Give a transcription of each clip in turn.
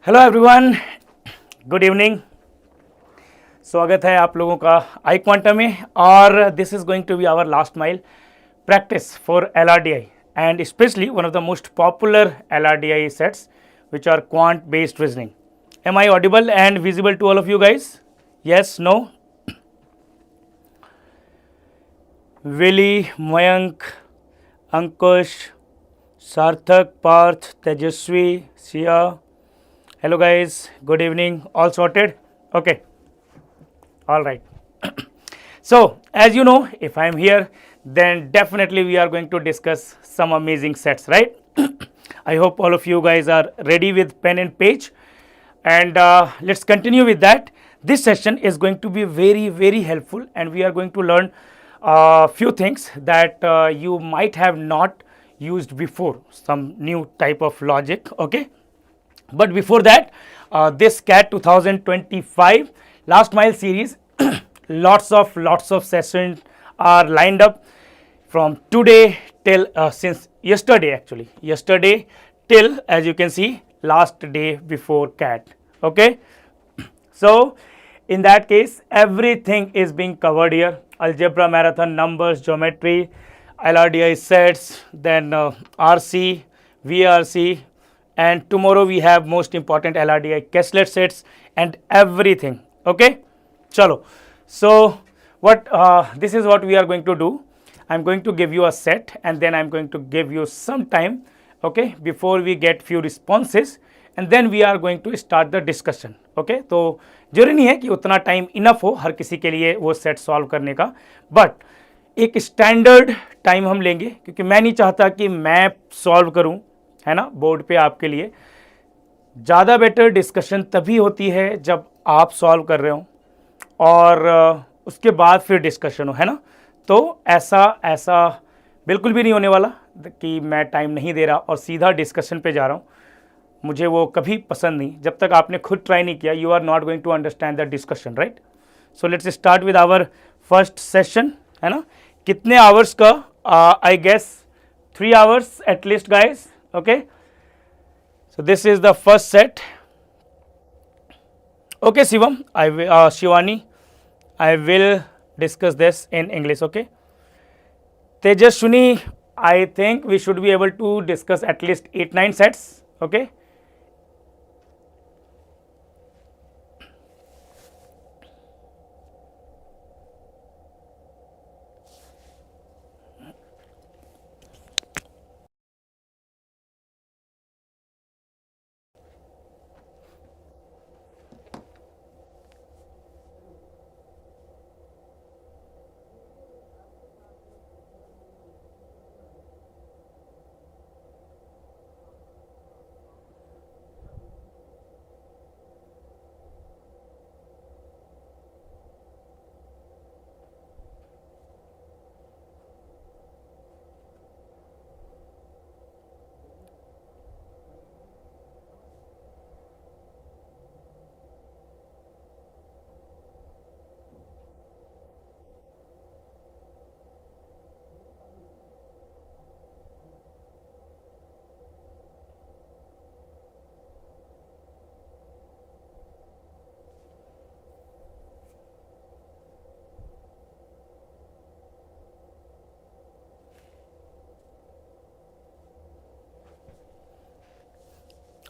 Hello everyone, good evening. स्वागत है आप लोगों का iQuanta में और this is going to be our last mile practice for LRDI and especially one of the most popular LRDI sets which are quant-based reasoning. Am I audible and visible to all of you guys? Yes, no? Willy, Mayank, Ankush, Sarthak, Parth, Tejaswi, Sia. Hello guys, good evening. All sorted? Okay. All right. So as you know, if I am here, then definitely we are going to discuss some amazing sets, right? I hope all of you guys are ready with pen and page, and let's continue with that. This session is going to be very helpful, and we are going to learn a few things that you might have not used before, some new type of logic. Okay, but before that, this CAT 2025 last mile series, lots of sessions are lined up from today till since yesterday till, as you can see, last day before CAT. Okay, so in that case everything is being covered here: algebra marathon, numbers, geometry, LRDI sets, then RC, VRC, and tomorrow we have most important LRDI Kessler sets and everything. Okay, chalo. So what this is what we are going to do. I'm going to give you a set and then I'm going to give you some time, okay, before we get few responses, and then we are going to start the discussion. Okay, तो जरूरी नहीं है कि उतना time enough हो हर किसी के लिए वो सेट सॉल्व करने का, बट एक स्टैंडर्ड टाइम हम लेंगे क्योंकि मैं नहीं चाहता कि मैं सॉल्व करूं, है ना, बोर्ड पे आपके लिए। ज़्यादा बेटर डिस्कशन तभी होती है जब आप सॉल्व कर रहे हो और उसके बाद फिर डिस्कशन हो, है ना। तो ऐसा बिल्कुल भी नहीं होने वाला कि मैं टाइम नहीं दे रहा और सीधा डिस्कशन पे जा रहा हूँ। मुझे वो कभी पसंद नहीं, जब तक आपने खुद ट्राई नहीं किया। You are not going to understand the discussion, right. So let's start with our first session, है ना। कितने आवर्स का? I guess 3 hours at least guys. Okay, so this is the first set. Okay, Shivam, Shivani, I will discuss this in English. Okay, Tejaswini, I think we should be able to discuss at least 8-9 sets. Okay,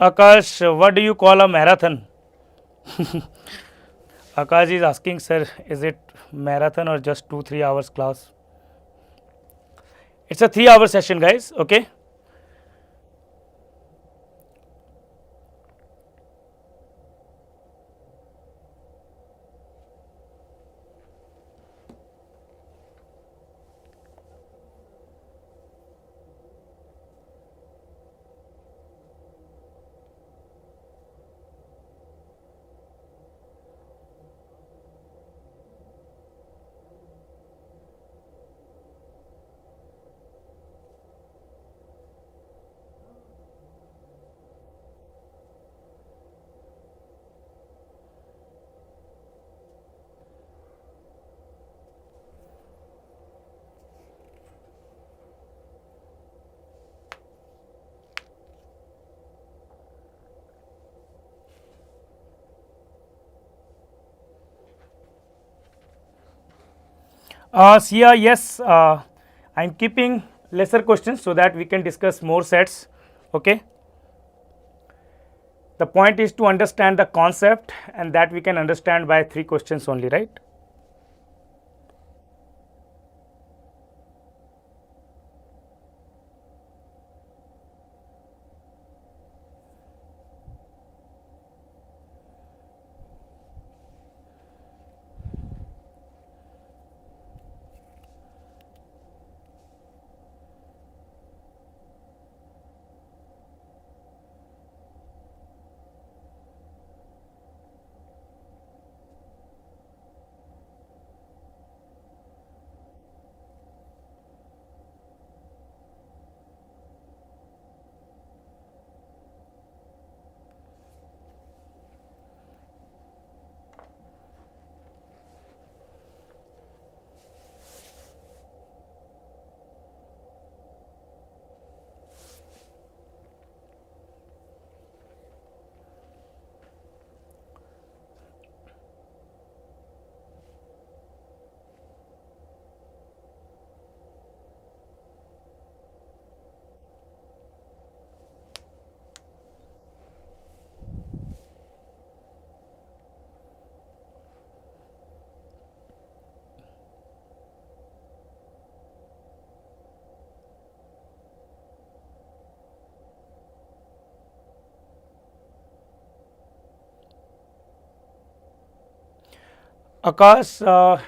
Akash, what do you call a marathon? Akash is asking, sir, is it marathon or just 2-3 hours class? It's a 3-hour session, guys. Okay, Sia, yes, I'm keeping lesser questions so that we can discuss more sets. Okay. The point is to understand the concept, and that we can understand by 3 questions only, right? Akash,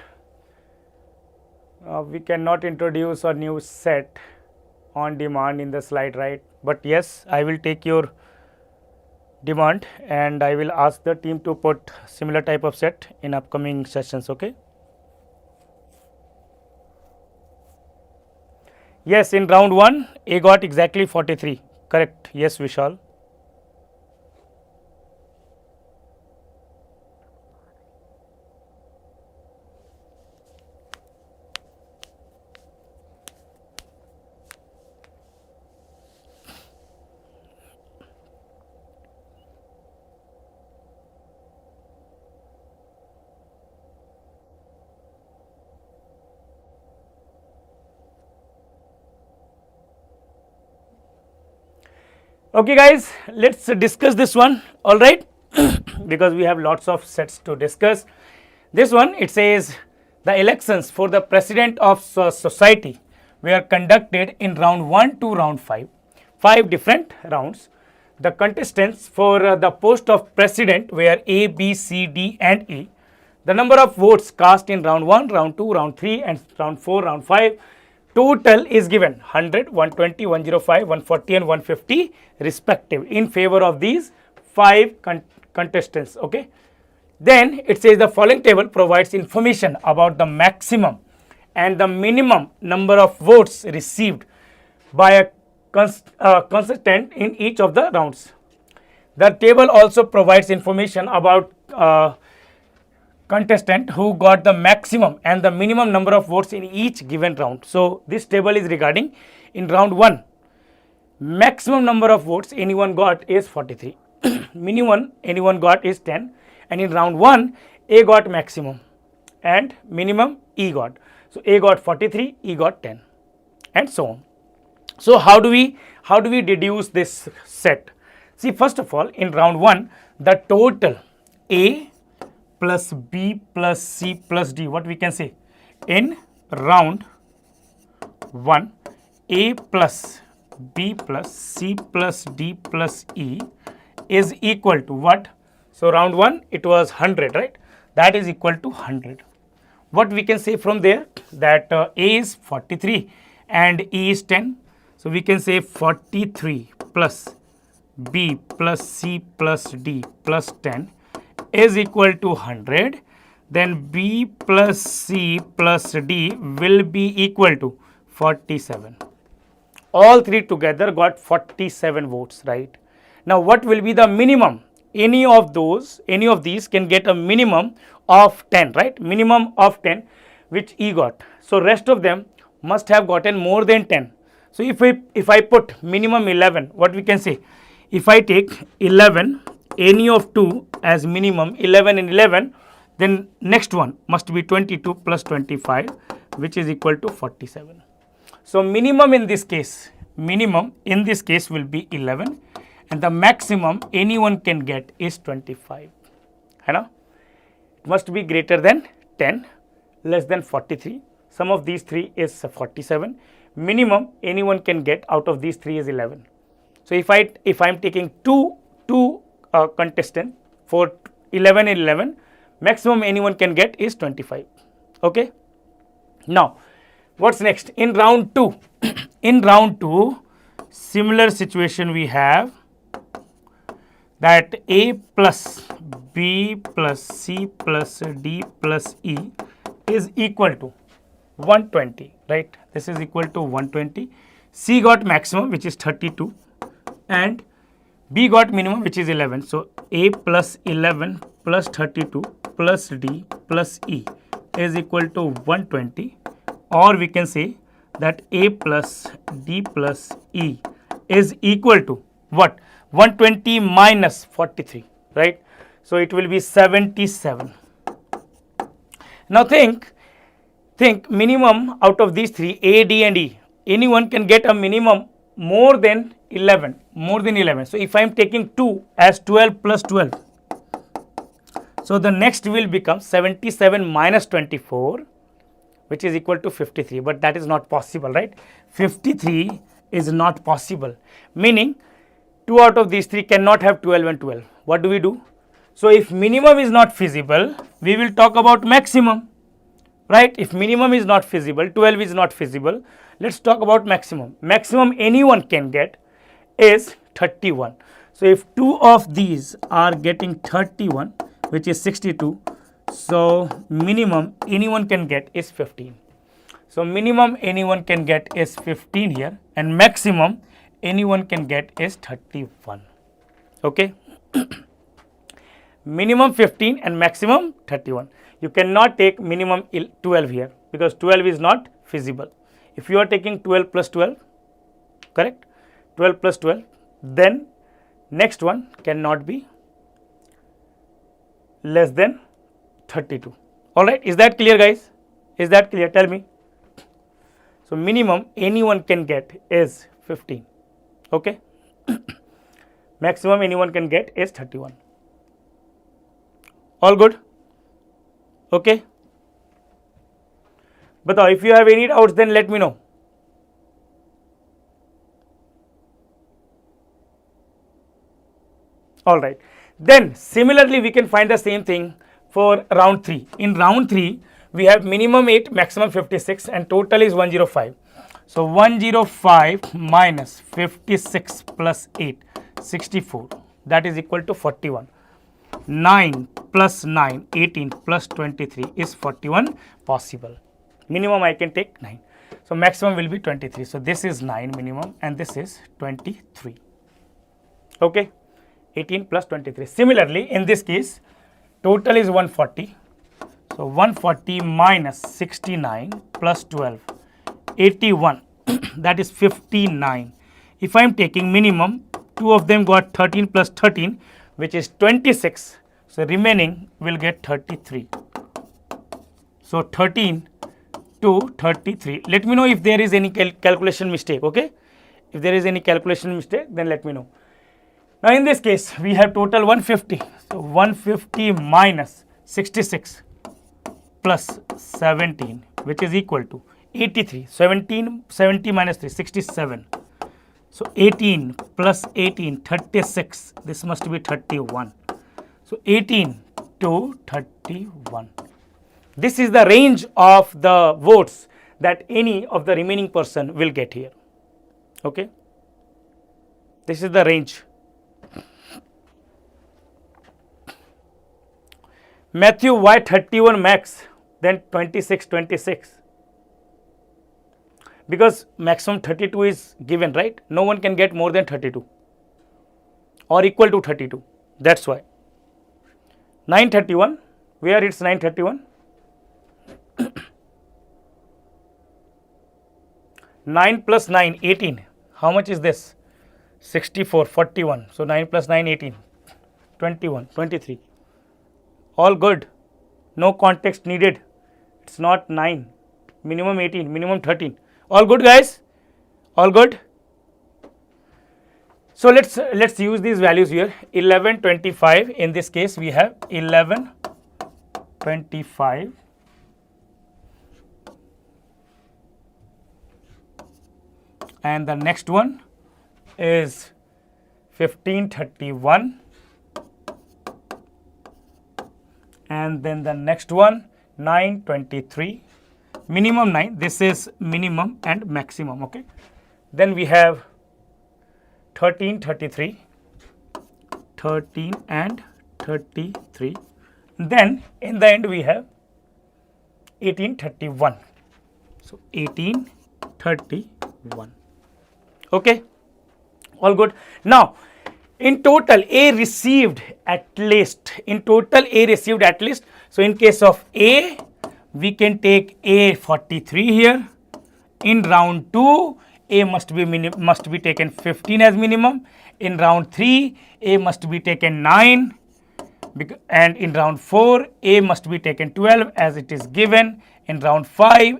we cannot introduce a new set on demand in the slide, right? But yes, I will take your demand and I will ask the team to put similar type of set in upcoming sessions. Okay. Yes, in round 1 A got exactly 43, correct. Yes, Vishal. Okay guys, let's discuss this one, all right, because we have lots of sets to discuss. This one, it says the elections for the president of society were conducted in round 1 to round 5, 5 different rounds. The contestants for the post of president were A, B, C, D and E. The number of votes cast in round 1, round 2, round 3 and round 4, round 5 total is given 100, 120, 105, 140 and 150 respective in favor of these 5 contestants. Okay. Then it says the following table provides information about the maximum and the minimum number of votes received by a contestant in each of the rounds. The table also provides information about contestant who got the maximum and the minimum number of votes in each given round. So, this table is regarding in round 1, maximum number of votes anyone got is 43, minimum anyone got is 10, and in round 1 A got maximum and minimum E got. So, A got 43, E got 10 and so on. So, how do we deduce this set? See, first of all, in round 1 the total A plus B plus C plus D, what we can say in round 1, A plus B plus C plus D plus E is equal to what? So, round 1 it was 100, right? That is equal to 100. What we can say from there, that A is 43 and E is 10. So, we can say 43 plus B plus C plus D plus 10 is equal to 100, then B plus C plus D will be equal to 47. All 3 together got 47 votes, right? Now, what will be the minimum? Any of these can get a minimum of 10, right? Minimum of 10 which E got. So, rest of them must have gotten more than 10. So, if I put minimum 11, what we can say? If I take 11, any of 2 as minimum, 11 and 11, then next one must be 22 plus 25 which is equal to 47. So minimum in this case will be 11 and the maximum anyone can get is 25. It must be greater than 10, less than 43. Sum of these three is 47. Minimum anyone can get out of these three is 11. So if I am taking two contestants for 11 and 11, maximum anyone can get is 25. Okay. Now what's next? In round 2, similar situation we have that A plus B plus C plus D plus E is equal to 120, right? This is equal to 120. C got maximum, which is 32, and B got minimum, which is 11. So A plus 11 plus 32 plus D plus E is equal to 120, or we can say that A plus D plus E is equal to what? 120 minus 43, right? So it will be 77. Now think minimum out of these three, A, D and E, anyone can get a minimum more than 11. So if I am taking 2 as 12 plus 12, so the next will become 77 minus 24, which is equal to 53, but that is not possible, right? 53 is not possible, meaning 2 out of these three cannot have 12 and 12. What do we do? So if minimum is not feasible, we will talk about maximum, right? If minimum is not feasible, 12 is not feasible, let's talk about maximum. Maximum anyone can get is 31. So if 2 of these are getting 31, which is 62, so minimum anyone can get is 15. So minimum anyone can get is 15 here, and maximum anyone can get is 31. Okay. Minimum 15 and maximum 31. You cannot take minimum 12 here because 12 is not feasible. If you are taking 12 plus 12, correct? 12 plus 12, then next one cannot be less than 32. All right, is that clear, guys? Is that clear? Tell me. So minimum anyone can get is 15. Okay. Maximum anyone can get is 31. All good? Okay. But if you have any doubts, then let me know. All right. Then similarly, we can find the same thing for round 3. In round 3, we have minimum 8, maximum 56, and total is 105. So 105 minus 56 plus 8, 64. That is equal to 41. 9 plus 9, 18 plus 23 is 41 possible. Minimum I can take 9. So maximum will be 23. So this is 9 minimum and this is 23. Okay. 18 plus 23. Similarly, in this case, total is 140. So 140 minus 69 plus 12, 81. That is 59. If I am taking minimum, 2 of them got 13 plus 13, which is 26. So remaining will get 33. So 13 to 33. Let me know if there is any calculation mistake. Okay. If there is any calculation mistake, then let me know. Now in this case, we have total 150. So 150 minus 66 plus 17, which is equal to 83. 70 minus 3, 67. So 18 plus 18, 36. This must be 31. So 18 to 31. This is the range of the votes that any of the remaining person will get here. Okay. This is the range. Matthew, why 31 max, then 26, 26? Because maximum 32 is given, right? No one can get more than 32 or equal to 32. That's why. 931, where it's 931? 9 plus 9, 18. How much is this? 64, 41. So 9 plus 9, 18. 21, 23. All good. No context needed. It's not 9. minimum 18, minimum 13. All good, guys? All good? So let's use these values here. 11, 25. In this case, we have 11, 25. And the next one is 15, 31. And then the next one, 9, 23. Minimum 9. This is minimum and maximum. Okay. Then we have 13, 33. 13 and 33. Then in the end we have 18, 31. So 18, 31. Okay. All good. Now, in total, A received at least. In total, A received at least. So in case of A, we can take A 43 here. In round 2, A must be taken 15 as minimum. In round 3, A must be taken 9. And in round 4, A must be taken 12 as it is given. In round 5,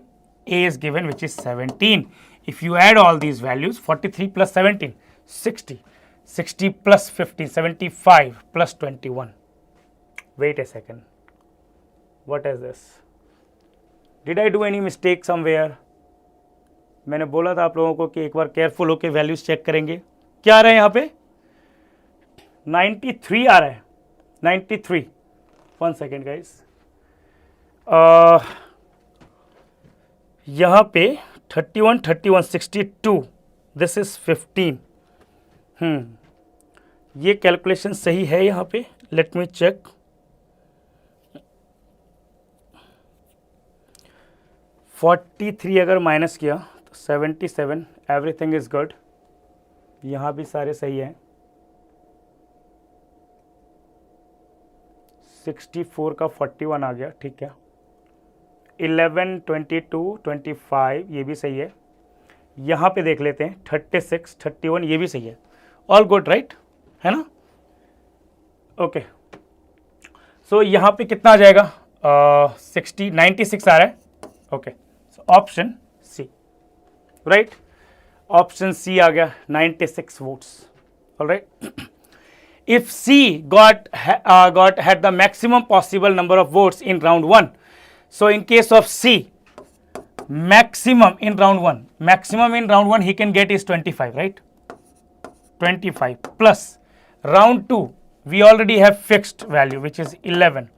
A is given, which is 17. If you add all these values, 43 plus 17, 60. 60 plus 15, 75 plus 21. Wait a second. What is this? Did I do any mistake somewhere? मैंने बोला था आप लोगों को कि एक बार careful होके values check करेंगे. क्या आ रहा है यहाँ पे? 93 आ रहा है. 93. 1 second guys. यहाँ पे 31, 31, 62. This is 15. ये कैलकुलेशन सही है यहाँ पे. Let me check. $43 अगर माइनस किया तो 77. Everything is good. यहाँ भी सारे सही हैं. 64 का 41 आ गया. ठीक है. 11, 22, 25 ये भी सही है. यहाँ पे देख लेते हैं 36, 31 ये भी सही है. ऑल गुड राइट है ना. ओके. सो यहाँ पे कितना आ जाएगा? 96 आ रहा है. Okay. So option C right. Option C आ गया. 96 votes. All right. If C had the maximum possible number of votes in round 1, so in case of C, maximum in round 1 he can get is 25, right? 25 plus round 2 we already have fixed value which is 11.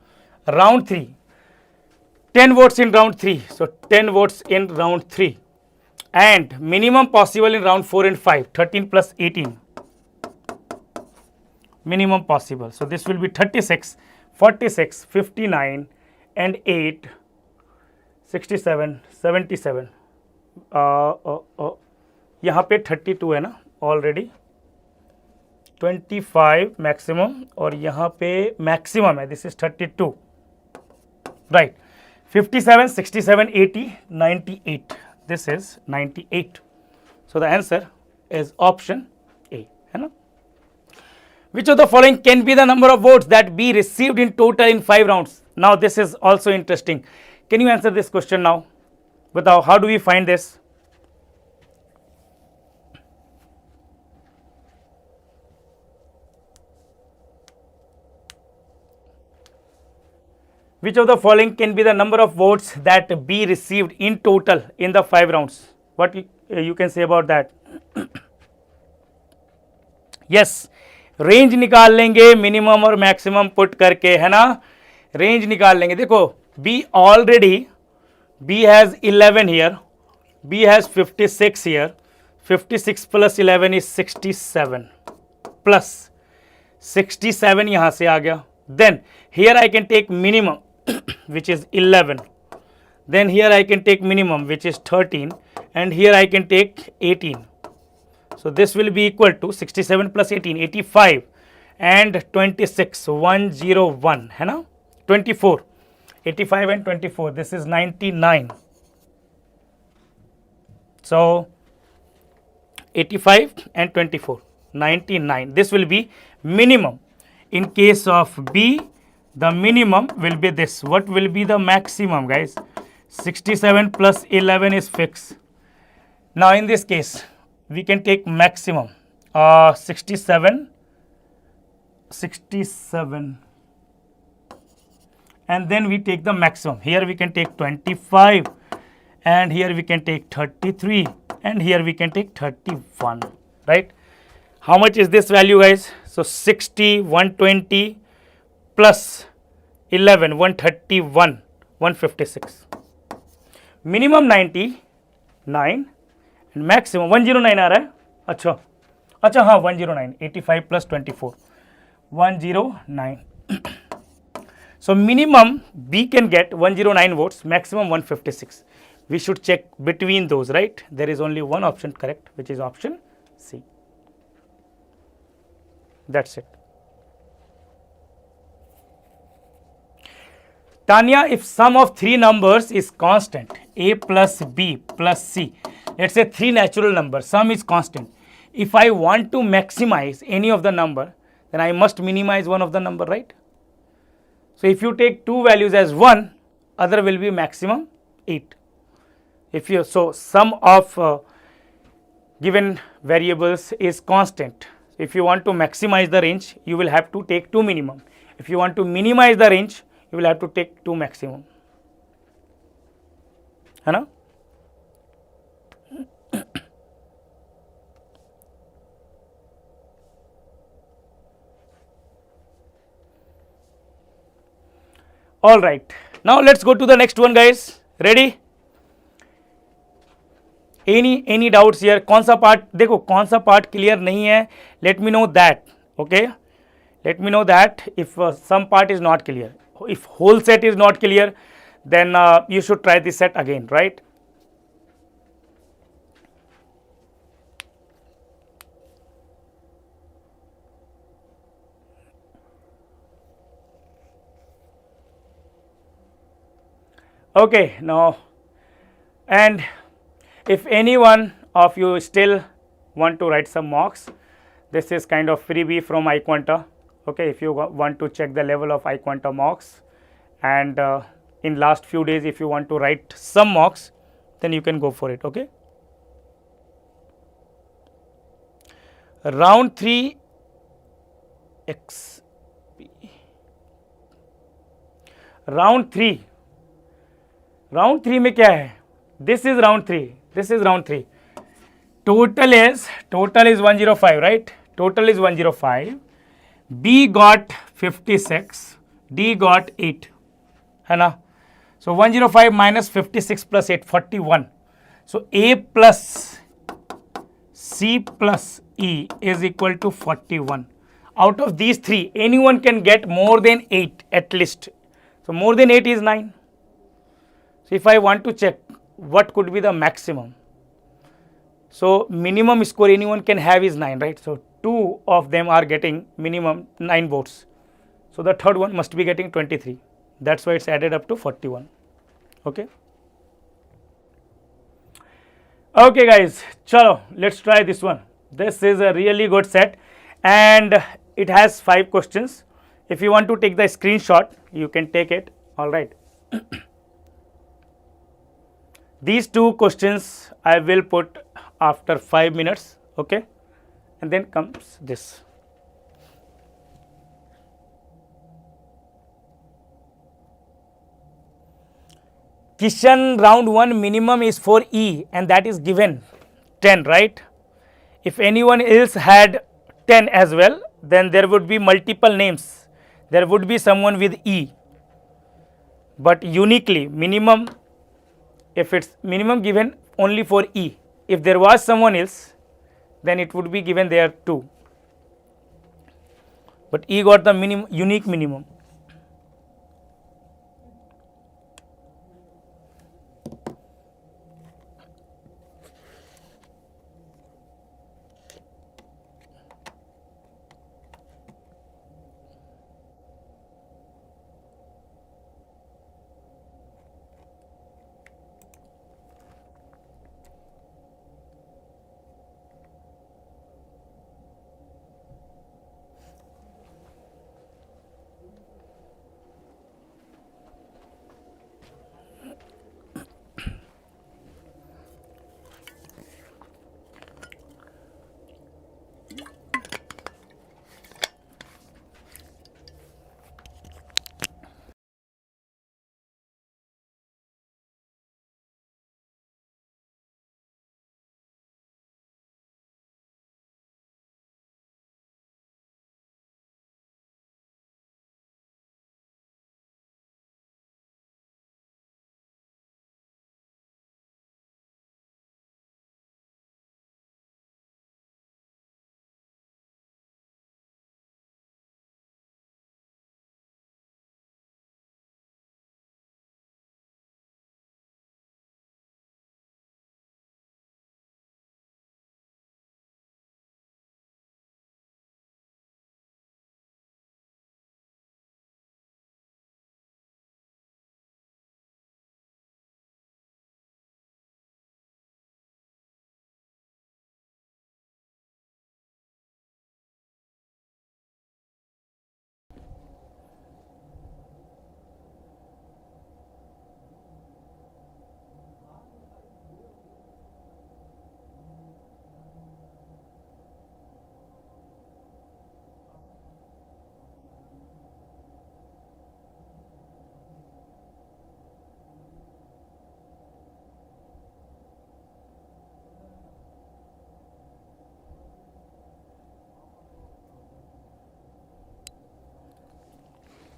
Round 3, 10 votes in round 3, so 10 votes in round 3, and minimum possible in round 4 and 5, 13 plus 18. Minimum possible. So this will be 36, 46, 59 and 8, 67, 77. यहाँ पे 32 है ना already. 25 maximum और यहाँ पे maximum है. This is 32 right. 57, 67, 80, 98. This is 98. So the answer is option A है ना. Which of the following can be the number of votes that be received in total in 5 rounds? Now this is also interesting. Can you answer this question now? Without, how do we find this? Which of the following can be the number of votes that be received in total in the 5 rounds? What you can say about that? Yes. Range निकाल लेंगे minimum और maximum put करके है ना. Range निकाल लेंगे. देखो B already B has 11 here, B has 56 here. 56 plus 11 is 67 plus 67 यहां से आ गया. Then here I can take minimum which is 11. Then here I can take minimum which is 13 and here I can take 18. So this will be equal to 67 plus 18, 85 and 26, 101 है ना. 24, 85 and 24, this is 99. So 85 and 24, 99. This will be minimum. In case of B, the minimum will be this. What will be the maximum, guys? 67 plus 11 is fixed. Now in this case, we can take maximum 67, and then we take the maximum. Here we can take 25, and here we can take 33, and here we can take 31, right? How much is this value, guys? So 60, 120 plus 11, 131, 156. Minimum 99 and maximum 109 आ रहा है. अच्छा हाँ 109, 85 plus 24, 109. So minimum B can get 109 votes, maximum 156. We should check between those, right? There is only one option correct, which is option C. That's it. Tanya, if sum of three numbers is constant, A plus B plus C, let's say three natural numbers, sum is constant. If I want to maximize any of the number, then I must minimize one of the number, right? So if you take two values as 1, other will be maximum 8. If you, so sum of given variables is constant. If you want to maximize the range, you will have to take two minimum. If you want to minimize the range, you will have to take two maximum. है ना? All right. Now let's go to the next one, guys. Ready? Any doubts here? कौन सा part देखो कौन सा part clear नहीं है? Let me know that. Okay. Let me know that if some part is not clear. If whole set is not clear, then you should try this set again, right? Okay, now, and if any one of you still want to write some mocks, this is kind of freebie from iQuanta. Okay, if you want to check the level of iQuanta mocks, and in last few days if you want to write some mocks, then you can go for it. Okay. Round 3 XP. Round 3 में क्या है? This is round 3. This is round 3. Total is 105, right? Total is 105. B got 56. D got 8. है ना? So 105 minus 56 plus 8, 41. So A plus C plus E is equal to 41. Out of these three, anyone can get more than 8 at least. So more than 8 is 9. So if I want to check what could be the maximum, so minimum score anyone can have is 9, right? So two of them are getting minimum 9 votes. So the third one must be getting 23. That's why it's added up to 41. Okay. Okay, guys, chalo, let's try this one. This is a really good set, and it has 5 questions. If you want to take the screenshot, you can take it. All right. These 2 questions I will put after 5 minutes, okay, and then comes this. Kishan, round 1 minimum is for E, and that is given 10, right? If anyone else had 10 as well, then there would be multiple names. There would be someone with E, but uniquely minimum, if it's minimum given only for E, if there was someone else, then it would be given there too. But E got the minimum, unique minimum.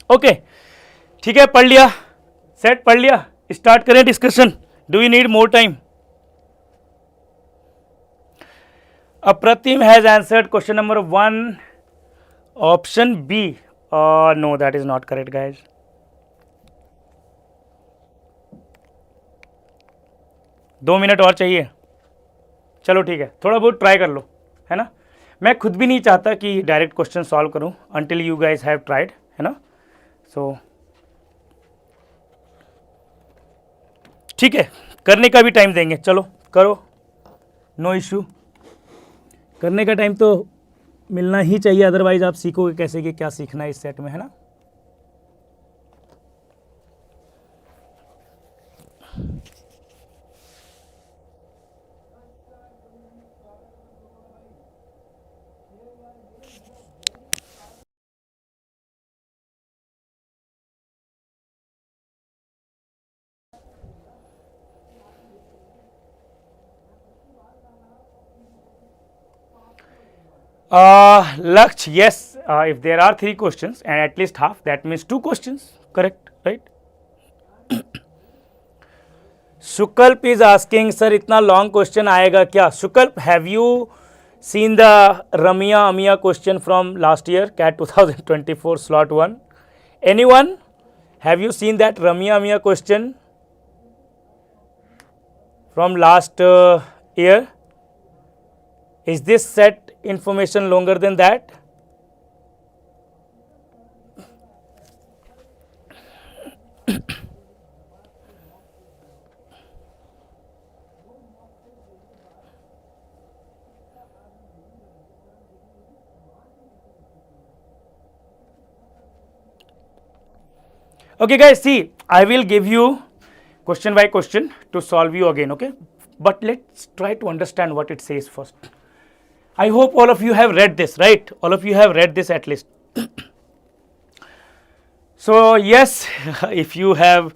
Okay ठीक है, पढ़ लिया, set पढ़ लिया, start करें discussion. Do you need more time? Apratim has answered question number 1, option B. No, that is not correct, guys. दो minute और चाहिए. चलो ठीक है, थोड़ा बहुत ट्राई कर लो, है ना. मैं खुद भी नहीं चाहता कि डायरेक्ट क्वेश्चन सॉल्व करूं until you guys have tried, है ना. So ठीक है, करने का भी टाइम देंगे. चलो करो, नो इश्यू. करने का टाइम तो मिलना ही चाहिए, अदरवाइज आप सीखोगे कैसे कि क्या सीखना है इस सेट में, है ना. Laksh, yes, if there are 3 questions and at least half, that means 2 questions, correct, right? Shukalp is asking, sir, इतना long question आएगा क्या? Shukalp, have you seen the Ramia Amia question from last year, CAT 2024 slot 1? Anyone? Have you seen that Ramia Amia question from last year? Is this set information longer than that? Okay guys, see, I will give you question by question to solve you again, okay? But let's try to understand what it says first. I hope all of you have read this, right? All of you have read this at least. So yes, if you have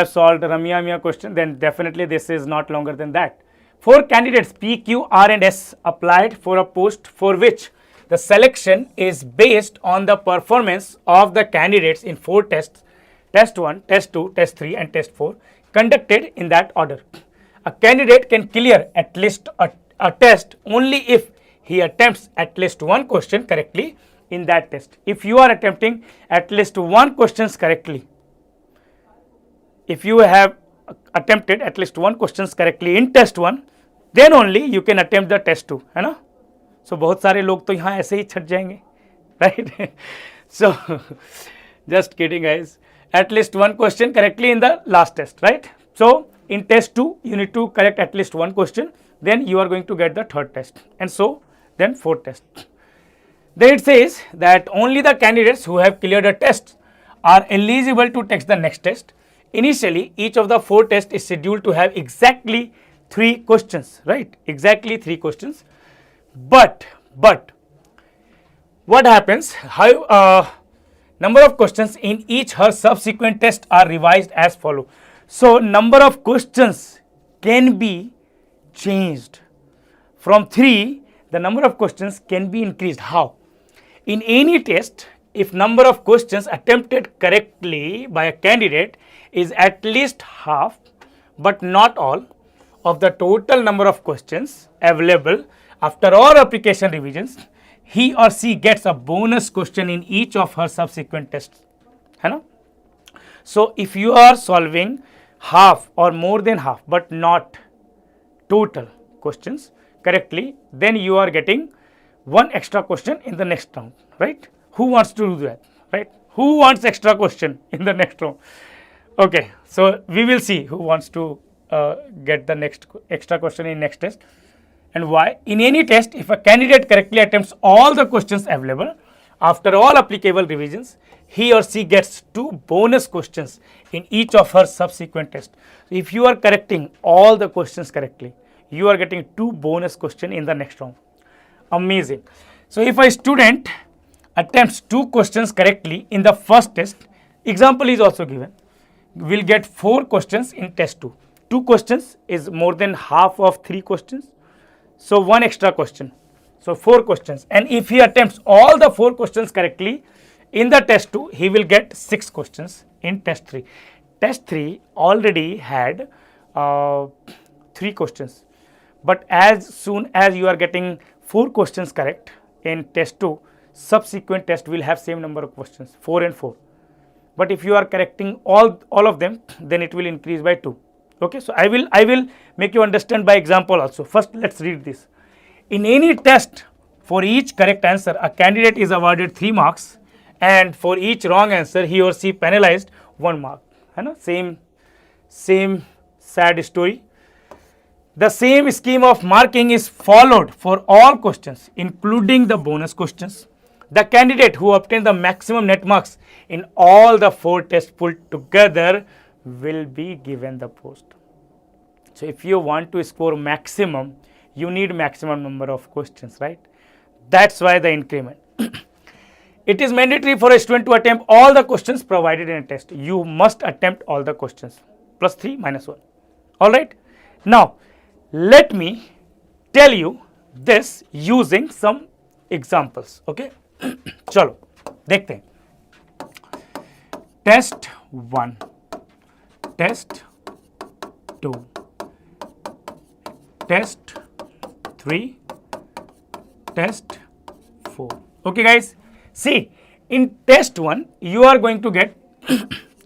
solved the Ramia Amia question, then definitely this is not longer than that. 4 candidates P, Q, R and S applied for a post for which the selection is based on the performance of the candidates in 4 tests, test 1, test 2, test 3 and test 4, conducted in that order. A candidate can clear at least a test only if he attempts at least 1 question correctly in that test. If you are attempting at least 1 questions correctly, if you have attempted at least 1 questions correctly in test 1, then only you can attempt the test 2, है ना. So बहुत सारे लोग तो यहाँ ऐसे ही छट जाएंगे, right? So just kidding guys, at least 1 question correctly in the last test, right? So in test 2 you need to correct at least 1 question, then you are going to get the 3rd test, and so then 4th test. Then it says that only the candidates who have cleared a test are eligible to take the next test. Initially, each of the 4 tests is scheduled to have exactly 3 questions, right? Exactly 3 questions. But what happens? How number of questions in each her subsequent test are revised as follow. So number of questions can be changed from 3. The number of questions can be increased. How? In any test, if number of questions attempted correctly by a candidate is at least half but not all of the total number of questions available after all application revisions, he or she gets a bonus question in each of her subsequent tests, है ना. So if you are solving half or more than half but not total questions correctly, then you are getting 1 extra question in the next round, right? Who wants to do that, right? Who wants extra question in the next round? Okay, so we will see who wants to get the next extra question in next test and why. In any test, if a candidate correctly attempts all the questions available after all applicable revisions, he or she gets 2 bonus questions in each of her subsequent tests. So if you are correcting all the questions correctly, you are getting 2 bonus questions in the next round. Amazing. So if a student attempts 2 questions correctly in the first test, example is also given, will get 4 questions in test 2. 2 questions is more than half of 3 questions. So 1 extra question. So 4 questions. And if he attempts all the 4 questions correctly In the test 2, he will get 6 questions in test 3. Test 3 already had 3 questions. But as soon as you are getting 4 questions correct in test 2, subsequent test will have same number of questions, 4 and 4. But if you are correcting all of them, then it will increase by 2. Okay, so I will make you understand by example also. First, let's read this. In any test, for each correct answer, a candidate is awarded 3 marks, and for each wrong answer, he or she penalized 1 mark. है ना? Same sad story. The same scheme of marking is followed for all questions, including the bonus questions. The candidate who obtained the maximum net marks in all the 4 tests put together will be given the post. So if you want to score maximum, you need maximum number of questions, right? That's why the increment. It is mandatory for a student to attempt all the questions provided in a test. You must attempt all the questions. Plus 3 minus 1. All right. Now, let me tell you this using some examples. Okay. चलो देखते हैं. Test 1, Test 2, Test 3, Test 4. Okay guys, see, in test 1 you are going to get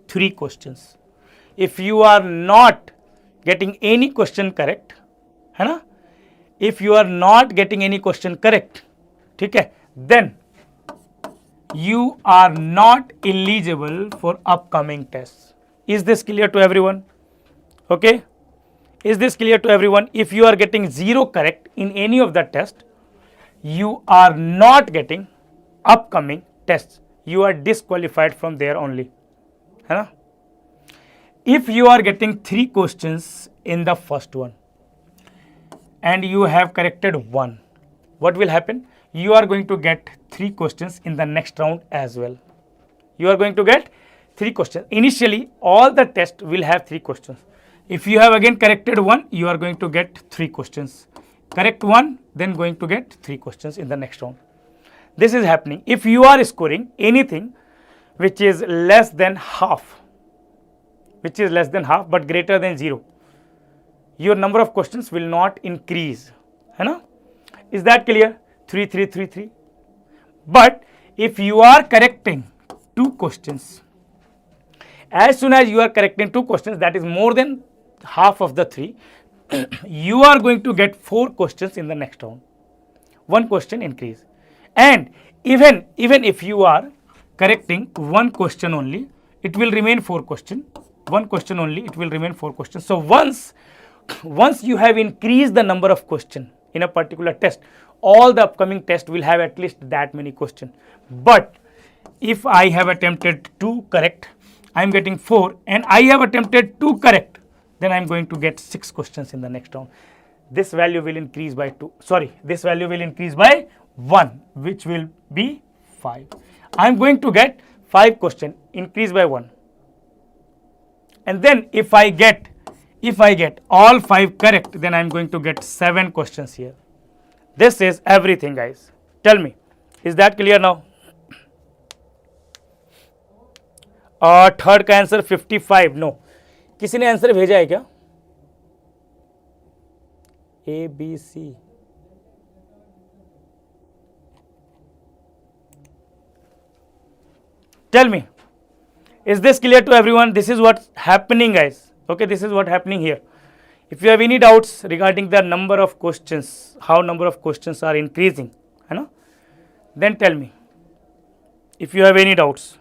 3 questions. If you are not getting any question correct, है ना, if you are not getting any question correct, ठीक है, then you are not eligible for upcoming tests. Is this clear to everyone? Okay, is this clear to everyone? If you are getting 0 correct in any of the tests, you are not getting upcoming tests. You are disqualified from there only. है ना? If you are getting 3 questions in the first one and you have corrected 1, what will happen? You are going to get 3 questions in the next round as well. You are going to get 3 questions. Initially, all the tests will have 3 questions. If you have again corrected 1, you are going to get 3 questions. Correct 1, then going to get 3 questions in the next round. This is happening. If you are scoring anything which is less than half, but greater than 0, your number of questions will not increase. है ना? Is that clear? 3, 3, 3, 3. But if you are correcting 2 questions, as soon as you are correcting 2 questions, that is more than half of the 3, you are going to get 4 questions in the next round. 1 question increase. And even if you are correcting 1 question only, it will remain 4 questions. 1 question only, it will remain 4 questions. So once you have increased the number of questions in a particular test, all the upcoming tests will have at least that many questions. But if I have attempted 2 correct, I am getting 4, and I have attempted 2 correct, then I am going to get 6 questions in the next round. This value will increase by 2. Sorry, this value will increase by 1, which will be 5. I am going to get 5 questions, increase by 1. And then if I get all 5 correct, then I am going to get 7 questions here. This is everything, guys. Tell me, is that clear now? Third का answer 55. No, किसी ने answer भेजा है क्या? A, B, C. Tell me, is this clear to everyone? This is what's happening, guys. Okay, this is what happening here. If you have any doubts regarding the number of questions, how number of questions are increasing, you know, then tell me. If you have any doubts.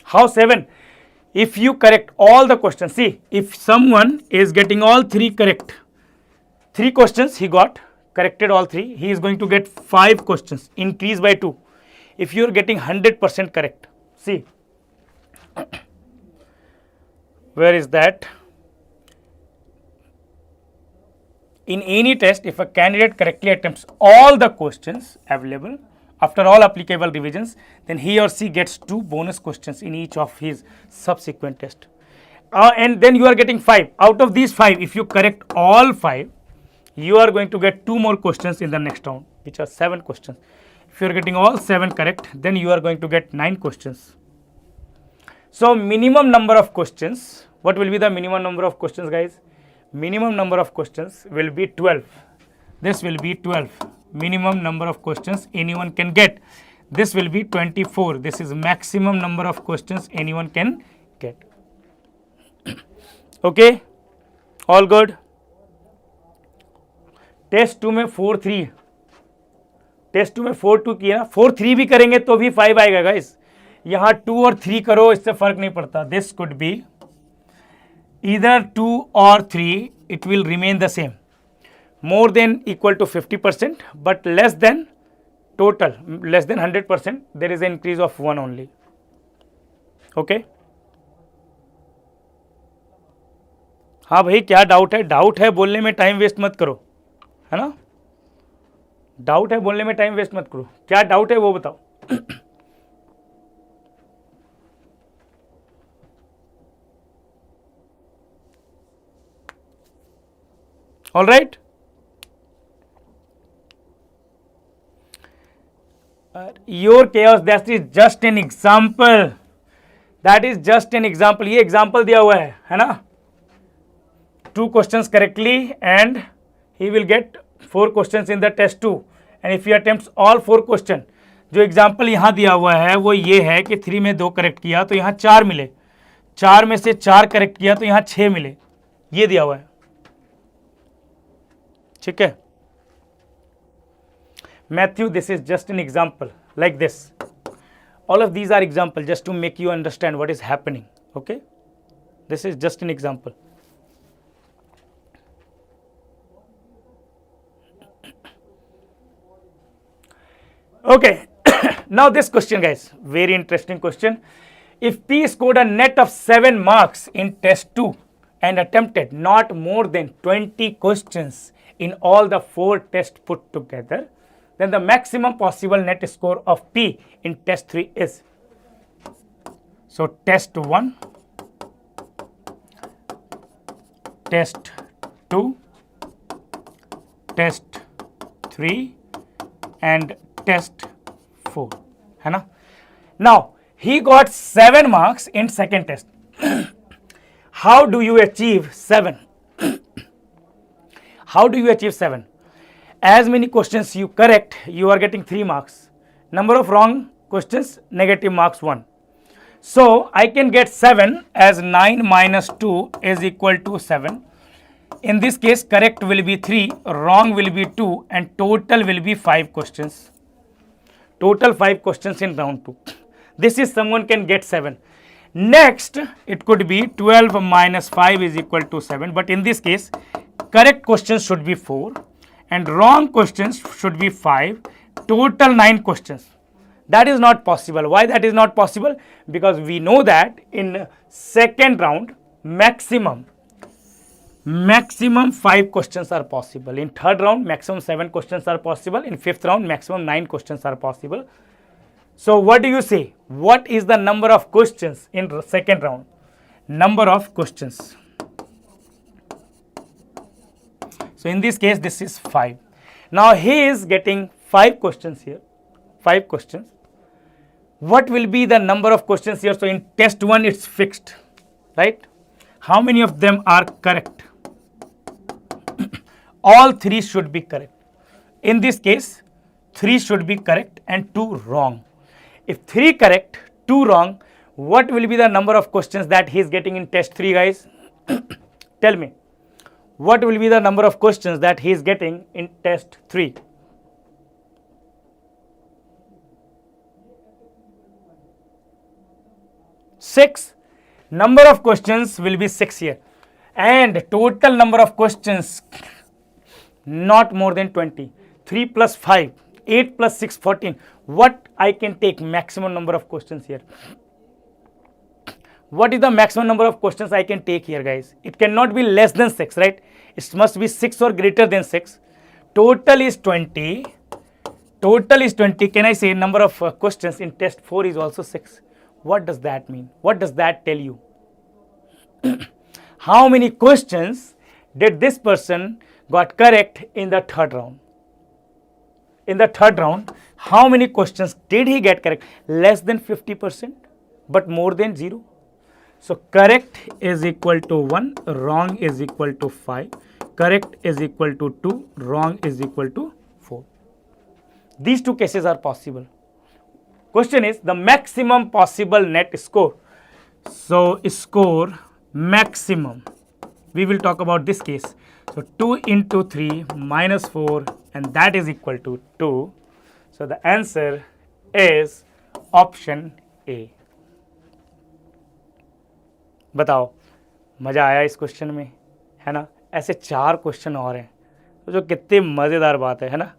How 7? If you correct all the questions, see, if someone is getting all 3 correct, 3 questions he got, corrected all 3, he is going to get 5 questions, increase by 2. If you are getting 100% correct, see, where is that? In any test, if a candidate correctly attempts all the questions available after all applicable revisions, then he or she gets 2 bonus questions in each of his subsequent tests. And then you are getting 5. Out of these 5, if you correct all 5, you are going to get 2 more questions in the next round, which are 7 questions. If you are getting all 7 correct, then you are going to get 9 questions. So minimum number of questions, what will be the minimum number of questions, guys? Minimum number of questions will be 12. This will be 12. Minimum number of questions anyone can get. This will be 24. This is maximum number of questions anyone can get. Okay, all good. Test 2 में 4-3, test 2 में 4-2 किया ना, 4-3 भी करेंगे तो भी 5 आएगा guys. यहाँ 2 और 3 करो, इससे फर्क नहीं पड़ता. दिस कुड बी ईदर 2 और 3, it will remain the same. More than equal to 50%, but less than total, less than 100%, there is an increase of 1 only. Okay, हाँ भाई, क्या डाउट है? डाउट है बोलने में टाइम वेस्ट मत करो, है ना. डाउट है बोलने में टाइम वेस्ट मत करो. क्या डाउट है वो बताओ. All right, your chaos, that is just an example. That is just an example. ये एग्जाम्पल दिया हुआ है ना. 2 questions correctly and he will get 4 questions in the test 2, and if he attempts all 4 questions, जो example यहाँ दिया हुआ है वो ये है कि 3 में 2 करेक्ट किया तो यहाँ 4 मिले, 4 में से 4 करेक्ट किया तो यहाँ 6 मिले. ये दिया हुआ है, ठीक है. Matthew, this is just an example like this. All of these are example just to make you understand what is happening. Okay, this is just an example. Okay, now this question, guys, very interesting question. If P scored a net of 7 marks in test 2 and attempted not more than 20 questions in all the 4 tests put together, then the maximum possible net score of P in test 3 is. So test 1, test 2, test 3 and test 4, है ना. Now he got 7 marks in second test. How do you achieve 7? How do you achieve 7? As many questions you correct, you are getting 3 marks. Number of wrong questions, negative marks 1. So I can get 7 as 9 minus 2 is equal to 7. In this case, correct will be 3, wrong will be 2, and total will be 5 questions. Total 5 questions in round 2. This is someone can get 7. Next, it could be 12 minus 5 is equal to 7. But in this case, correct questions should be 4 and wrong questions should be 5. Total 9 questions. That is not possible. Why that is not possible? Because we know that in second round, maximum 5 questions are possible. In third round, maximum 7 questions are possible. In fifth round, maximum 9 questions are possible. So what do you say? What is the number of questions in second round? Number of questions. So in this case, this is 5. Now he is getting 5 questions here. 5 questions. What will be the number of questions here? So in test 1, it's fixed, right? How many of them are correct? All 3 should be correct. In this case, 3 should be correct and 2 wrong. If 3 correct, 2 wrong, what will be the number of questions that he is getting in test 3, guys? Tell me. What will be the number of questions that he is getting in test 3? Six. Number of questions will be 6 here, and total number of questions not more than 20. 3 plus 5, 8 plus 6, 14. What I can take maximum number of questions here? What is the maximum number of questions I can take here, guys? It cannot be less than 6, right? It must be 6 or greater than 6. Total is 20. Total is 20. Can I say number of questions in test 4 is also 6? What does that mean? What does that tell you? How many questions did this person got correct in the third round. In the third round, how many questions did he get correct? Less than 50%, but more than 0. So correct is equal to 1, wrong is equal to 5, correct is equal to 2, wrong is equal to 4. These two cases are possible. Question is the maximum possible net score. So score maximum, we will talk about this case. So 2 into 3 minus 4, and that is equal to 2. So the answer is option A. बताओ मज़ा आया इस question में, है ना? ऐसे 4 question और हैं तो जो कितनी मज़ेदार बात है ना?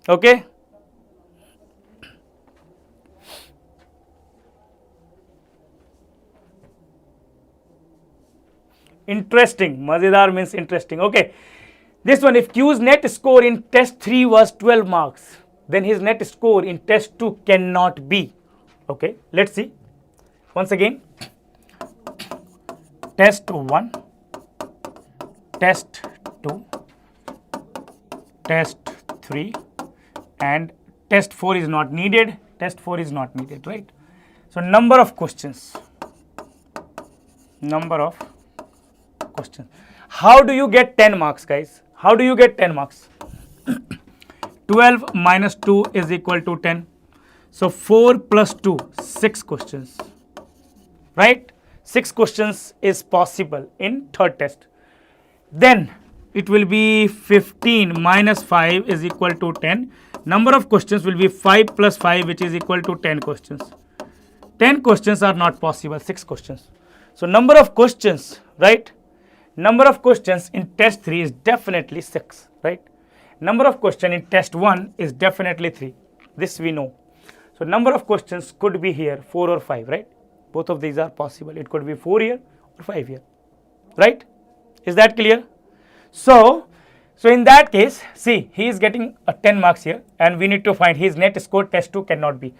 ओके Interesting, मजेदार means interesting. Okay, this one, if Q's net score in test 3 was 12 marks, then his net score in test 2 cannot be. Okay, let's see once again. Test 1, test 2, test 3, and test 4 is not needed. Test 4 is not needed, right? So number of questions. How do you get 10 marks, guys? How do you get 10 marks? 12 minus 2 is equal to 10. So 4 plus 2, 6 questions, right? 6 questions is possible in third test. Then it will be 15 minus 5 is equal to 10. Number of questions will be 5 plus 5, which is equal to 10 questions. 10 questions are not possible, 6 questions. So number of questions, right? Number of questions in test 3 is definitely 6, right? Number of questions in test 1 is definitely 3. This we know. So number of questions could be here 4 or 5, right? Both of these are possible. It could be 4 here or 5 here, right? Is that clear? So in that case, see, he is getting a 10 marks here, and we need to find his net score. Test 2 cannot be.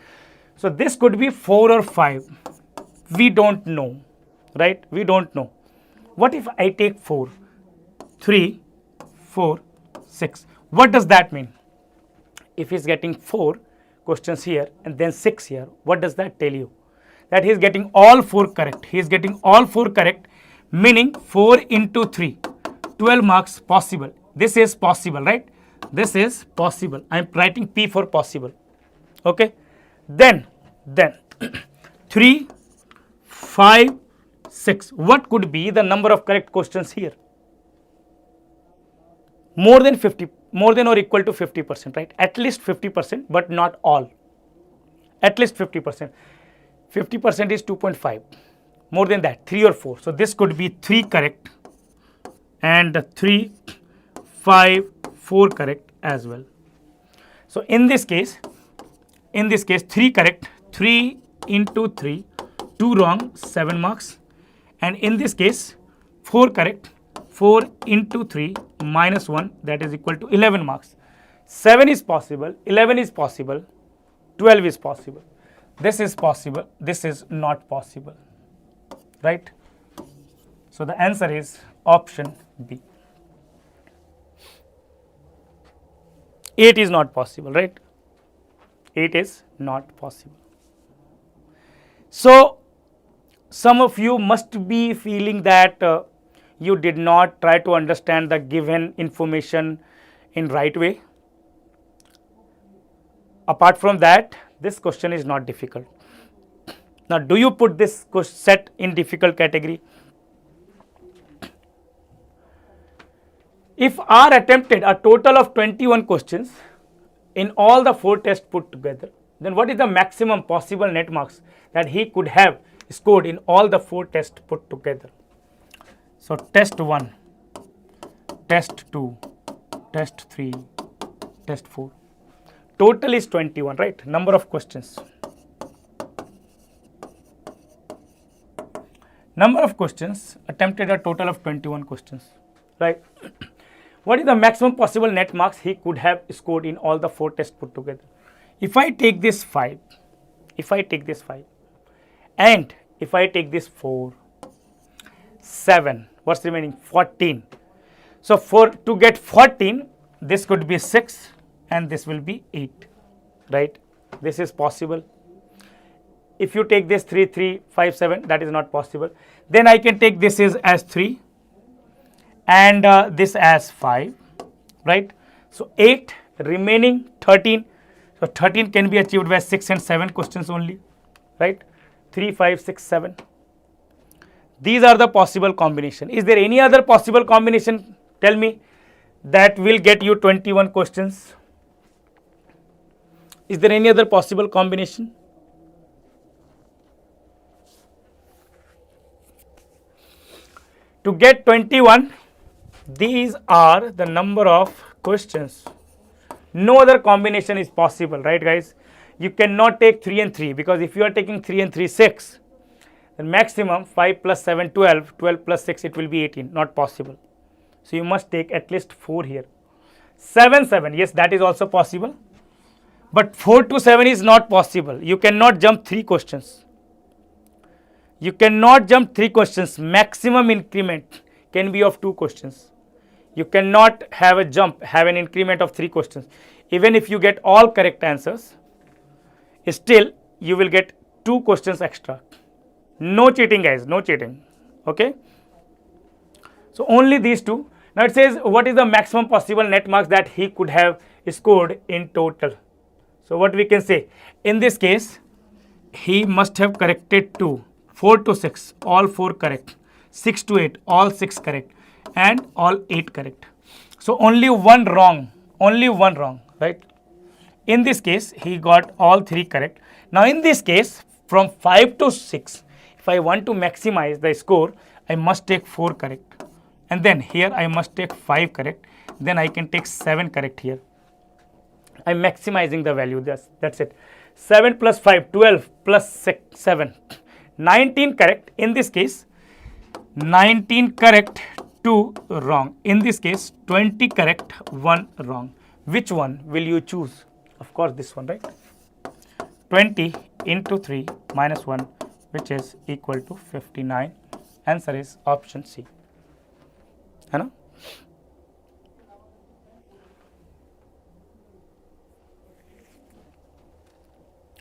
So this could be 4 or 5. We don't know, right? We don't know. What if I take 4, 3, 4, 6? What does that mean? If he is getting 4 questions here and then 6 here, what does that tell you? That he is getting all 4 correct. He is getting all 4 correct, meaning 4 into 3, 12 marks possible. This is possible, right? This is possible. I am writing P for possible. Okay. Then 3, 5, 6. What could be the number of correct questions here? More than 50, more than or equal to 50%, right? At least 50%, but not all. At least 50%. 50% is 2.5. More than that, 3 or 4. So this could be 3 correct, and 3, 5, 4 correct as well. So in this case, 3 correct, 3 into 3, 2 wrong, 7 marks. And in this case, 4 correct, 4 into 3 minus 1, that is equal to 11 marks. 7 is possible, 11 is possible, 12 is possible. This is possible, this is not possible, right? So the answer is option B. 8 is not possible, right? 8 is not possible. So some of you must be feeling that you did not try to understand the given information in right way. Apart from that, this question is not difficult. Now, do you put this set in difficult category? If R attempted a total of 21 questions in all the 4 tests put together, then what is the maximum possible net marks that he could have scored in all the 4 tests put together? So test 1, test 2, test 3, test 4. Total is 21, right? Number of questions. Number of questions attempted a total of 21 questions, right? What is the maximum possible net marks he could have scored in all the 4 tests put together? If I take this 5, and if I take this 4, 7, what's remaining? 14. So to get 14, this could be 6 and this will be 8, right? This is possible. If you take this 3, 3, 5, 7, that is not possible. Then I can take this as 3 and this as 5, right? So 8, remaining 13. So 13 can be achieved by 6 and 7 questions only, right? 3, 5, 6, 7. These are the possible combination. Is there any other possible combination? Tell me, that will get you 21 questions. Is there any other possible combination? To get 21, these are the number of questions. No other combination is possible, right guys? You cannot take 3 and 3, because if you are taking 3 and 3, 6, then maximum 5 plus 7, 12, 12 plus 6, it will be 18, not possible. So you must take at least 4 here. 7, 7, yes, that is also possible. But 4 to 7 is not possible. You cannot jump 3 questions. You cannot jump 3 questions. Maximum increment can be of 2 questions. You cannot have an increment of 3 questions. Even if you get all correct answers, still you will get 2 questions extra. No cheating guys, no cheating, okay. So only these 2. Now it says what is the maximum possible net marks that he could have scored in total. So what we can say, in this case, he must have corrected 2, 4 to 6, all 4 correct, 6 to 8, all 6 correct, and all 8 correct. So only one wrong, right? In this case, he got all 3 correct. Now in this case, from 5 to 6, if I want to maximize the score, I must take 4 correct. And then here I must take 5 correct. Then I can take 7 correct here. I am maximizing the value. That's it. 7 plus 5, 12 plus 6, 7. 19 correct. In this case, 19 correct, 2 wrong. In this case, 20 correct, 1 wrong. Which one will you choose? Of course, this one, right? 20 into 3 minus 1, which is equal to 59. Answer is option C. है ना?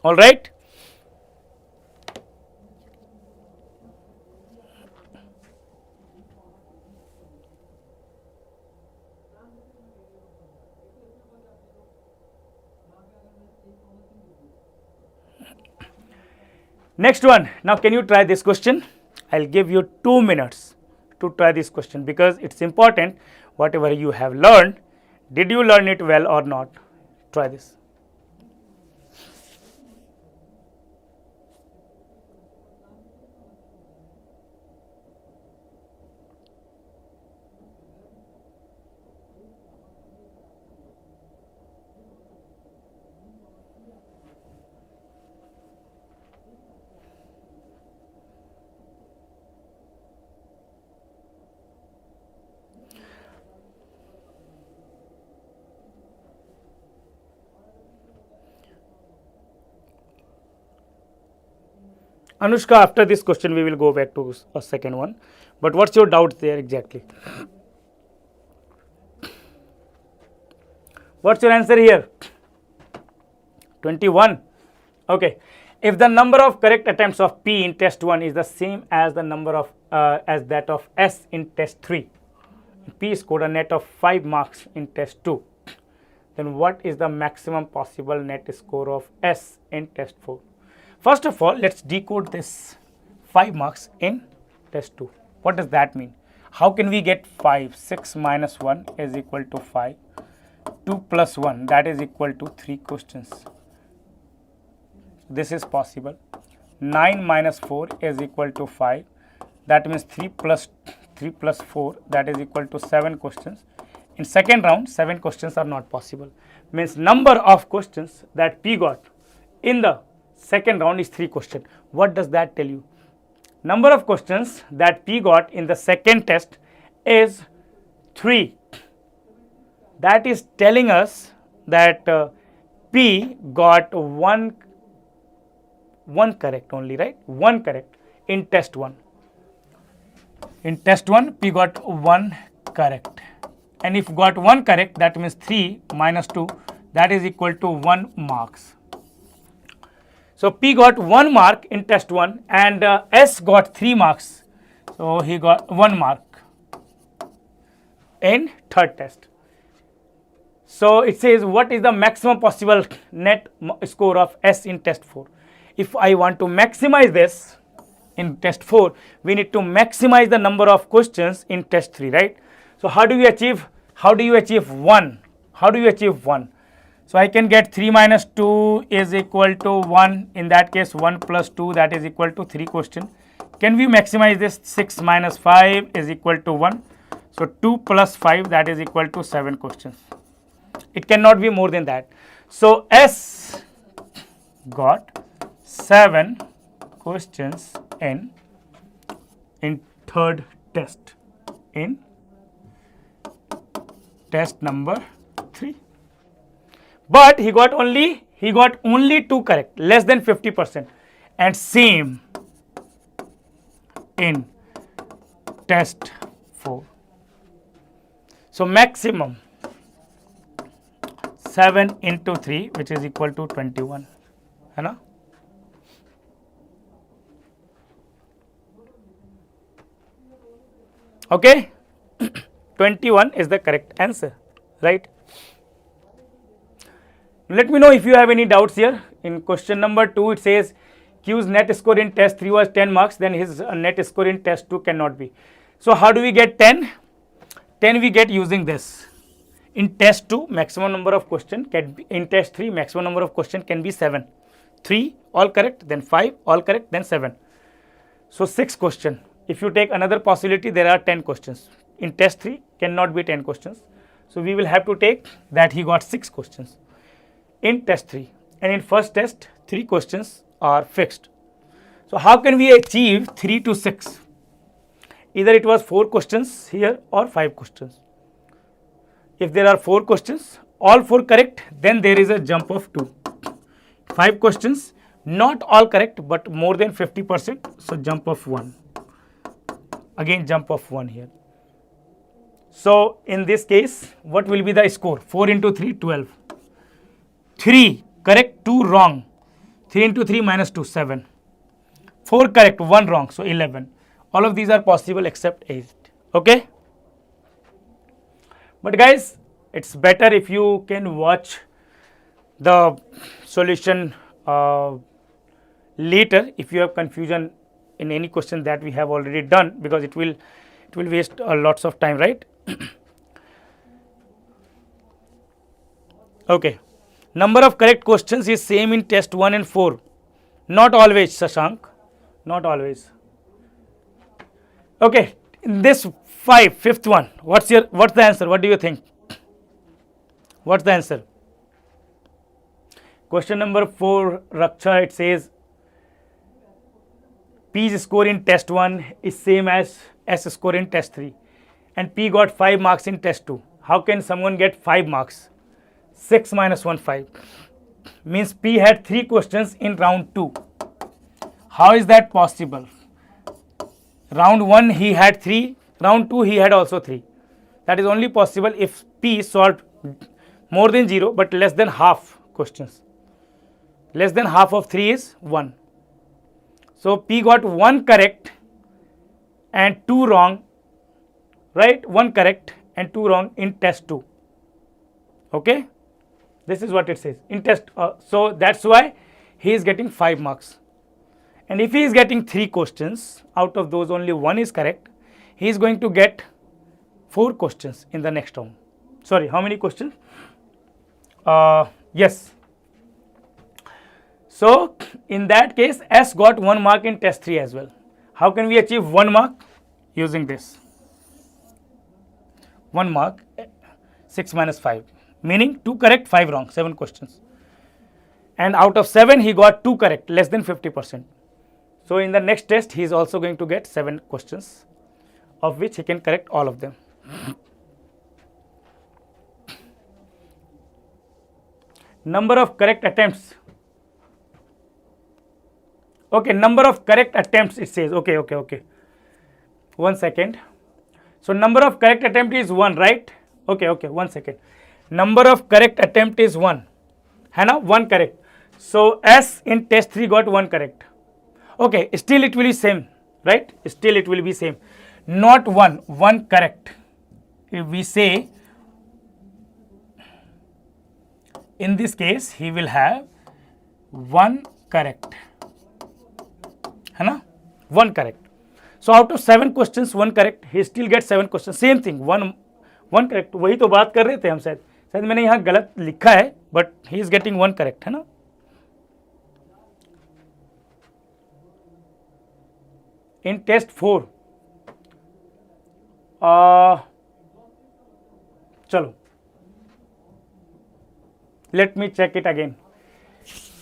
All right. Next one. Now, can you try this question? I'll give you 2 minutes to try this question, because it's important. Whatever you have learned, did you learn it well or not? Try this. Anushka, after this question, we will go back to a second one. But what's your doubt there exactly? What's your answer here? 21. Okay. If the number of correct attempts of P in test 1 is the same as the number of as that of S in test 3, P scored a net of 5 marks in test 2, then what is the maximum possible net score of S in test 4? First of all, let's decode this 5 marks in test 2. What does that mean? How can we get 5? 6 minus 1 is equal to 5. 2 plus 1, that is equal to 3 questions. This is possible. 9 minus 4 is equal to 5. That means 3 plus 4, that is equal to 7 questions. In second round, 7 questions are not possible. Means number of questions that P got in the second round is 3 questions. What does that tell you? Number of questions that P got in the second test is 3. That is telling us that P got one correct only, right? 1 correct. in test 1. In test 1, P got 1 correct. And if got 1 correct, that means 3 minus 2, that is equal to 1 marks. So P got 1 mark in test 1 and S got 3 marks. So he got 1 mark in third test. So it says what is the maximum possible net score of S in test 4. If I want to maximize this in test 4, we need to maximize the number of questions in test 3, right? So how do you achieve 1? How do you achieve 1? So I can get 3 minus 2 is equal to 1. In that case 1 plus 2, that is equal to 3 question. Can we maximize this? 6 minus 5 is equal to 1. So 2 plus 5, that is equal to 7 questions. It cannot be more than that. So S got 7 questions in third test, in test number 3. But he got only 2 correct, less than 50%, and same in test 4. So maximum 7 into 3, which is equal to 21, है ना? Okay, 21 is the correct answer, right? Let me know if you have any doubts here. In question number 2, it says Q's net score in test 3 was 10 marks, then his net score in test 2 cannot be. So how do we get 10? 10 we get using this. In test 2, maximum number of question can be, in test 3, maximum number of question can be 7. 3 all correct, then 5 all correct, then 7. So 6 question. If you take another possibility, there are 10 questions. In test 3 cannot be 10 questions. So we will have to take that he got 6 questions in test 3, and in first test 3 questions are fixed. So how can we achieve 3 to 6? Either it was 4 questions here or 5 questions. If there are 4 questions, all 4 correct, then there is a jump of 2. 5 questions, not all correct, but more than 50%, so jump of 1. Again jump of 1 here. So in this case, what will be the score? 4 into 3, 12. 3 correct, 2 wrong. 3 into 3 minus 2, 7. 4 correct, 1 wrong, so 11. All of these are possible except 8. Okay? But guys, it's better if you can watch the solution later if you have confusion in any question that we have already done, because it will waste lots of time, right? Okay. Number of correct questions is same in test 1 and 4. Not always, Shashank. Not always. Okay. In this fifth one, what's the answer? What do you think? What's the answer? Question number 4, Raksha, it says P's score in test 1 is same as S score in test 3, and P got 5 marks in test 2. How can someone get 5 marks? 6 minus 1, 5. Means P had 3 questions in round 2. How is that possible? Round 1 he had 3, round 2 he had also 3. That is only possible if P solved more than 0 but less than half questions. Less than half of 3 is 1. So P got 1 correct and 2 wrong, right? 1 correct and 2 wrong in test 2. Okay? This is what it says in test. So that's why he is getting 5 marks. And if he is getting 3 questions, out of those only 1 is correct, he is going to get 4 questions in the next round. Sorry, how many questions? Yes. So in that case, S got 1 mark in test 3 as well. How can we achieve 1 mark? Using this. 1 mark, 6 minus 5. Meaning 2 correct, 5 wrong, 7 questions. And out of 7, he got 2 correct, less than 50%. So in the next test, he is also going to get 7 questions, of which he can correct all of them. Number of correct attempts. Okay, number of correct attempts it says. Okay. 1 second. So number of correct attempt is 1, right? Okay, 1 second. Number of correct attempt is 1. है ना? 1 correct. So S in test 3 got 1 correct. Okay, still it will be same, right? Still it will be same. Not 1 correct. If we say, in this case, he will have 1 correct. है ना? 1 correct. So out of 7 questions, 1 correct. He still gets 7 questions. Same thing, 1 correct. वही तो बात कर रहे थे हम शायद मैंने यहाँ गलत लिखा है, but he is getting 1 correct, है ना? In test 4, चलो, let me check it again.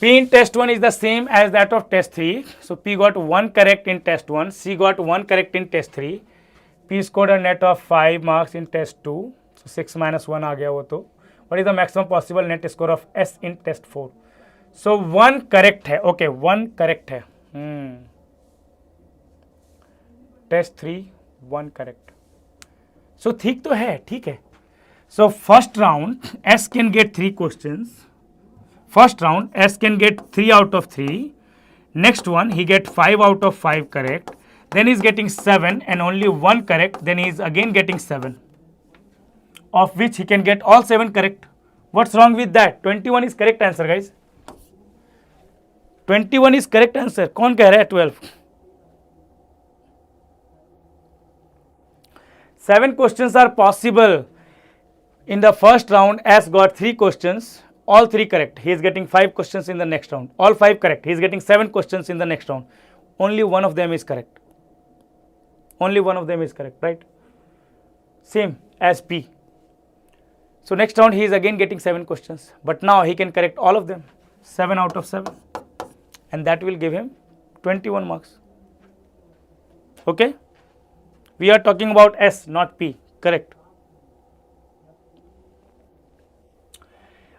P in test 1 is the same as that of test 3. So P got 1 correct in test 1. C got 1 correct in test 3. P scored a net of 5 marks in test 2. So 6 minus 1 आ गया वो तो. What is the maximum possible net score of S in test 4? So 1 correct है. Okay, 1 correct है. Test 3, 1 correct. So ठीक तो है, ठीक है. So first round S can get 3 questions. First round S can get 3 out of 3. Next one he get 5 out of 5 correct. Then he is getting 7 and only 1 correct. Then he is again getting 7, of which he can get all 7 correct. What's wrong with that? 21 is correct answer, guys. 21 is correct answer. कौन कह रहा है 12? 7 questions are possible. In the first round, S got 3 questions. All 3 correct. He is getting 5 questions in the next round. All 5 correct. He is getting 7 questions in the next round. Only one of them is correct. Only one of them is correct, right? Same as P. So next round he is again getting 7 questions. But now he can correct all of them. 7 out of 7. And that will give him 21 marks. Okay? We are talking about S, not P. Correct.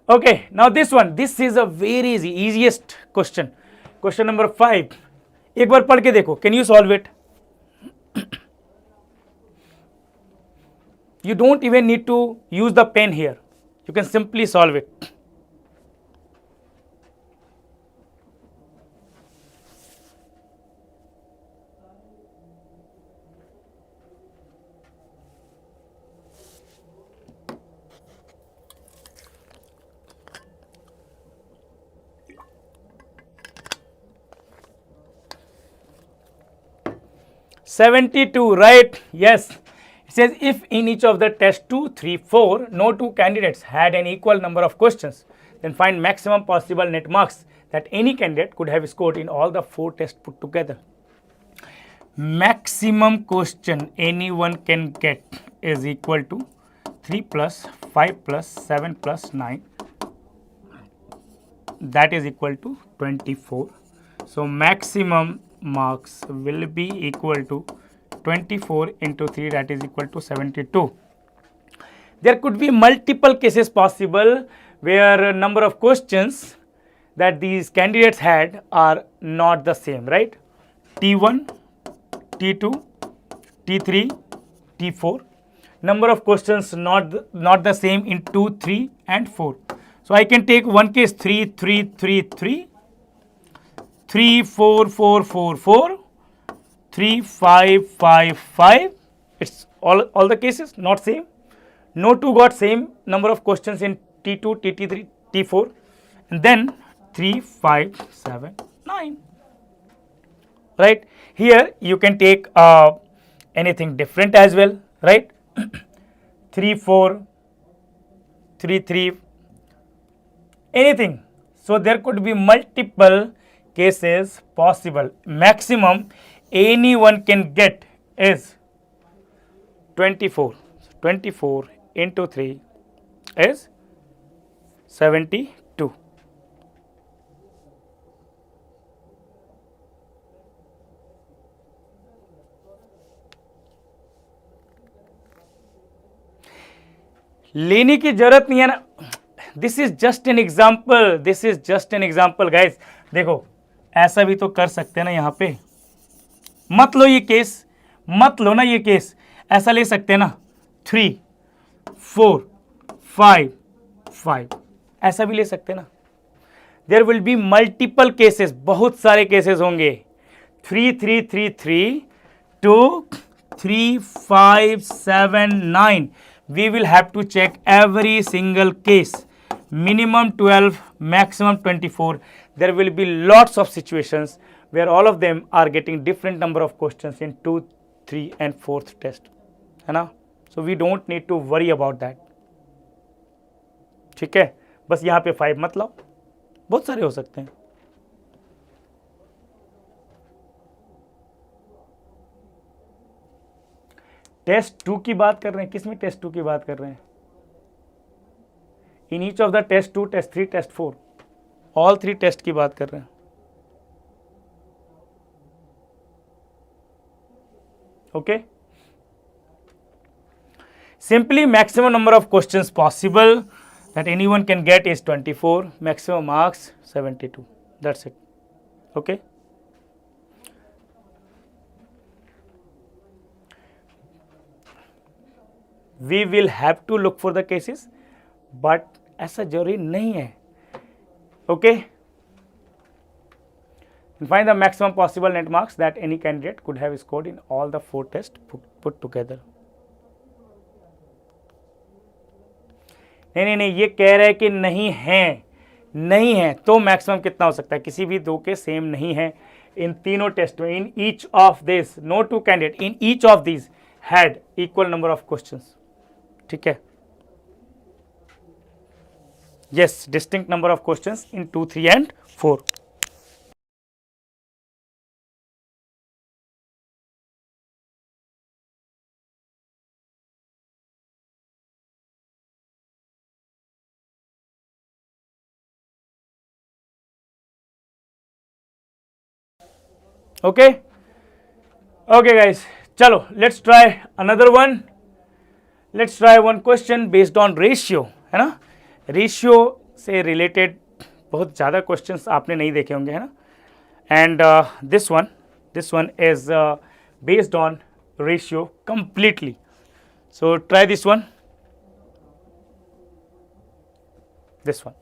Okay, now this one, this is a very easiest question. Question number 5. एक बार पढ़ के देखो. Can you solve it? You don't even need to use the pen here. You can simply solve it. $72, right? Yes. It says if in each of the test 2, 3, 4, no 2 candidates had an equal number of questions, then find maximum possible net marks that any candidate could have scored in all the 4 tests put together. Maximum question anyone can get is equal to 3 plus 5 plus 7 plus 9. That is equal to 24. So maximum marks will be equal to 24 into 3, that is equal to 72. There could be multiple cases possible where number of questions that these candidates had are not the same, right? T1, T2, T3, T4. Number of questions not the same in 2, 3 and 4. So I can take one case 3, 3, 3, 3. 3, 4, 4, 4, 4, 3, 5, 5, 5. It's all the cases not same. No 2 got same number of questions in T2, T3, T4, and then 3, 5, 7, 9. Right? Here you can take anything different as well, right? 3, 4, 3, 3, anything. So there could be multiple cases possible. Maximum anyone can get is 24. 24 into 3 is 72. लेने की जरूरत नहीं है ना. This is just an example. This is just an example, guys. देखो ऐसा भी तो कर सकते हैं ना, यहाँ पे मत लो ये केस, मत लो ना ये केस, ऐसा ले सकते हैं ना 3 4 5 5, ऐसा भी ले सकते हैं ना। There will be multiple cases, बहुत सारे केसेस होंगे। 3 3 3 3 2 3 5 7 9, we will have to check every single case. Minimum 12, maximum 24. There will be lots of situations where all of them are getting different number of questions in 2, 3 and 4th test, है ना। So we don't need to worry about that, ठीक है। बस यहाँ पे 5 मत लाओ, बहुत सारे हो सकते हैं। टेस्ट 2 की बात कर रहे हैं, किसमें टेस्ट 2 की बात कर रहे हैं? In each of the test 2, test 3, test 4, all 3 test की बात कर रहे हैं। Okay, simply maximum number of questions possible that anyone can get is 24, maximum marks 72, that's it. Okay, we will have to look for the cases, but ऐसा जरूरी नहीं है। Okay, and find the maximum possible net marks that any candidate could have scored in all the 4 tests put together. नहीं नहीं नहीं, ये कह रहे हैं कि नहीं है, नहीं है तो मैक्सिमम कितना हो सकता है? किसी भी दो के सेम नहीं है इन तीनों टेस्ट में। In each of this, no two candidate in each of this had equal number of questions, ठीक है। Yes, distinct number of questions in 2, 3 and 4। Okay okay guys, चलो let's try another one. Let's try one question based on ratio, है ना। Ratio से related बहुत ज़्यादा questions आपने नहीं देखे होंगे, है ना। And this one is based on ratio completely. So try this one, this one.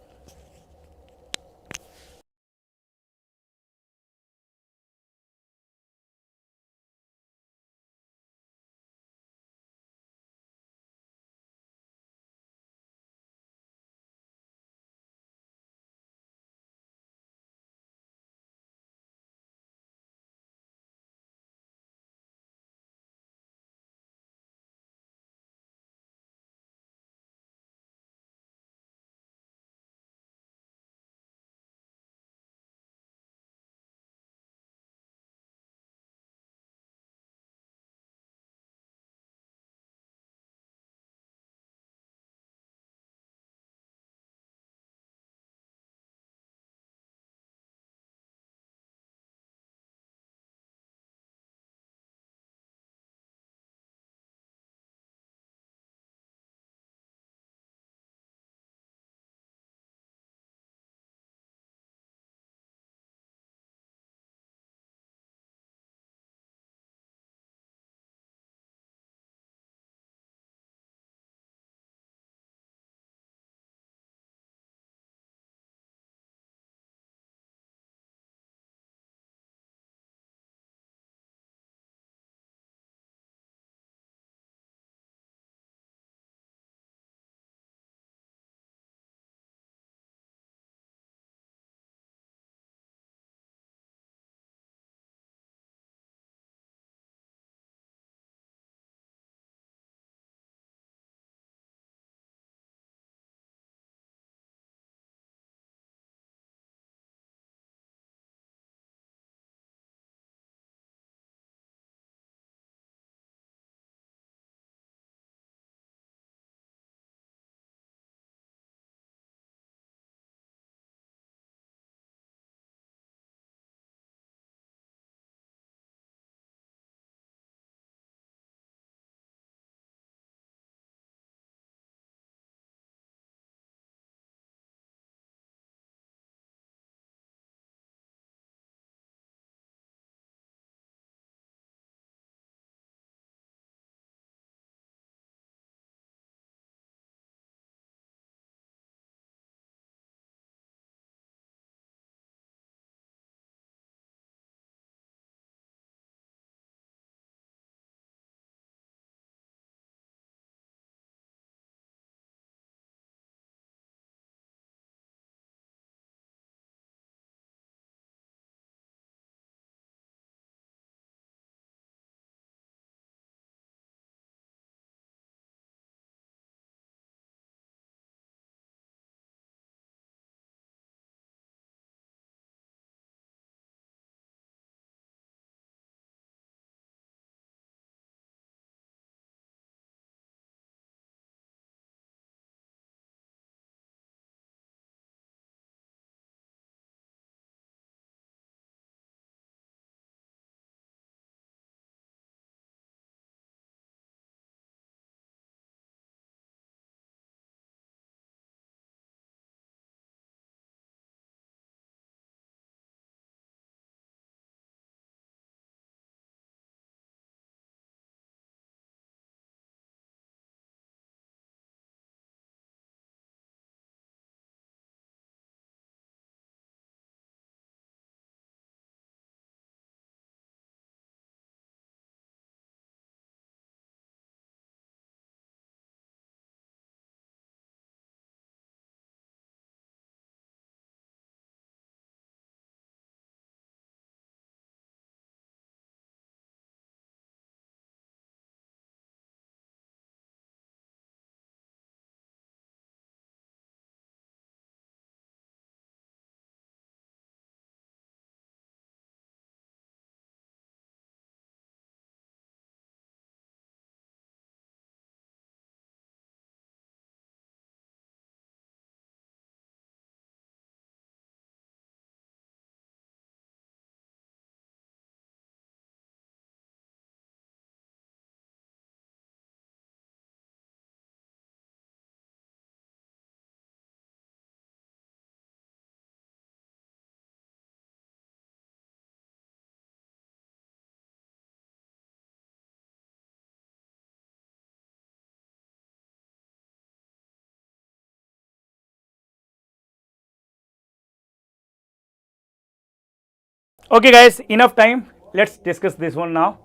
Okay guys, enough time. Let's discuss this one now.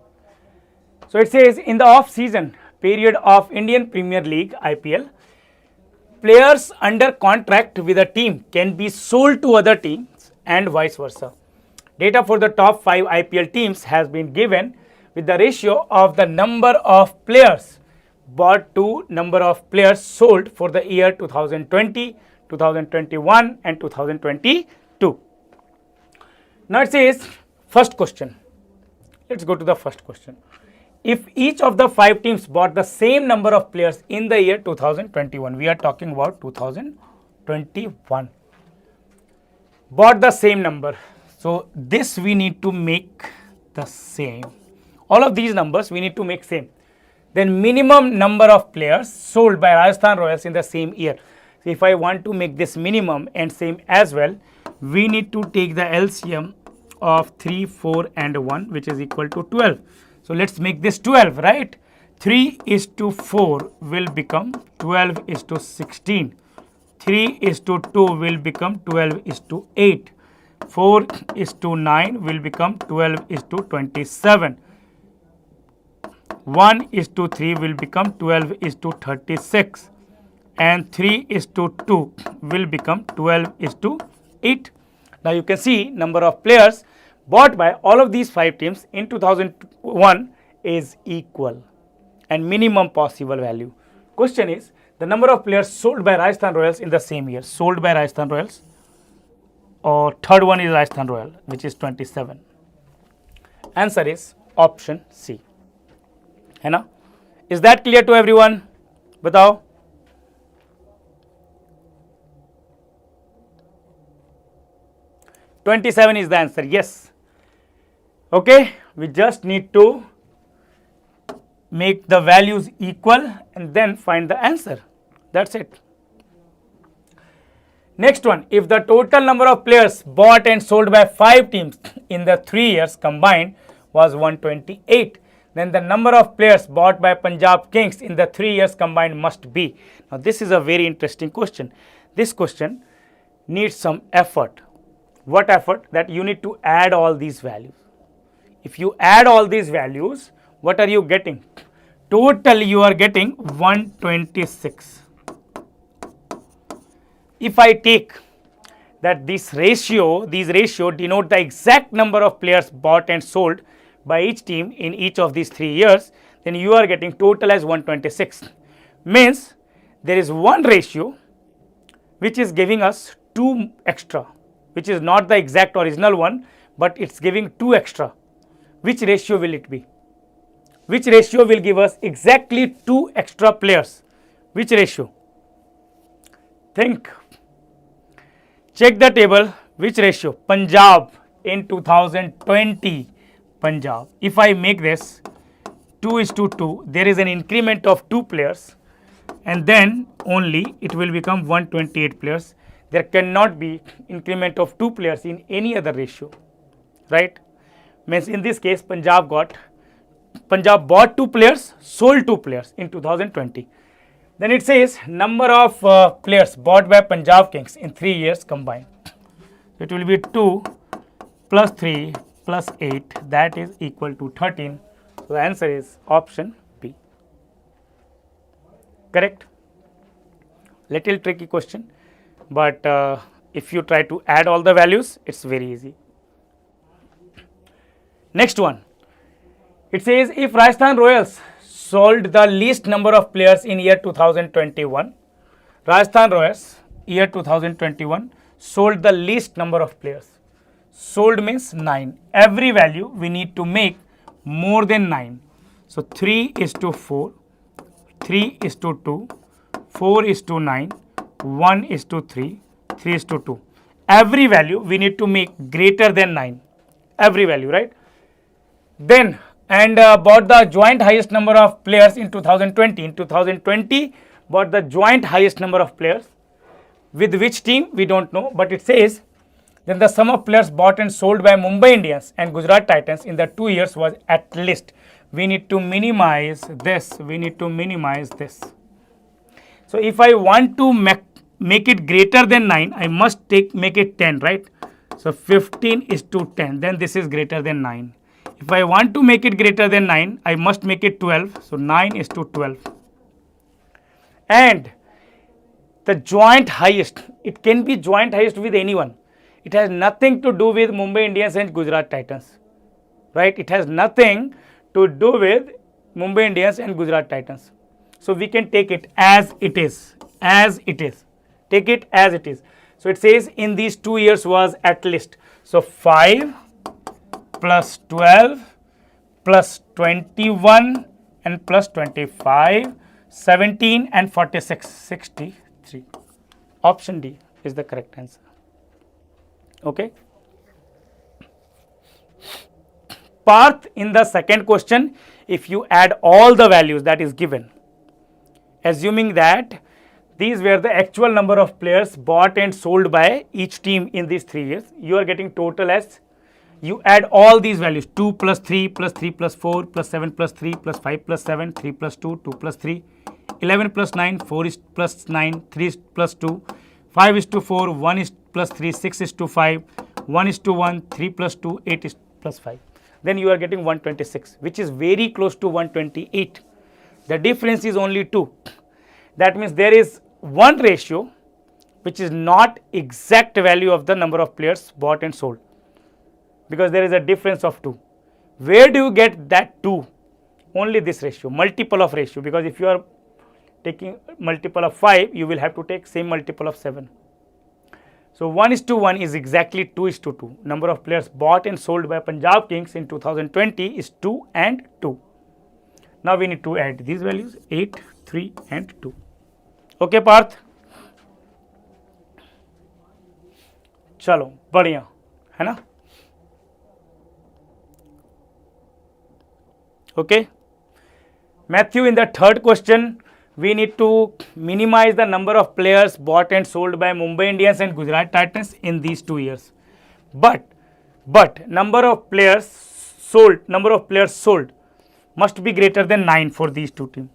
So it says in the off-season period of Indian Premier League IPL, players under contract with a team can be sold to other teams and vice versa. Data for the top 5 IPL teams has been given with the ratio of the number of players bought to number of players sold for the year 2020, 2021 and 2022. Now it says first question. Let's go to the first question. If each of the 5 teams bought the same number of players in the year 2021, we are talking about 2021, bought the same number. So this we need to make the same. All of these numbers we need to make same. Then minimum number of players sold by Rajasthan Royals in the same year. So if I want to make this minimum and same as well, we need to take the LCM of 3, 4 and 1, which is equal to 12. So let's make this 12, right? 3:4 will become 12:16. 3:2 will become 12:8. 4:9 will become 12:27. 1:3 will become 12:36. And 3:2 will become 12:8. Now you can see number of players bought by all of these 5 teams in 2001 is equal and minimum possible value. Question is the number of players sold by Rajasthan Royals in the same year. Sold by Rajasthan Royals, or third one is Rajasthan Royal, which is 27. Answer is option C. है ना? Is that clear to everyone? बताओ. $27 is the answer. Yes. Okay, we just need to make the values equal and then find the answer. That's it. Next one, if the total number of players bought and sold by 5 teams in the 3 years combined was 128, then the number of players bought by Punjab Kings in the 3 years combined must be. Now this is a very interesting question. This question needs some effort. What effort? That you need to add all these values. If you add all these values, what are you getting? Total you are getting 126. If I take that these ratio denote the exact number of players bought and sold by each team in each of these 3 years, then you are getting total as 126. Means there is one ratio which is giving us 2 extra, which is not the exact original one, but it's giving 2 extra. Which ratio will it be? Which ratio will give us exactly 2 extra players? Which ratio? Think. Check the table. Which ratio? Punjab in 2020. Punjab. If I make this 2:2, there is an increment of 2 players and then only it will become 128 players. There cannot be increment of 2 players in any other ratio, right? Means in this case Punjab bought 2 players, sold 2 players in 2020. Then it says number of players bought by Punjab Kings in 3 years combined. It will be 2 plus 3 plus 8, that is equal to 13. So the answer is option B. Correct? Little tricky question, but if you try to add all the values, it's very easy. Next one, it says if Rajasthan Royals sold the least number of players in year 2021, Rajasthan Royals year 2021 sold the least number of players. Sold means 9. Every value we need to make more than 9. So 3:4, 3:2, 4:9, 1:3, 3:2. Every value we need to make greater than 9. Every value, right? Then and bought the joint highest number of players in 2020. In 2020, bought the joint highest number of players. With which team we don't know, but it says then the sum of players bought and sold by Mumbai Indians and Gujarat Titans in the 2 years was at least. We need to minimize this. We need to minimize this. So if I want to make it greater than 9, I must make it 10, right? So 15 is to 10, then this is greater than 9. If I want to make it greater than 9, I must make it 12. So 9 is to 12. And the joint highest, it can be joint highest with anyone. It has nothing to do with Mumbai Indians and Gujarat Titans, right? It has nothing to do with Mumbai Indians and Gujarat Titans. So we can take it as it is, take it as it is. So it says in these 2 years was at least. So 5 plus 12 plus 21 and plus 25, 17 and 46, 63. Option D is the correct answer. Okay. Parth, in the second question, if you add all the values that is given, assuming that these were the actual number of players bought and sold by each team in these 3 years, you are getting total as, you add all these values, 2 plus 3 plus 3 plus 4 plus 7 plus 3 plus 5 plus 7, 3 plus 2, 2 plus 3, 11 plus 9, 4 is plus 9, 3 is plus 2, 5 is to 4, 1 is plus 3, 6 is to 5, 1 is to 1, 3 plus 2, 8 is plus 5. Then you are getting 126, which is very close to 128. The difference is only 2. That means there is one ratio which is not exact value of the number of players bought and sold, because there is a difference of 2. Where do you get that 2? Only this ratio, multiple of ratio, because if you are taking multiple of 5, you will have to take same multiple of 7. So 1 is to 1 is exactly 2 is to 2. Number of players bought and sold by Punjab Kings in 2020 is 2 and 2. Now we need to add these values, 8, 3 and 2. Okay Parth? चलो बढ़िया है ना? Okay. Matthew, in the third question, we need to minimize the number of players bought and sold by Mumbai Indians and Gujarat Titans in these 2 years. But number of players sold must be greater than 9 for these two teams.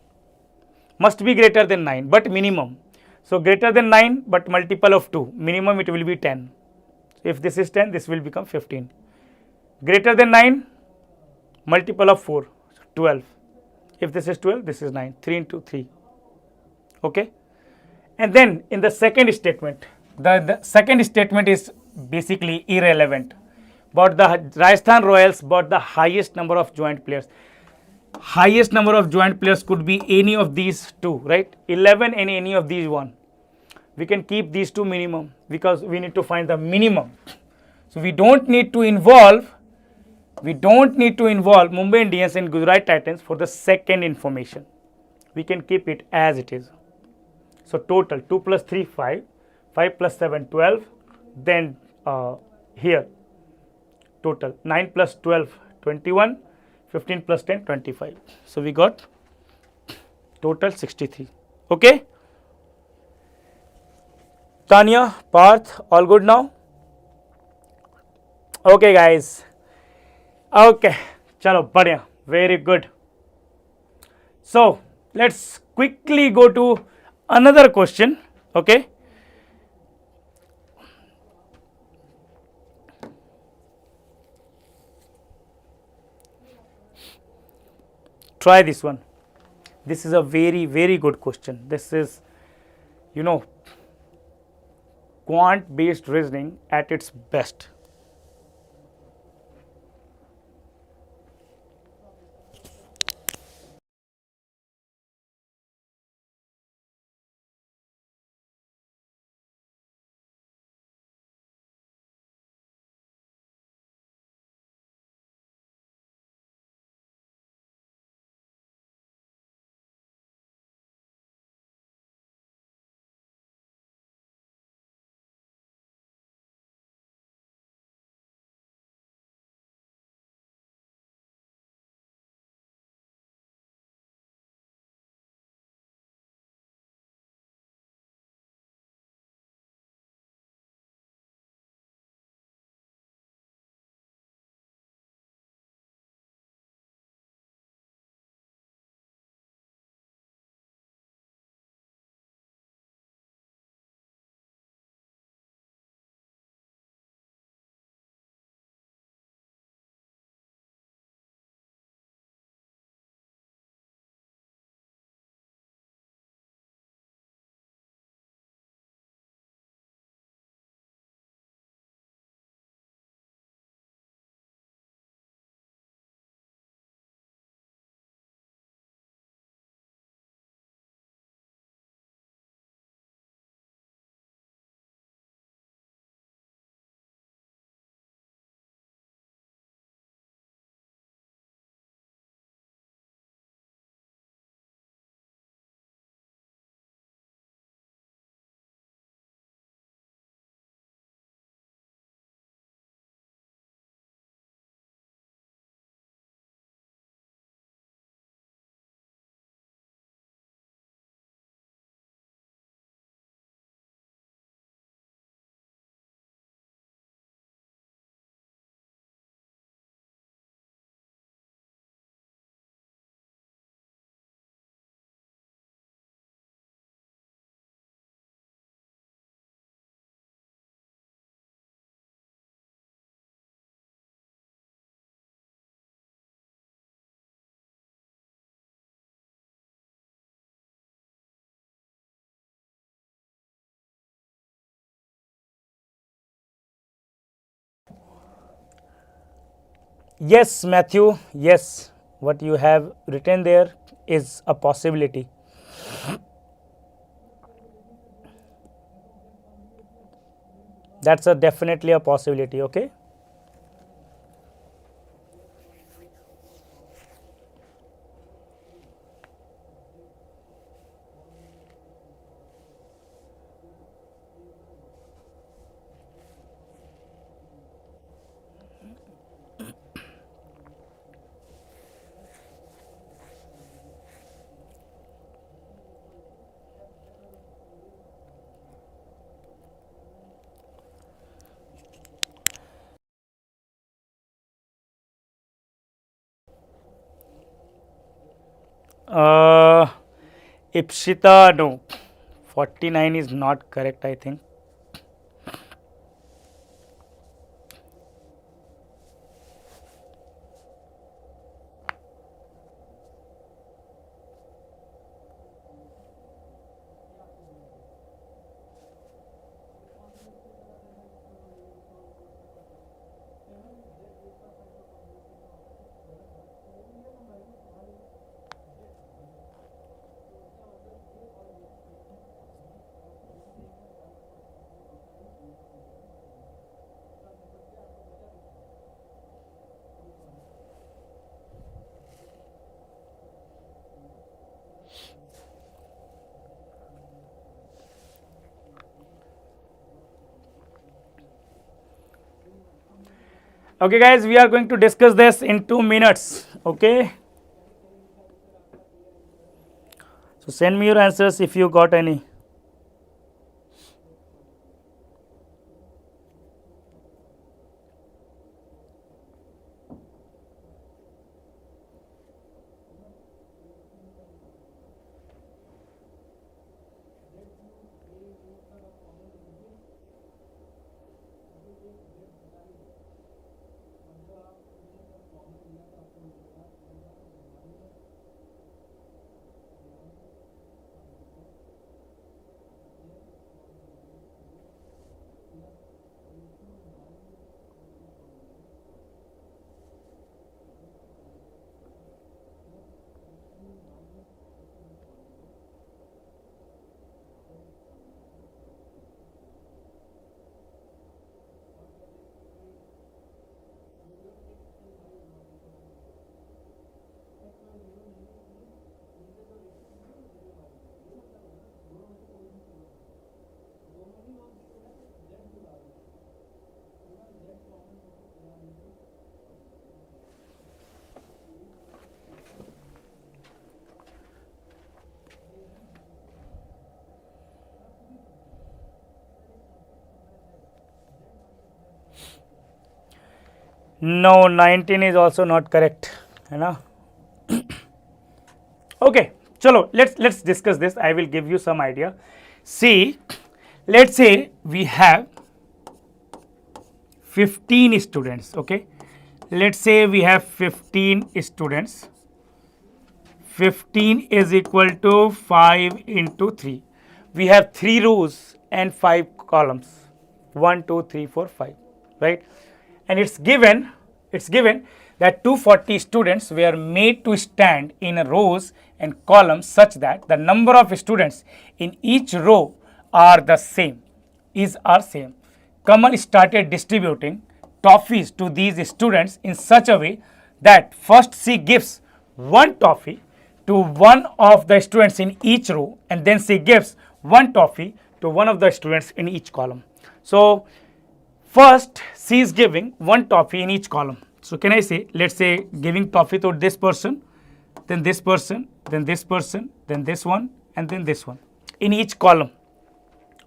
Must be greater than 9, but minimum. So greater than 9, but multiple of 2. Minimum it will be 10. If this is 10, this will become 15. Greater than 9, multiple of 4, 12. If this is 12, this is 9. 3 into 3. Okay. And then in the second statement, the second statement is basically irrelevant. But the Rajasthan Royals bought the highest number of joint players. Highest number of joint players could be any of these two, right? 11 and any of these one. We can keep these two minimum because we need to find the minimum. So we don't need to involve Mumbai Indians and Gujarat Titans for the second information. We can keep it as it is. So total 2 plus 3, 5, 5 plus 7, 12. Then here total 9 plus 12, 21, 15 plus 10, 25. So we got total 63. Okay. Tanya, Parth, all good now? Okay guys. Okay, chalo, badhiya, very good. So let's quickly go to another question. Okay. Try this one. This is a very, very good question. This is, quant-based reasoning at its best. Yes, Matthew, yes, what you have written there is a possibility. That's a definitely a possibility, okay? Uh, Ipshita, no. 49 is not correct, I think. Okay, guys, we are going to discuss this in 2 minutes. Okay. So send me your answers if you got any. No, 19 is also not correct. है ना? Okay, chalo, let's discuss this. I will give you some idea. See, let's say we have 15 students. Okay, let's say we have 15 students. 15 is equal to 5 into 3. We have 3 rows and 5 columns. 1, 2, 3, 4, 5. Right? And it's given that 240 students were made to stand in rows and columns such that the number of students in each row are the same. Kamal started distributing toffees to these students in such a way that first she gives one toffee to one of the students in each row, and then she gives one toffee to one of the students in each column. So first she is giving one toffee in each column. So can I say, let's say giving toffee to this person, then this person, then this person, then this one, and then this one in each column.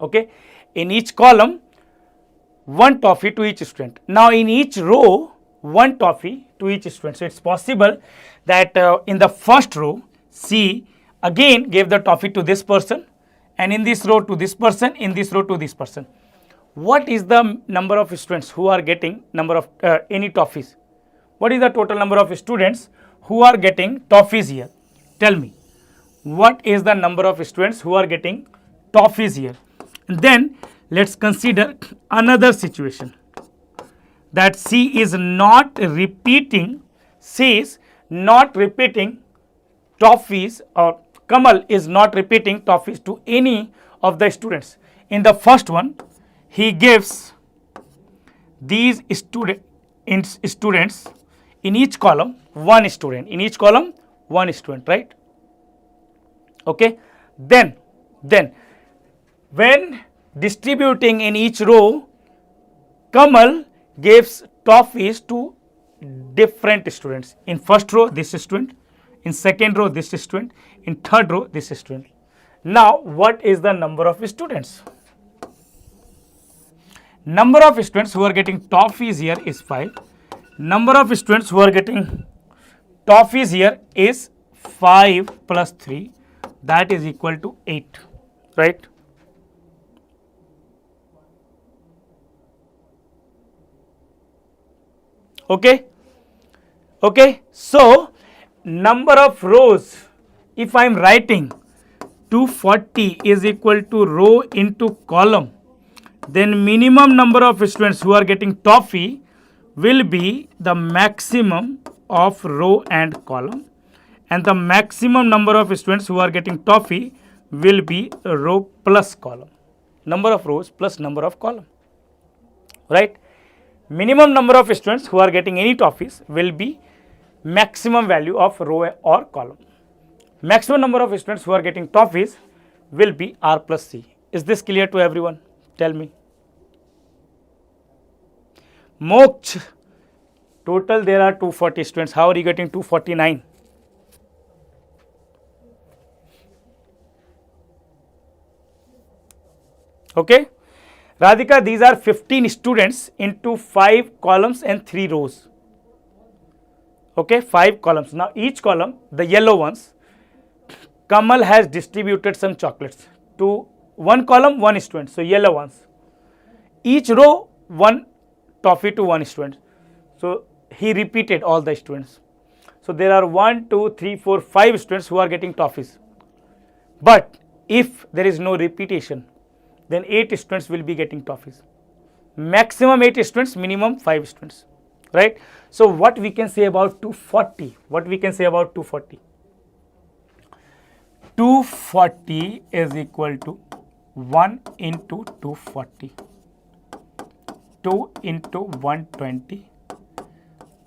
Okay, in each column one toffee to each student. Now in each row one toffee to each student. So it's possible that in the first row she again gave the toffee to this person, and in this row to this person, in this row to this person. What is the number of students who are getting number of any toffees? What is the total number of students who are getting toffees here? Tell me. What is the number of students who are getting toffees here? And then let's consider another situation. that C is not repeating Toffees, or Kamal is not repeating Toffees to any of the students. In the first one, he gives these students in each column one student, right? Okay. Then when distributing in each row, Kamal gives Toffees to different students. In first row this student, in second row this student, in third row this student. Now what is the number of students? Number of students who are getting Toffees here is 5. Number of students who are getting Toffees here is 5 plus 3, that is equal to 8, right? Okay. So number of rows, if I am writing 240 is equal to row into column, then minimum number of students who are getting Toffee will be the maximum of row and column, and the maximum number of students who are getting Toffee will be row plus column, number of rows plus number of column, right? Minimum number of students who are getting any Toffees will be maximum value of row or column. Maximum number of students who are getting Toffees will be R plus C. Is this clear to everyone? Tell me. Moksh, total there are 240 students. How are you getting 249? Okay. Radhika, these are 15 students into 5 columns and 3 rows. Okay, 5 columns. Now each column, the yellow ones, Kamal has distributed some chocolates to one column, one student. So yellow ones. Each row, one Toffee to one student. So he repeated all the students. So there are 1, 2, 3, 4, 5 students who are getting Toffees. But if there is no repetition, then 8 students will be getting Toffees. Maximum 8 students, minimum 5 students, right? So what we can say about 240? What we can say about 240? 240 is equal to 1 into 240, 2 into 120,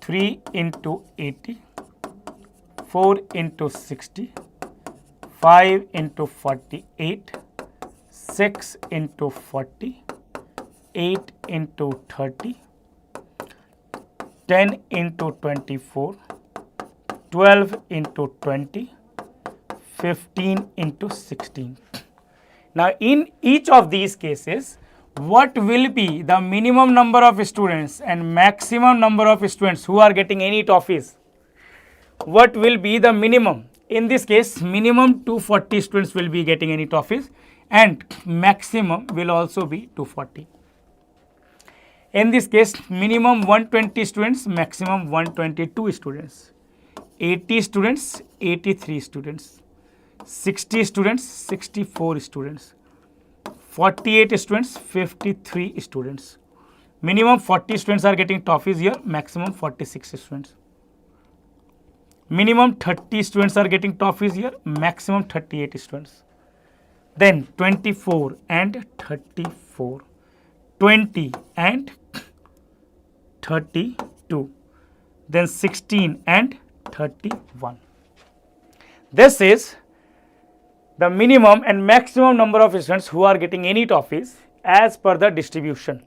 3 into 80, 4 into 60, 5 into 48, 6 into 40, 8 into 30, 10 into 24, 12 into 20, 15 into 16. Now in each of these cases, what will be the minimum number of students and maximum number of students who are getting any Toffees? What will be the minimum? In this case, minimum 240 students will be getting any Toffees, and maximum will also be 240. In this case, minimum 120 students, maximum 122 students, 80 students, 83 students, 60 students, 64 students, 48 students, 53 students. Minimum 40 students are getting Toffees here, maximum 46 students. Minimum 30 students are getting Toffees here, maximum 38 students. Then 24 and 34, 20 and 32, then 16 and 31. This is the minimum and maximum number of students who are getting any Toffees as per the distribution,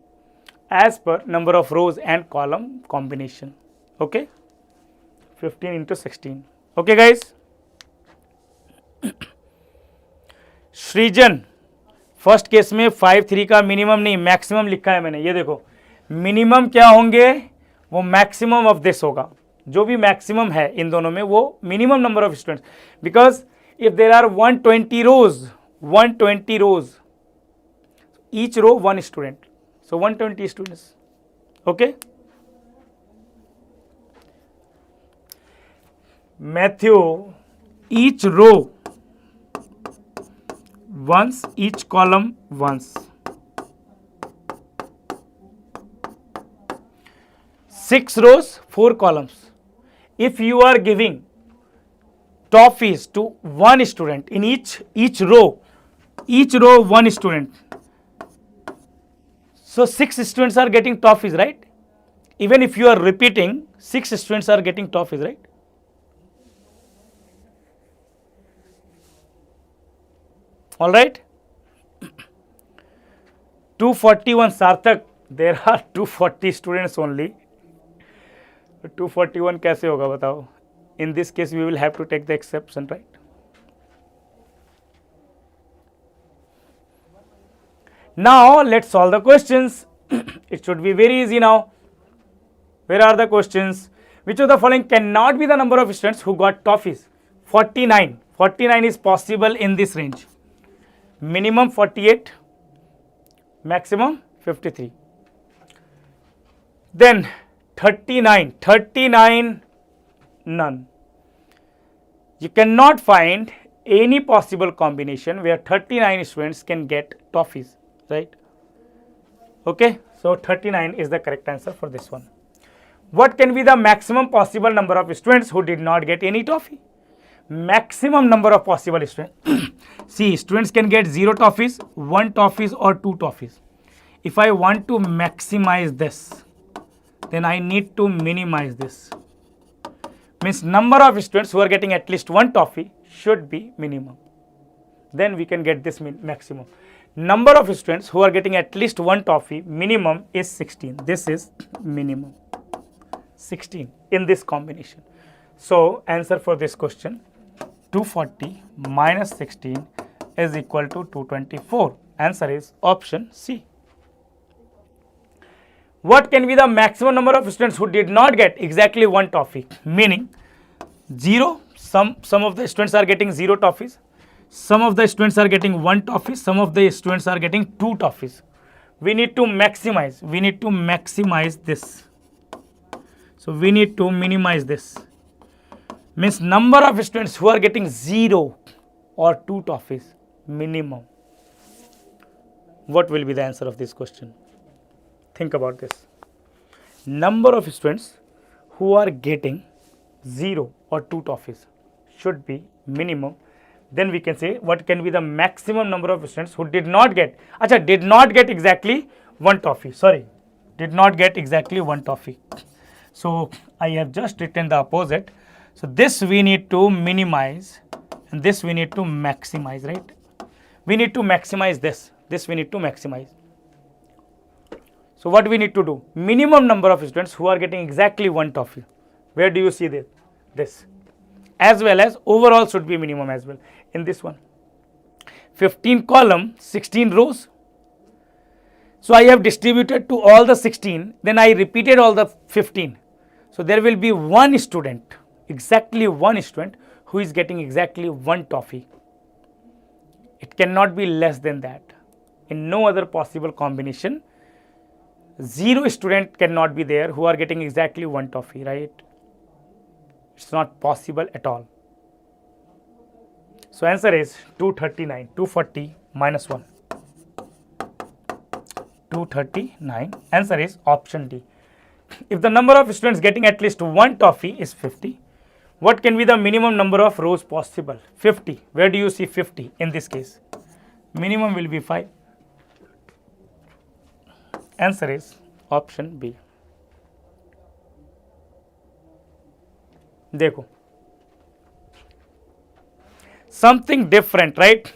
as per number of rows and column combination. Okay, 15 into 16. Okay guys. सृजन, first case में 5 3 का minimum नहीं maximum लिखा है मैंने, ये देखो minimum क्या होंगे, वो मैक्सिमम ऑफ दिस होगा, जो भी मैक्सिमम है इन दोनों में वो minimum number of students, because if there are 120 rows, each row one student, so 120 students. Okay, Matthew, each row once, each column once. 6 rows, 4 columns. If you are giving toffees to one student in each row one student, so 6 students are getting toffees, right? Even if you are repeating, 6 students are getting toffees, right? All right. 241 Sarthak, there are 240 students only. 241 कैसे होगा बताओ? In this case, we will have to take the exception, right? Now, let's solve the questions. It should be very easy now. Where are the questions? Which of the following cannot be the number of students who got toffees? 49. 49 is possible in this range. Minimum 48, maximum 53. Then 39, none. You cannot find any possible combination where 39 students can get toffees, right? Okay, so 39 is the correct answer for this one. What can be the maximum possible number of students who did not get any toffee? Maximum number of possible students. See, students can get 0 toffees, 1 toffees or 2 toffees. If I want to maximize this, then I need to minimize this. Means number of students who are getting at least 1 toffee should be minimum. Then we can get this maximum. Number of students who are getting at least 1 toffee, minimum is 16. This is minimum. 16 in this combination. So, answer for this question, 240 minus 16 is equal to 224. Answer is option C. What can be the maximum number of students who did not get exactly 1 toffee? Meaning 0, some of the students are getting 0 toffees, some of the students are getting 1 toffee, some of the students are getting 2 toffees. We need to maximize this. So, we need to minimize this. Means number of students who are getting 0 or 2 toffees, minimum. What will be the answer of this question? Think about this. Number of students who are getting 0 or 2 toffees should be minimum. Then we can say what can be the maximum number of students who did not get, did not get exactly 1 toffee. Did not get exactly 1 toffee. So, I have just written the opposite. So, this we need to minimize and this we need to maximize, right? We need to maximize this. This we need to maximize. So, what we need to do? Minimum number of students who are getting exactly 1 toffee. Where do you see this? This. As well as overall should be minimum as well in this one. 15 column, 16 rows. So, I have distributed to all the 16, then I repeated all the 15. So, there will be one student, exactly one student who is getting exactly 1 toffee. It cannot be less than that. In no other possible combination, 0 student cannot be there who are getting exactly 1 toffee, right? It's not possible at all. So, answer is 239, 240 minus 1. 239, answer is option D. If the number of students getting at least 1 toffee is 50, what can be the minimum number of rows possible? 50. Where do you see 50 in this case? Minimum will be 5. Answer is option B. देखो, something different, right?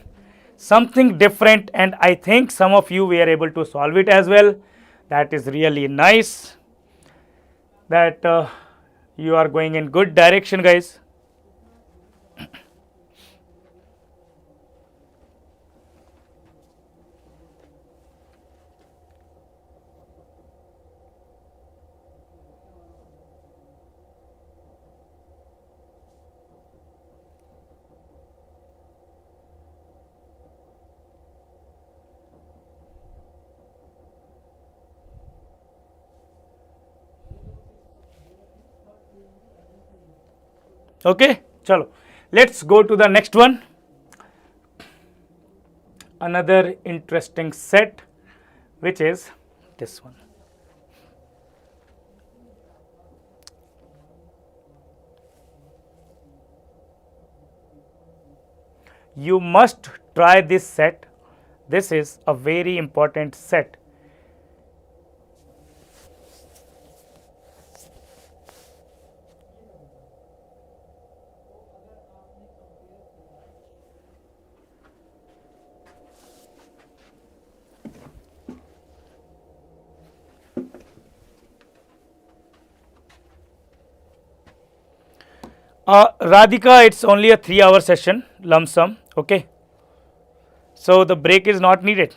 Something different, and I think some of you were able to solve it as well. That is really nice. That you are going in good direction, guys. Okay, chalo. Let's go to the next one. Another interesting set, which is this one. You must try this set. This is a very important set. Radhika, it's only a 3-hour session, lump sum, okay? So the break is not needed.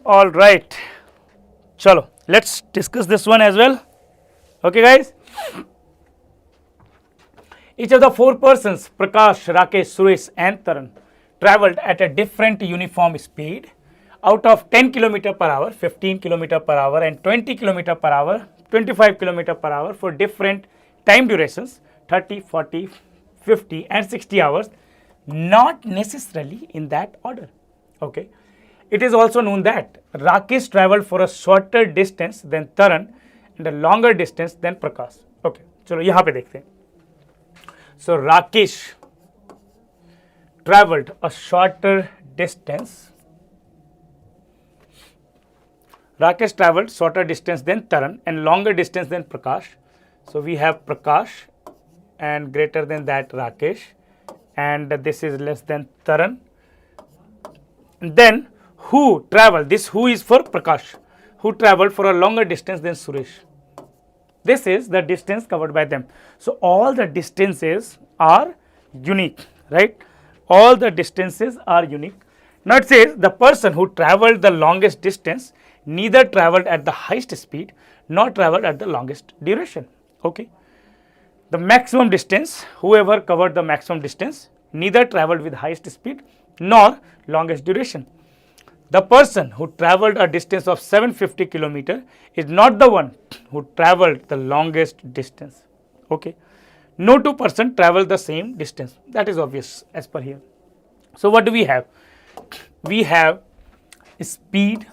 All right, chalo, let's discuss this one as well. Okay, guys. Each of the four persons, Prakash, Rakesh, Suresh, and Taran, traveled at a different uniform speed. Out of 10 km per hour, 15 km per hour, and 20 km per hour, 25 km per hour for different time durations, 30, 40, 50, and 60 hours, not necessarily in that order. Okay. It is also known that Rakesh traveled for a shorter distance than Taran and a longer distance than Prakash. Okay, चलो यहाँ पे देखते हैं. So Rakesh traveled a shorter distance. Rakesh traveled shorter distance than Taran and longer distance than Prakash. So we have Prakash and greater than that Rakesh, and this is less than Taran. And then who traveled, this who is for Prakash, who traveled for a longer distance than Suresh. This is the distance covered by them. So all the distances are unique, right? All the distances are unique. Now it says the person who traveled the longest distance neither traveled at the highest speed nor traveled at the longest duration. Okay. The maximum distance, whoever covered the maximum distance, neither traveled with highest speed nor longest duration. The person who traveled a distance of 750 km is not the one who traveled the longest distance. Okay. No two persons travel the same distance. That is obvious as per here. So what do we have? We have speed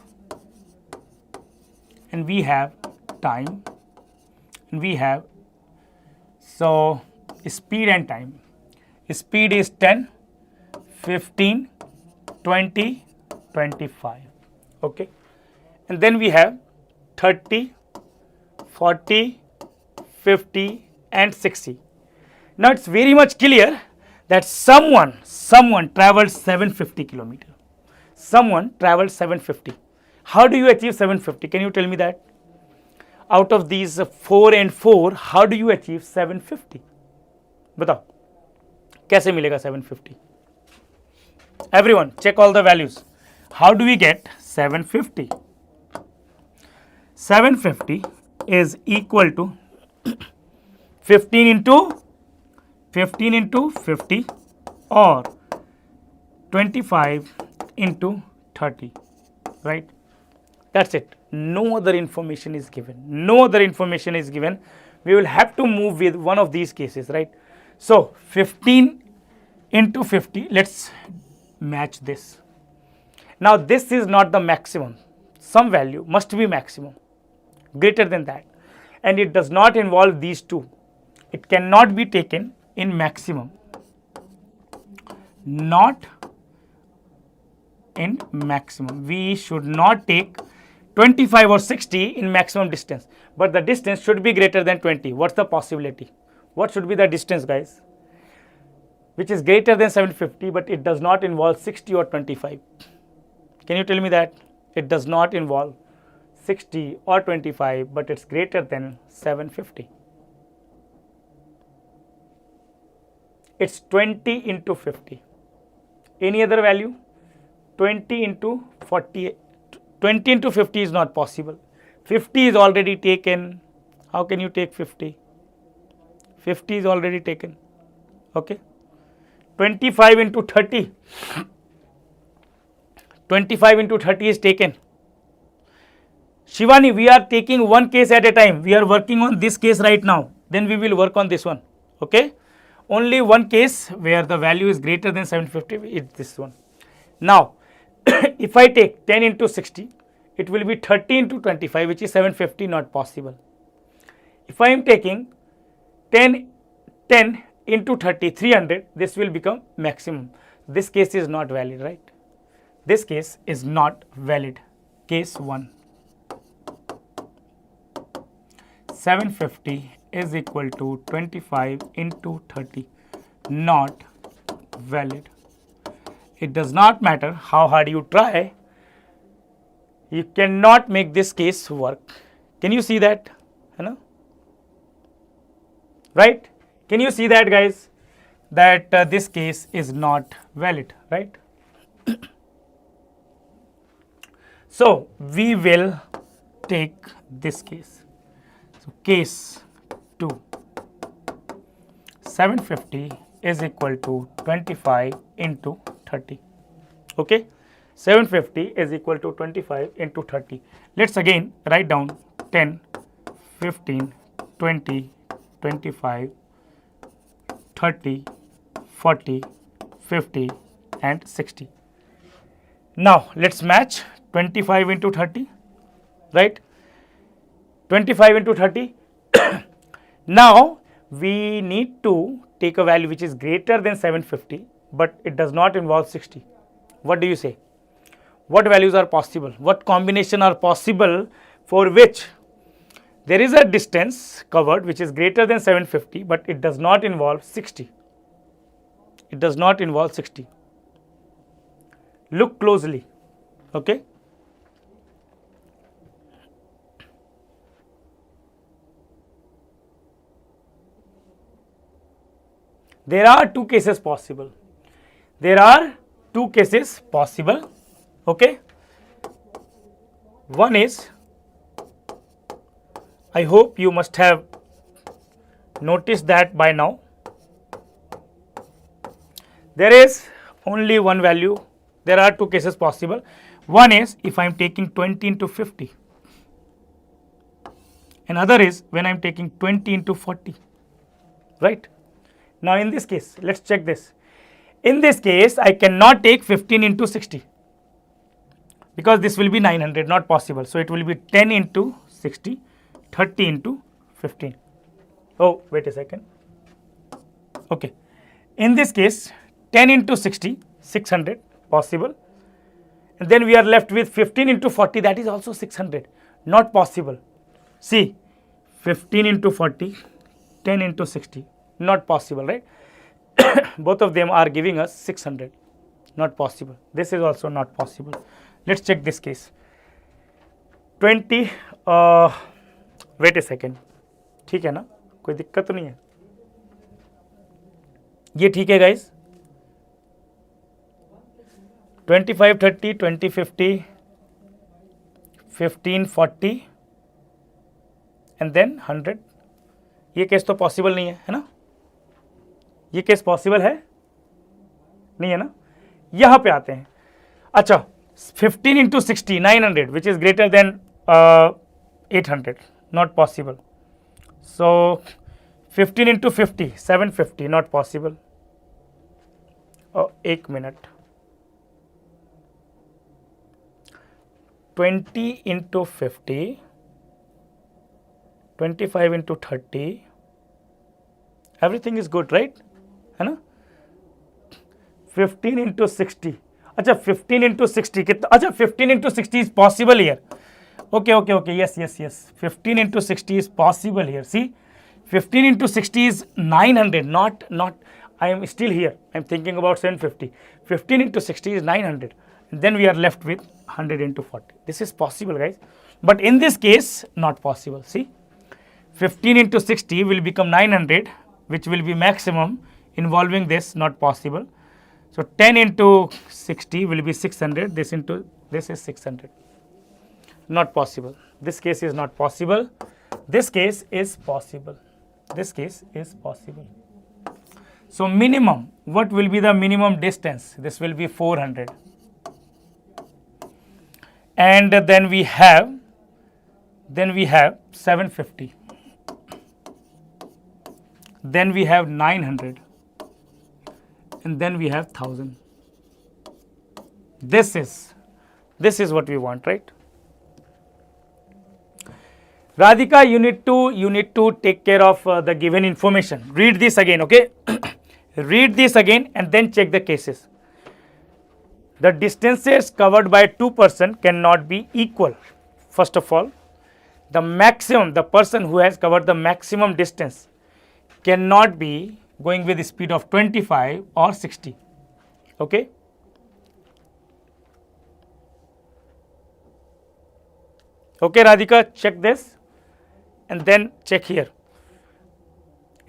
and we have time and we have, so speed and time. Speed is 10, 15, 20, 25. Okay. And then we have 30, 40, 50 and 60. Now it's very much clear that someone traveled 750 kilometers. Someone traveled 750. How do you achieve 750? Can you tell me that? Out of these 4 and 4, how do you achieve 750? बताओ कैसे मिलेगा 750? Everyone check all the values. How do we get 750? 750 is equal to 15 into 50 or 25 into 30, right? That's it. No other information is given. No other information is given. We will have to move with one of these cases, right? So 15 into 50, let's match this. Now this is not the maximum. Some value must be maximum, greater than that. And it does not involve these two. It cannot be taken in maximum. Not in maximum. We should not take 25 or 60 in maximum distance. But the distance should be greater than 20. What's the possibility? What should be the distance, guys? Which is greater than 750, but it does not involve 60 or 25. Can you tell me that? It does not involve 60 or 25, but it's greater than 750. It's 20 into 50. Any other value? 20 into 40. 20 into 50 is not possible. 50 is already taken. How can you take 50? 50 is already taken. Okay. 25 into 30. 25 into 30 is taken. Shivani, we are taking one case at a time. We are working on this case right now. Then we will work on this one. Okay. Only one case where the value is greater than 750 is this one. Now, if I take 10 into 60, it will be 30 into 25, which is 750, not possible. If I am taking 10 into 30, 300, this will become maximum. This case is not valid, right? This case is not valid. Case 1. 750 is equal to 25 into 30, not valid. It does not matter how hard you try, you cannot make this case work. Can you see that? Right? Can you see that, guys? That this case is not valid, right? So we will take this case. So case 2, 750 is equal to 25 into 30. Okay, 750 is equal to 25 into 30. Let's again write down 10, 15, 20, 25, 30, 40, 50 and 60. Now let's match 25 into 30, right? 25 into 30. Now we need to take a value which is greater than 750, but it does not involve 60. What do you say? What values are possible? What combination are possible for which there is a distance covered which is greater than 750, but it does not involve 60. It does not involve 60. Look closely. Okay. There are two cases possible. There are two cases possible. Okay. One is, I hope you must have noticed that by now. There is only one value. There are two cases possible. One is if I am taking 20 into 50. Another is when I am taking 20 into 40. Right. Now in this case, let's check this. In this case, I cannot take 15 into 60 because this will be 900, not possible. So it will be 10 into 60, 30 into 15. Oh, wait a second. Okay. In this case, 10 into 60, 600 possible. And then we are left with 15 into 40, that is also 600, not possible. See, 15 into 40, 10 into 60, not possible, right? Both of them are giving us 600, not possible. This is also not possible. Let's check this case. 20, wait a second. ठीक है ना, कोई दिक्कत तो नहीं है, ये ठीक है guys. 25, 30, 20, 50, 15, 40 and then 100. ये केस तो पॉसिबल नहीं है ना? ये केस पॉसिबल है नहीं है ना? यहाँ पे आते हैं. अच्छा, 15 into 60, 900, which is greater than 800, not possible. So 15 into 50, 750, not possible. Oh, 1 minute. 20 into 50, 25 into 30, everything is good, right? है ना? 15 into 60. अच्छा, 15 into 60 कितना? अच्छा, 15 into 60 is possible here. Okay, okay, okay. Yes, yes, yes. 15 into 60 is possible here. See, 15 into 60 is 900. Not. I am still here. I am thinking about 750. 15 into 60 is 900. And then we are left with 100 into 40. This is possible, guys. But in this case, not possible. See, 15 into 60 will become 900, which will be maximum. Involving this, not possible. So 10 into 60 will be 600. This is 600. Not possible. This case is not possible. This case is possible. This case is possible. So minimum, what will be the minimum distance? This will be 400. And then we have 750. Then we have 900. And then we have 1000. This is what we want, right? Radhika, you need to take care of the given information. Read this again, okay? Read this again and then check the cases. The distances covered by two persons cannot be equal. First of all, the person who has covered the maximum distance cannot be going with the speed of 25 or 60. Okay? Okay, Radhika, check this and then check here.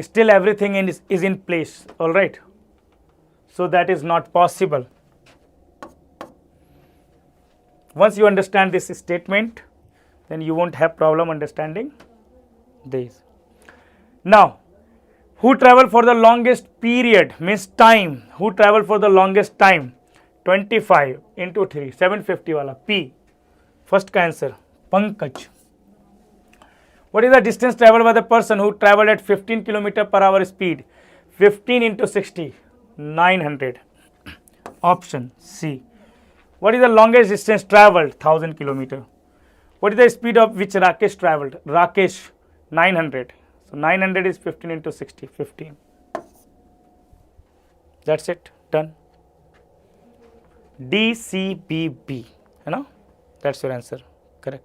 Still everything is in place, all right? So that is not possible. Once you understand this statement, then you won't have problem understanding this. Now, who travel for the longest period means time. Who travel for the longest time? 25 into 3, 750 wala P. First का answer, Pankaj. What is the distance traveled by the person who traveled at 15 km per hour speed? 15 into 60, 900. Option C. What is the longest distance traveled? 1000 km. What is the speed of which Rakesh traveled? Rakesh, 900. So 900 is 15 into 60, 15. That's it, done. D, C, B, B. You know? That's your answer. Correct.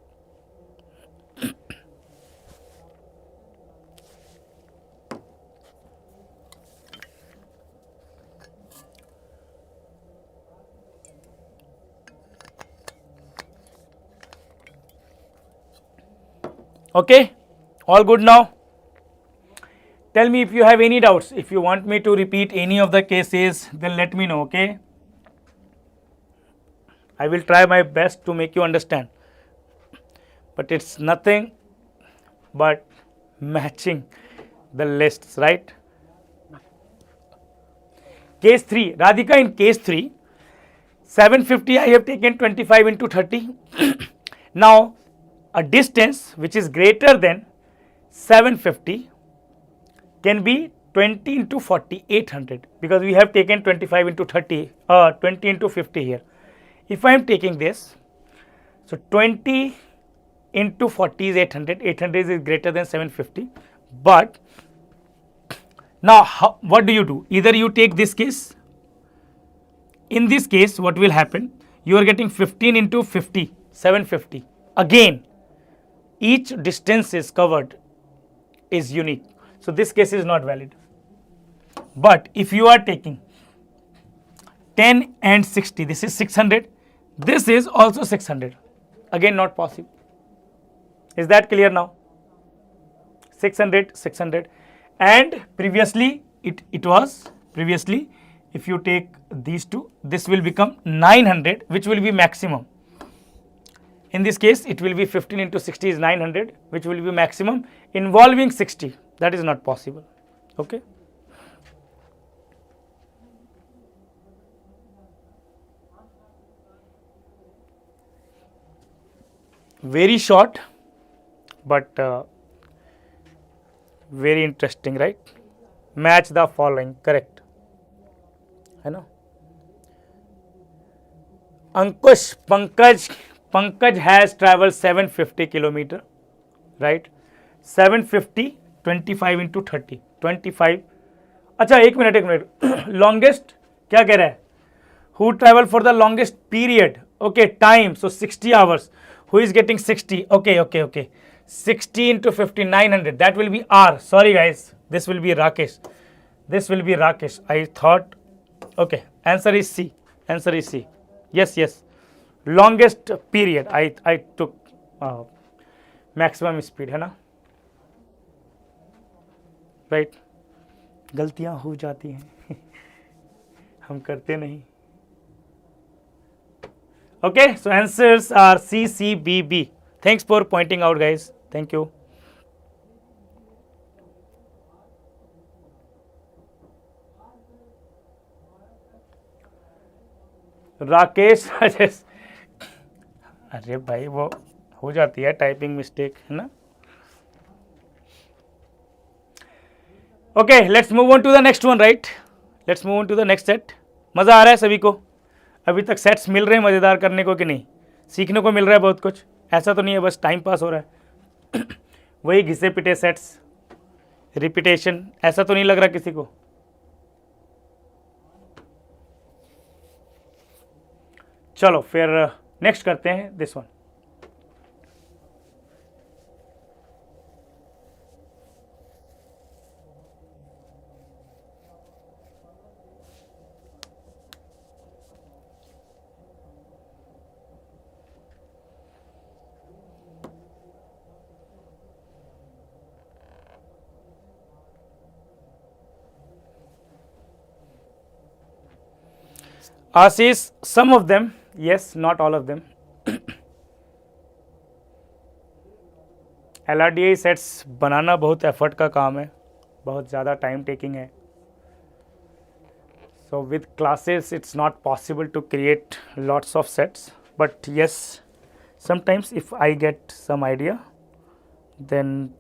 Okay, all good now. Tell me if you have any doubts. If you want me to repeat any of the cases, then let me know, okay? I will try my best to make you understand. But it's nothing but matching the lists, right? Case 3, Radhika, in case 3, 750 I have taken 25 into 30. Now, a distance which is greater than 750 can be 20 into 40, 800, because we have taken 25 into 30, 20 into 50 here. If I am taking this, so 20 into 40 is 800, 800 is greater than 750, but now what do you do? Either you take this case, in this case what will happen, you are getting 15 into 50, 750, again each distance is covered is unique, so this case is not valid. But if you are taking 10 and 60, this is 600, this is also 600, again not possible. Is that clear now? 600, 600, and previously it was previously, if you take these two, this will become 900, which will be maximum. In this case, it will be 15 into 60 is 900, which will be maximum. Involving 60, that is not possible. Okay. Very short, but very interesting, right? Match the following, correct. I know. Ankush, Pankaj has traveled 750 kilometer, right? 750, 25 into 30, 25. अच्छा एक minute longest क्या कह रहा है? Who travel for the longest period? Okay, time, so 60 hours. Who is getting 60? Okay. 60 into 50, 900. That will be R. Sorry guys, this will be Rakesh. This will be Rakesh. I thought, okay, answer is C. Answer is C. Yes. Longest period. I took maximum speed, है ना? Right? गलतियां हो जाती हैं हम करते नहीं. Okay, so answers are C, C, B, B. Thanks for pointing out, guys. Thank you. Rakesh Rajesh, अरे भाई वो हो जाती है टाइपिंग मिस्टेक, है ना? Okay, let's move on to the next one, right? Let's move on to the next set. मज़ा आ रहा है सभी को? अभी तक सेट्स मिल रहे हैं मज़ेदार करने को कि नहीं? सीखने को मिल रहा है बहुत कुछ? ऐसा तो नहीं है बस टाइम पास हो रहा है वही घिसे पिटे सेट्स, रिपीटेशन, ऐसा तो नहीं लग रहा किसी को? चलो फिर नेक्स्ट करते हैं this one. Ashish, some of them, yes, not all of them. LRDI sets बनाना बहुत एफर्ट का काम है, बहुत ज़्यादा टाइम टेकिंग है. So with classes it's not possible to create lots of sets, but yes, sometimes if I get some idea, then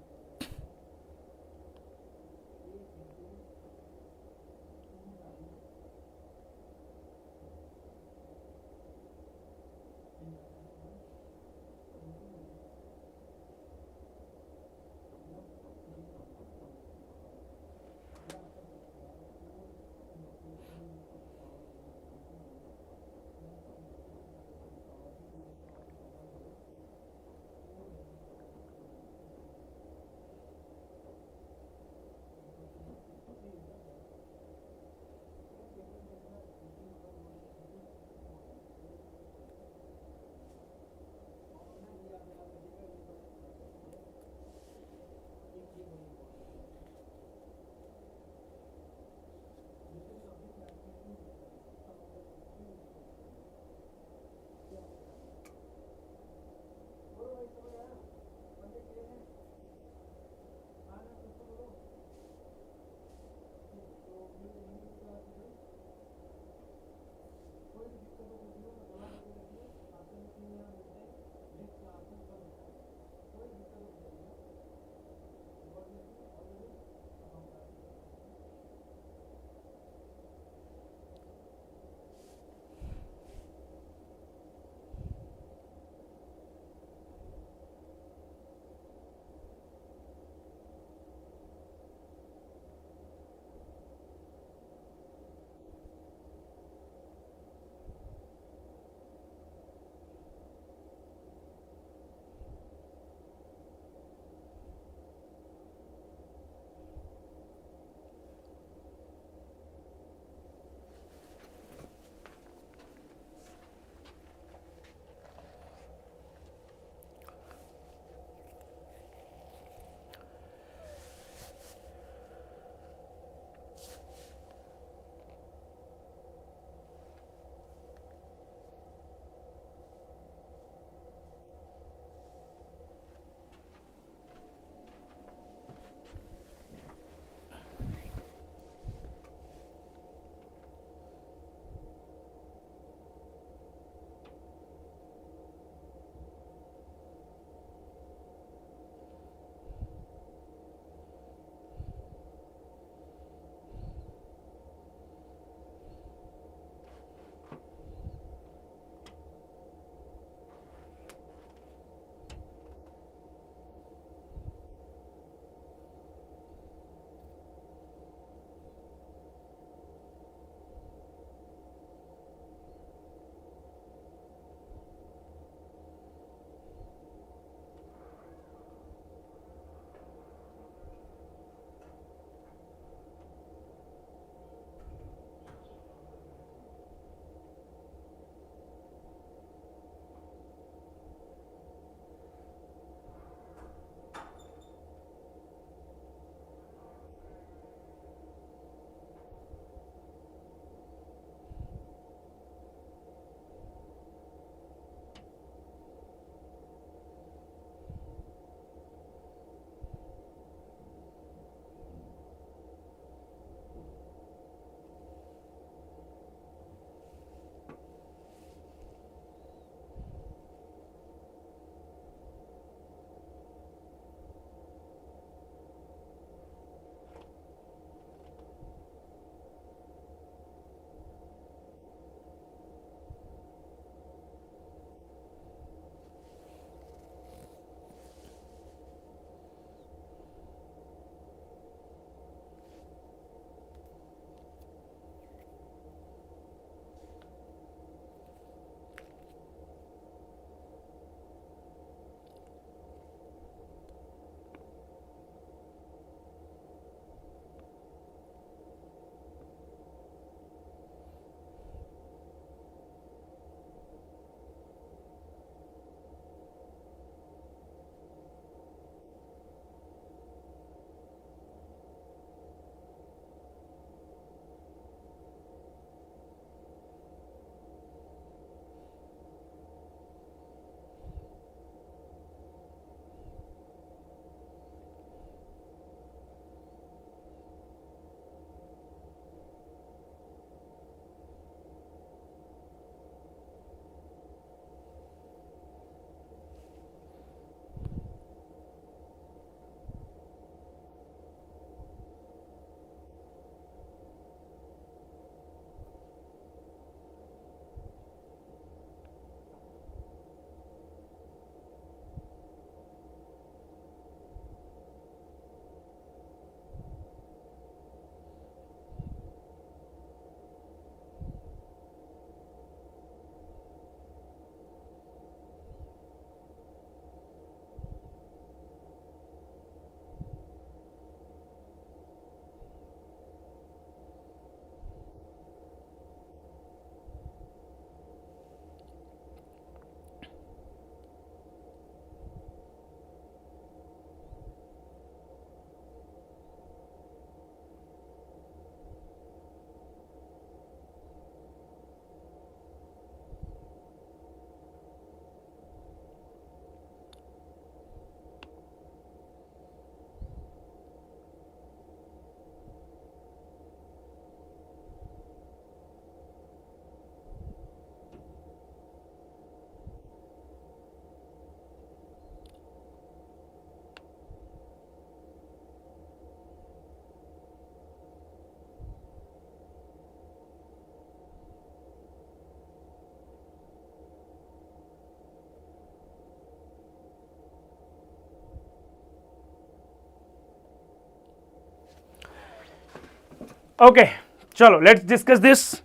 Okay, chalo, let's discuss this.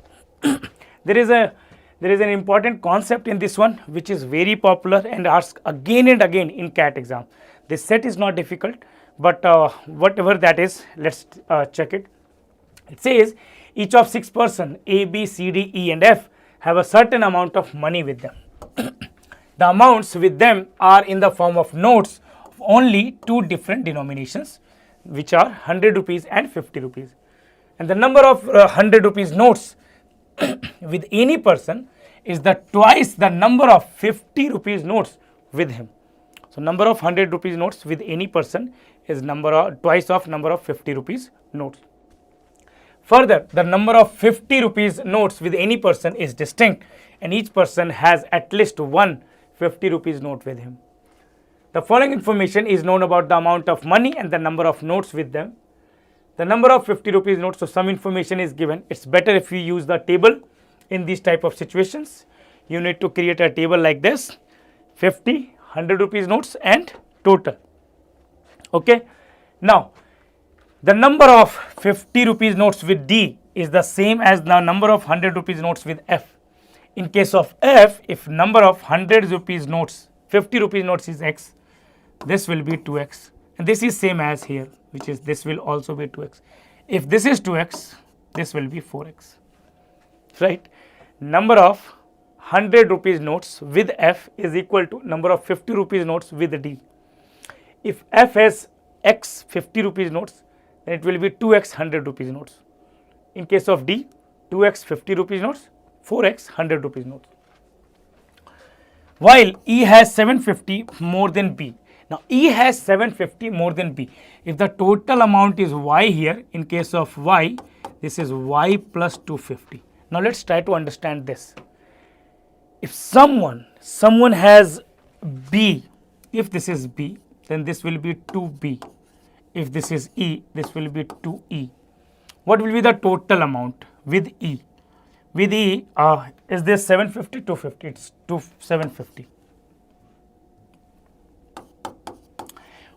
there is an important concept in this one which is very popular and asked again and again in CAT exam. This set is not difficult, but whatever that is, let's check it. It says each of 6 persons A, B, C, D, E and F have a certain amount of money with them. The amounts with them are in the form of notes of only 2 different denominations, which are 100 rupees and 50 rupees. And the number of 100 rupees notes with any person is twice the number of 50 rupees notes with him. So number of 100 rupees notes with any person is twice of number of 50 rupees notes. Further, the number of 50 rupees notes with any person is distinct, and each person has at least one 50 rupees note with him. The following information is known about the amount of money and the number of notes with them. The number of 50 rupees notes, so some information is given. It's better if we use the table in these type of situations. You need to create a table like this: 50, 100 rupees notes and total. Okay. Now, the number of 50 rupees notes with D is the same as the number of 100 rupees notes with F. In case of F, if number of 100 rupees notes, 50 rupees notes is X, this will be 2X. And this is same as here, which is this will also be 2X. If this is 2X, this will be 4X. Right? Number of 100 rupees notes with F is equal to number of 50 rupees notes with D. If F has X 50 rupees notes, then it will be 2X 100 rupees notes. In case of D, 2X 50 rupees notes, 4X 100 rupees notes. While E has 750 more than B. Now, E has 750 more than B. If the total amount is Y here, in case of Y, this is Y plus 250. Now, let's try to understand this. If someone has B, if this is B, then this will be 2B. If this is E, this will be 2E. What will be the total amount with E? With E, is this 750, 250? It's 750.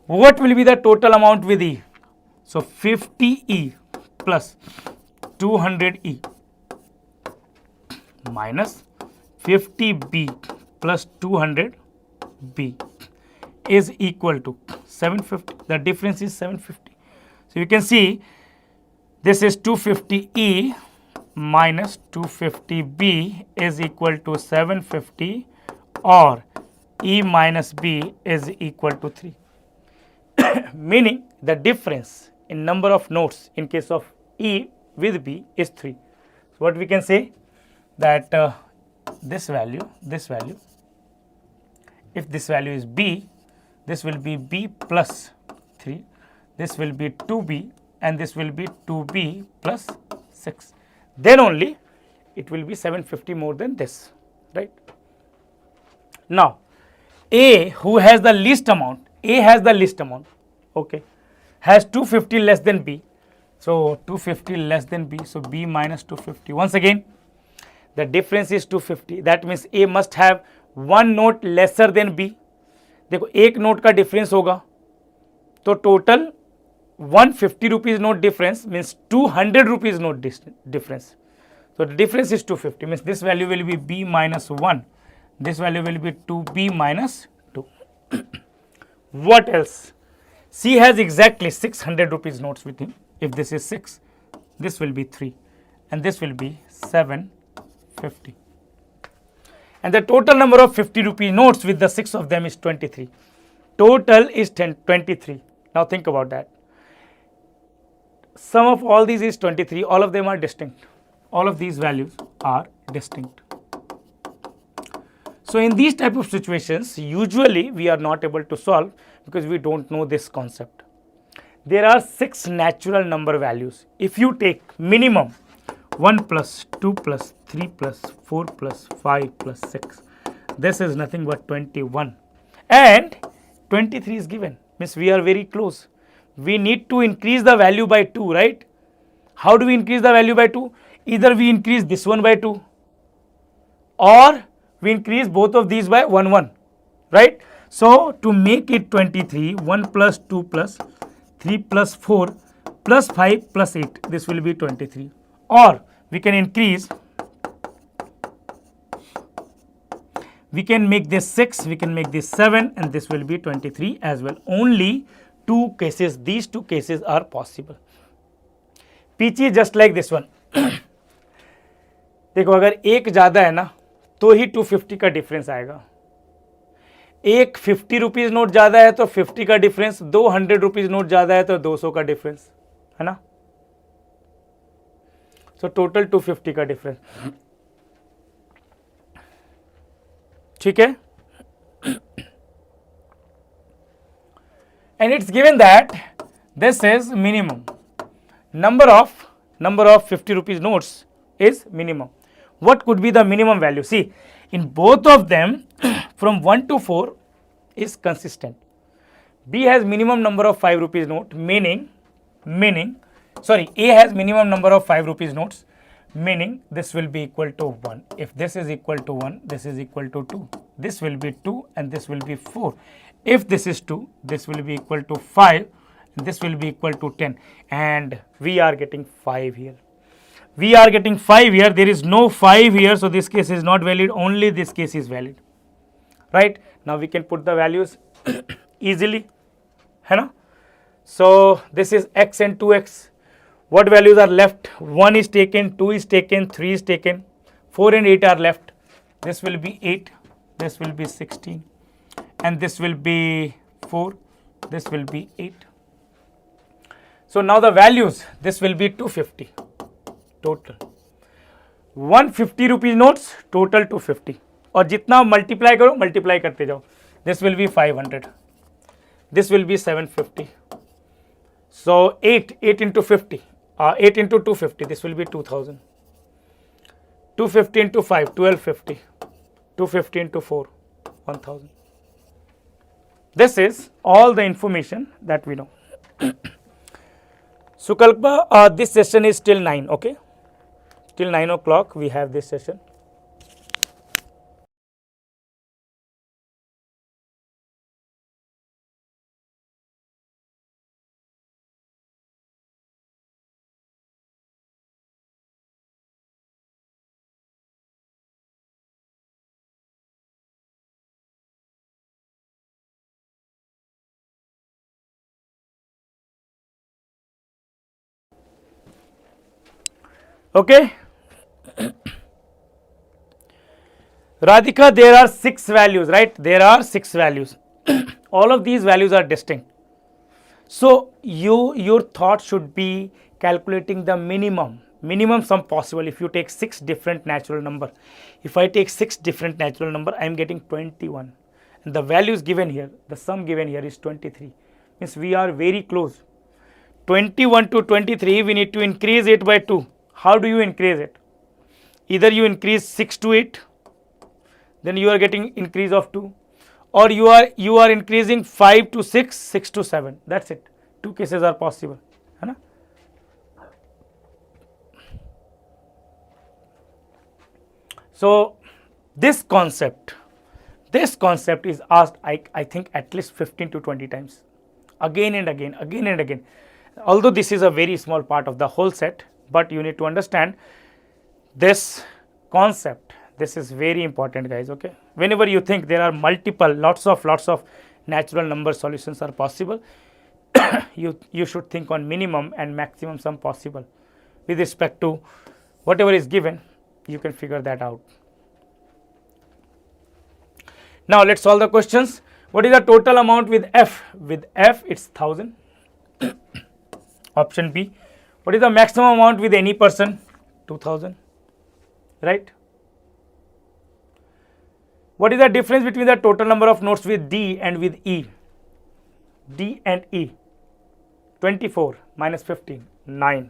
What will be the total amount with E? So 50E plus 200E minus 50B plus 200B is equal to 750. The difference is 750. So you can see this is 250E minus 250B is equal to 750, or E minus B is equal to 3. Meaning the difference in number of notes in case of E with B is 3. So what we can say, that this value, if this value is B, this will be B plus 3, this will be 2B, and this will be 2B plus 6. Then only it will be 750 more than this, right? Now, A, who has the least amount, okay, has 250 less than B. So 250 less than B, so B minus 250. Once again, the difference is 250. That means A must have one note lesser than B. देखो एक note का difference होगा, तो total 150 rupees note difference means 200 rupees note difference. So the difference is 250, means this value will be B minus 1, this value will be 2B minus 2. What else? C has exactly 600 rupees notes with him. If this is 6, this will be 3, and this will be 750. And the total number of 50 rupee notes with the 6 of them is 23. Total is 23. Now think about that. Sum of all these is 23. All of them are distinct. All of these values are distinct. So in these type of situations, usually we are not able to solve because we don't know this concept. There are 6 natural number values. If you take minimum 1 plus 2 plus 3 plus 4 plus 5 plus 6, this is nothing but 21, and 23 is given, means we are very close. We need to increase the value by 2, right? How do we increase the value by 2? Either we increase this one by 2, or we increase both of these by 1, right? So to make it 23, 1 plus 2 plus 3 plus 4 plus 5 plus 8, this will be 23. Or we can increase, we can make this 6, we can make this 7, and this will be 23 as well. Only two cases, these two cases are possible. पीछे just like this one. देखो अगर एक ज़्यादा है ना तो ही 250 का difference आएगा. एक 50 रुपीज़ नोट ज़्यादा है तो 50 का डिफरेंस, 200 रुपीज़ नोट ज़्यादा है तो 200 का डिफरेंस, है ना. सो टोटल 250 का डिफरेंस. ठीक है. And it's given that this is minimum. Number of 50 rupees notes is minimum. What could be the minimum value? See, in both of them from 1 to 4 is consistent. B has minimum number of 5 rupees note, meaning A has minimum number of 5 rupees notes, meaning this will be equal to 1. If this is equal to 1, this is equal to 2. This will be 2 and this will be 4. If this is 2, this will be equal to 5, and this will be equal to 10, and we are getting 5 here. We are getting 5 here. There is no 5 here, so this case is not valid. Only this case is valid. Right? Now we can put the values easily. है ना? So this is x and 2x. What values are left? 1 is taken, 2 is taken, 3 is taken, 4 and 8 are left. This will be 8, this will be 16, and this will be 4, this will be 8. So now the values, this will be 250 total. 150 rupees notes, total 250. और जितना multiply करो, multiply करते जाओ. This will be 500. This will be 750. So 8 into 50, 8 into 250, this will be 2000. 250 into 5, 1250. 250 into 4, 1000. This is all the information that we know. Sukalpa, this session is till 9, okay? Till 9 o'clock we have this session. Okay. Radhika, there are 6 values, right? There are 6 values. All of these values are distinct. So your thought should be calculating the minimum sum possible. If you take 6 different natural number, if I take 6 different natural number, I am getting 21, and the values given here, the sum given here is 23. Means we are very close. 21 to 23, we need to increase it by 2. How do you increase it? Either you increase 6 to 8, then you are getting increase of 2, or you are increasing 5 to 6, 6 to 7. That's it. 2 cases are possible. है ना? So this concept is asked, I think at least 15 to 20 times, again and again. Although this is a very small part of the whole set, but you need to understand this concept. This is very important, guys. Okay, whenever you think there are lots of natural number solutions are possible, you should think on minimum and maximum sum possible with respect to whatever is given. You can figure that out. Now let's solve the questions. What is the total amount with F? With F, it's 1000. Option B. What is the maximum amount with any person? 2000. Right? What is the difference between the total number of notes with D and with E? D and E. 24 minus 15, 9.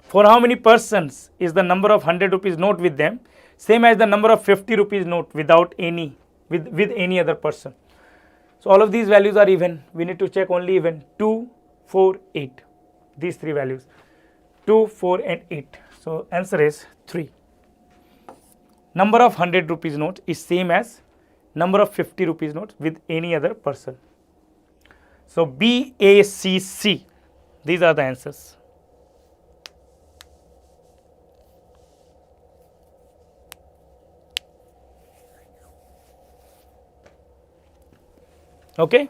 For how many persons is the number of 100 rupees note with them same as the number of 50 rupees note without any with any other person? So all of these values are even. We need to check only even. 2, 4, 8. These 3 values. 2, 4 and 8. So answer is 3. Number of 100 rupees notes is same as number of 50 rupees notes with any other person. So B, A, C, C. These are the answers. Okay.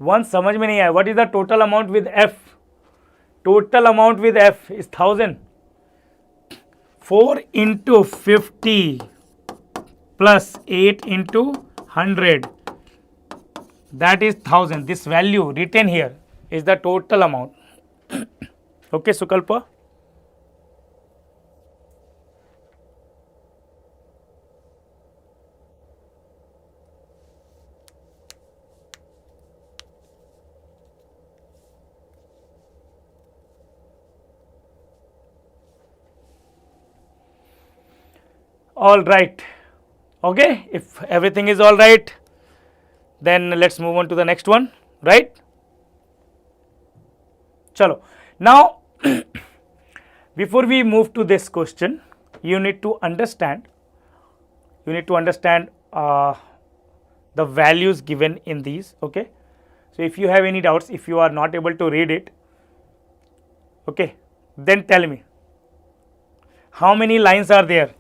One समझ में नहीं आया. What is the total amount with F? Total amount with F is 1000. 4 into 50 plus 8 into 100. That is 1000. This value written here is the total amount. Okay, Sukalpa? All right. Okay, if everything is all right, then let's move on to the next one, right? Chalo. Now, before we move to this question, you need to understand the values given in these. Okay, so if you have any doubts, if you are not able to read it, okay, then tell me how many lines are there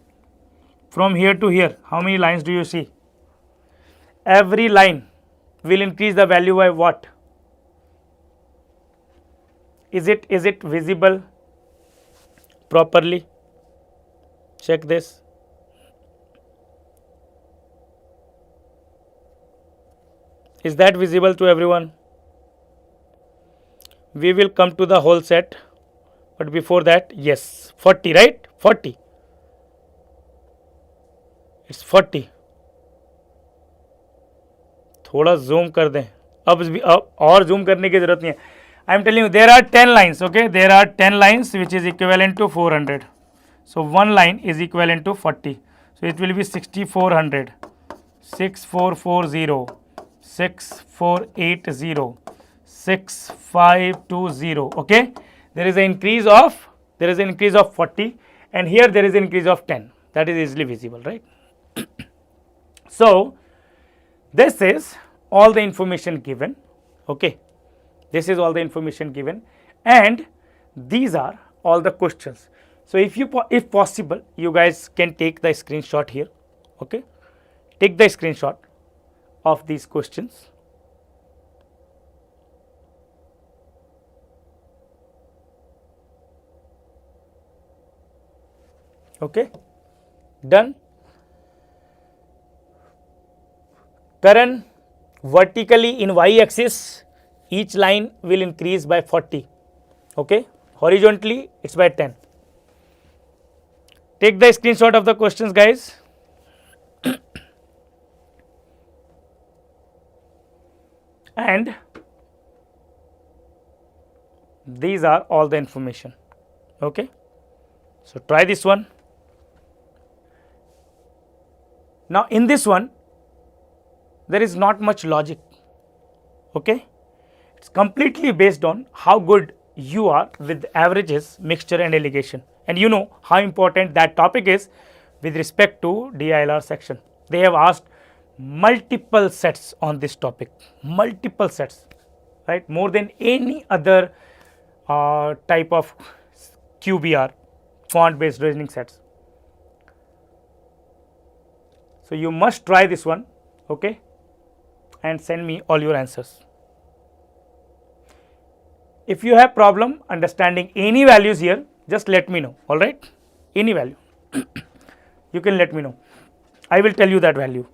from here to here. How many lines do you see? Every line will increase the value by what? Is it visible properly? Check this. Is that visible to everyone? We will come to the whole set, but before that, yes, 40, right? 40. It's 40. थोड़ा zoom कर दें. अब और zoom करने की जरूरत नहीं है. I am telling you, there are 10 lines. Okay, there are 10 lines which is equivalent to 400. So one line is equivalent to 40. So it will be 6400, 6440, 6480, 6520. Okay, there is an increase of 40, and here there is an increase of 10. That is easily visible, right? So this is all the information given. Okay, this is all the information given, and these are all the questions. So if possible, you guys can take the screenshot here. Okay, take the screenshot of these questions. Okay, done. Karan, vertically in y-axis, each line will increase by 40. Okay, horizontally it's by 10. Take the screenshot of the questions, guys. And these are all the information. Okay, so try this one. Now in this one, there is not much logic. Okay, it's completely based on how good you are with averages, mixture and alligation, and you know how important that topic is with respect to DILR section. They have asked multiple sets on this topic, multiple sets, right? More than any other type of QBR, quant-based reasoning sets. So you must try this one, okay, and send me all your answers. If you have problem understanding any values here, just let me know. All right, any value you can let me know. I will tell you that value.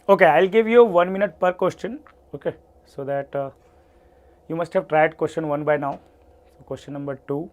Okay, I'll give you 1 minute per question. Okay, so that you must have tried question 1 by now. So question number 2.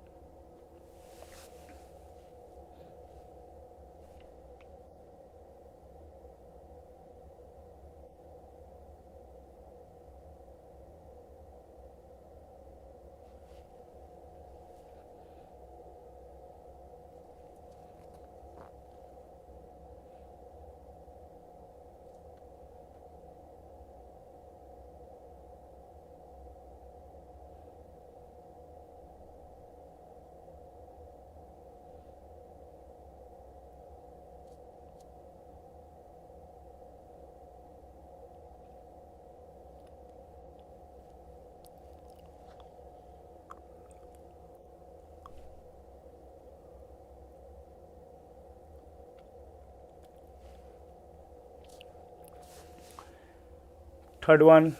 Third one.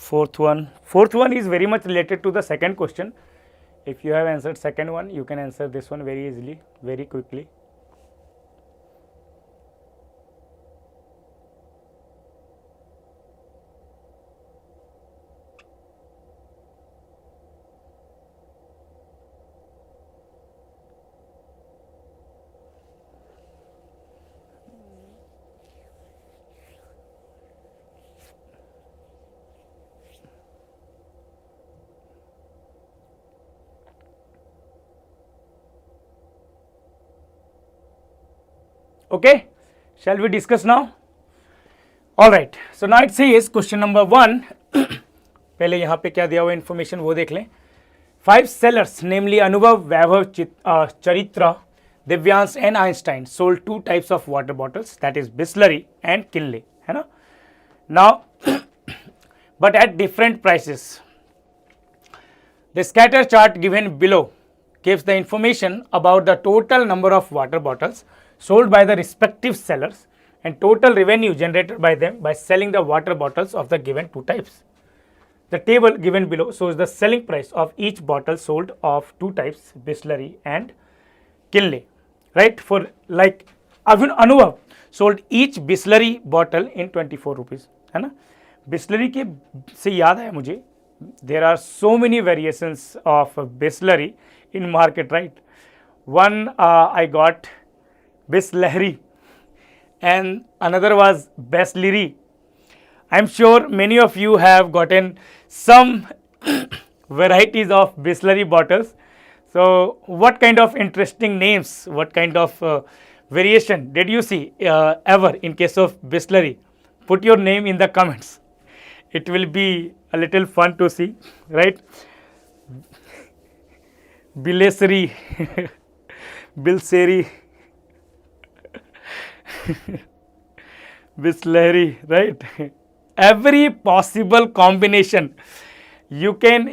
Fourth one is very much related to the second question. If you have answered second one, you can answer this one very easily, very quickly. Okay, shall we discuss now? All right, so now it says question number 1. पहले यहाँ पे क्या दिया हुआ information वो देख लें. 5 sellers, namely Anubhav, Vaibhav, Charitra, Divyansh and Einstein sold 2 types of water bottles, that is Bisleri and Kinley, है ना? Now, but at different prices. The scatter chart given below gives the information about the total number of water bottles sold by the respective sellers and total revenue generated by them by selling the water bottles of the given 2 types. The table given below shows the selling price of each bottle sold of 2 types, Bisleri and Kinley, right? For like Anubhav sold each Bisleri bottle in 24 rupees, है ना? Bisleri के से याद है मुझे, there are so many variations of Bisleri in market, right? One I got Bisleri and another was Bisleri. I'm sure many of you have gotten some varieties of Bisleri bottles. So what kind of interesting names, what kind of variation did you see ever in case of Bisleri? Put your name in the comments. It will be a little fun to see, right? Bileseri, Bilseri, Bisleri, right? Every possible combination you can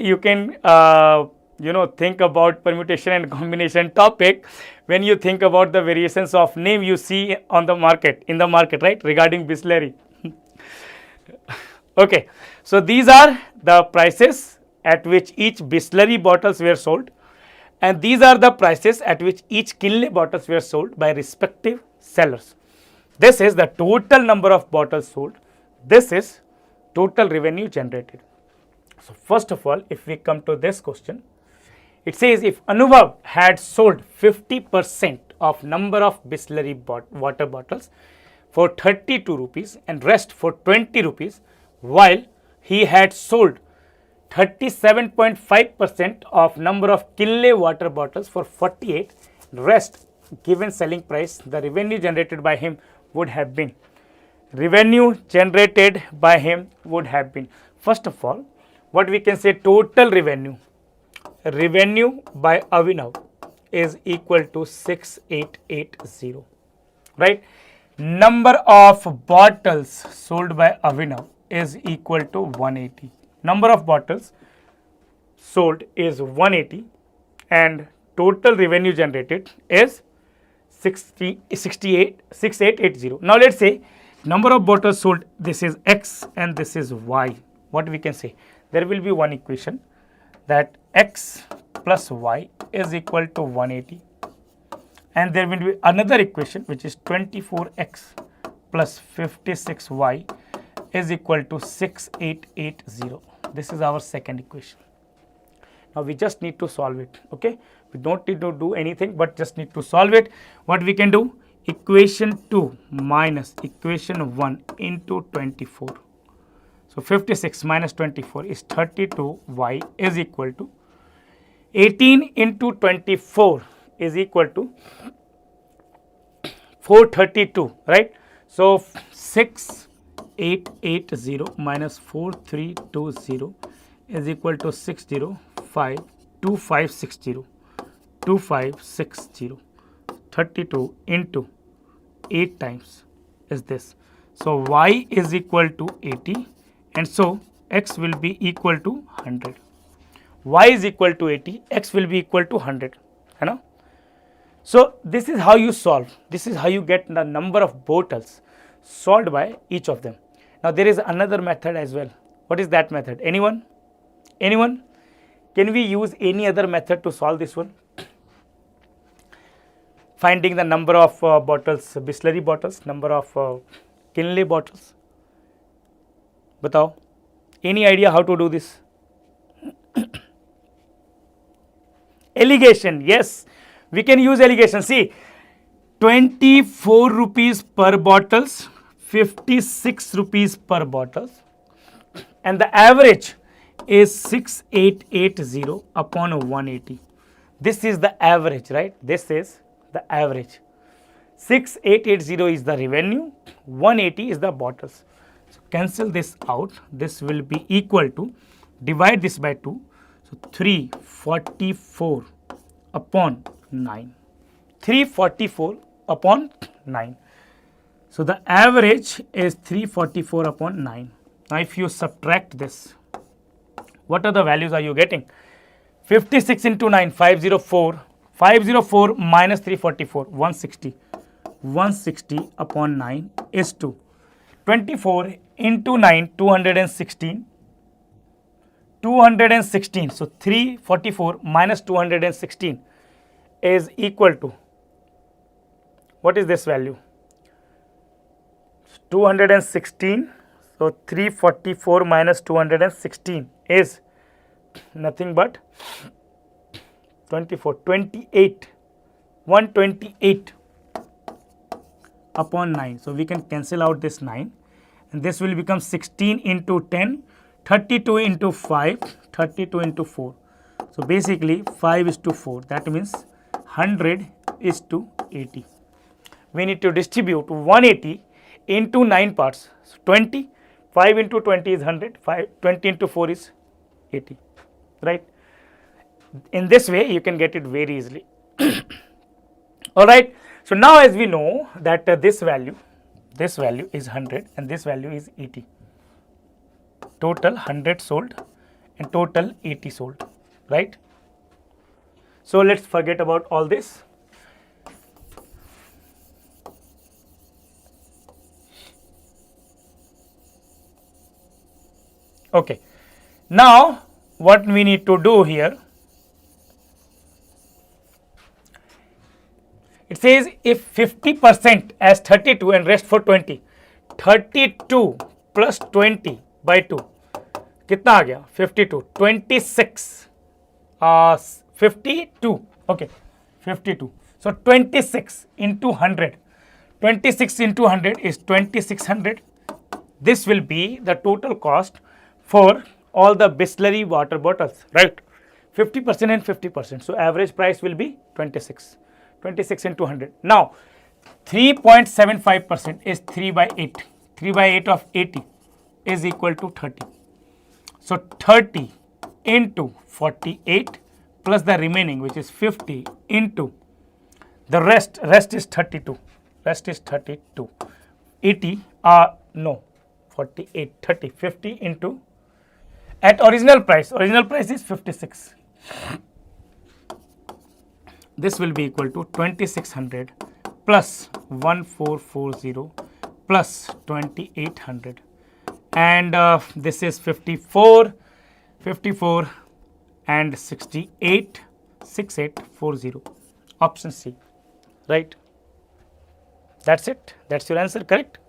think about permutation and combination topic when you think about the variations of name you see on the market, in the market, right, regarding Bisleri. Okay, so these are the prices at which each Bisleri bottles were sold, and these are the prices at which each Kinley bottles were sold by respective sellers. This is the total number of bottles sold. This is total revenue generated. So first of all, if we come to this question, it says if Anubhav had sold 50% of number of Bisleri water bottles for 32 rupees and rest for 20 rupees, while he had sold 37.5% of number of Kinley water bottles for 48, rest given selling price, the revenue generated by him would have been. Revenue generated by him would have been. First of all, what we can say, total revenue. Revenue by Avinav is equal to 6880, right? Number of bottles sold by Avinav is equal to 180. Number of bottles sold is 180 and total revenue generated is 6880. Now let's say number of bottles sold, this is X and this is Y. What we can say? There will be one equation that X plus Y is equal to 180, and there will be another equation which is 24X plus 56Y is equal to 6880. This is our second equation. Now we just need to solve it, okay? We don't need to do anything but just need to solve it. What we can do? Equation 2 minus equation 1 into 24. So 56 minus 24 is 32y is equal to 18 into 24 is equal to 432, right? So 6880 minus 4320 is equal to 6052560. 2560. 32 into 8 times is this. So y is equal to 80 and so x will be equal to 100. Y is equal to 80, x will be equal to 100. You know? So this is how you solve. This is how you get the number of bottles solved by each of them. Now there is another method as well. What is that method? Anyone? Anyone? Can we use any other method to solve this one? Finding the number of bottles, Bisleri bottles, number of Kinley bottles. Batao. Any idea how to do this? Alligation, yes, we can use alligation. See, 24 rupees per bottles, 56 rupees per bottles, and the average is 6880 upon 180. This is the average, right? This is the average. 6880 is the revenue, 180 is the bottles. So cancel this out. This will be equal to, divide this by 2. So 344 upon 9. 344 upon 9. So the average is 344 upon 9. Now if you subtract this, what are the values are you getting? 56 into 9, 504. 504 minus 344, 160. 160 upon 9 is 2. 24 into 9, 216. 216. So 344 minus 216 is equal to, what is this value? 216. So 344 minus 216 is nothing but 28. 128 upon 9. So we can cancel out this 9 and this will become 16 into 10, 32 into 5, 32 into 4. So basically 5 is to 4. That means 100 is to 80. We need to distribute 180 into 9 parts. So 20, 5 into 20 is 100, 20 into 4 is 80, right? In this way you can get it very easily. Alright, so now as we know that this value is 100 and this value is 80. Total 100 sold and total 80 sold, right? So let's forget about all this. Okay, now what we need to do here, it says if 50% as 32 and rest for 20, 32 plus 20 by 2, कितना आ गया? 52, 26, 52, okay, 52. So 26 into 100, 26 into 100 is 2600. this will be the total cost for all the Bisleri water bottles, right? 50% and 50%. So average price will be 26. 26 into 100. Now 3.75% is 3 by 8. 3 by 8 of 80 is equal to 30. So 30 into 48 plus the remaining, which is 50, into the rest is 32. Rest is 32. 80, no, 48, 30, 50 into, at original price is 56. This will be equal to 2600 plus 1440 plus 2800, and this is 54 and 68, 6840. Option C, right? That's it. That's your answer, correct?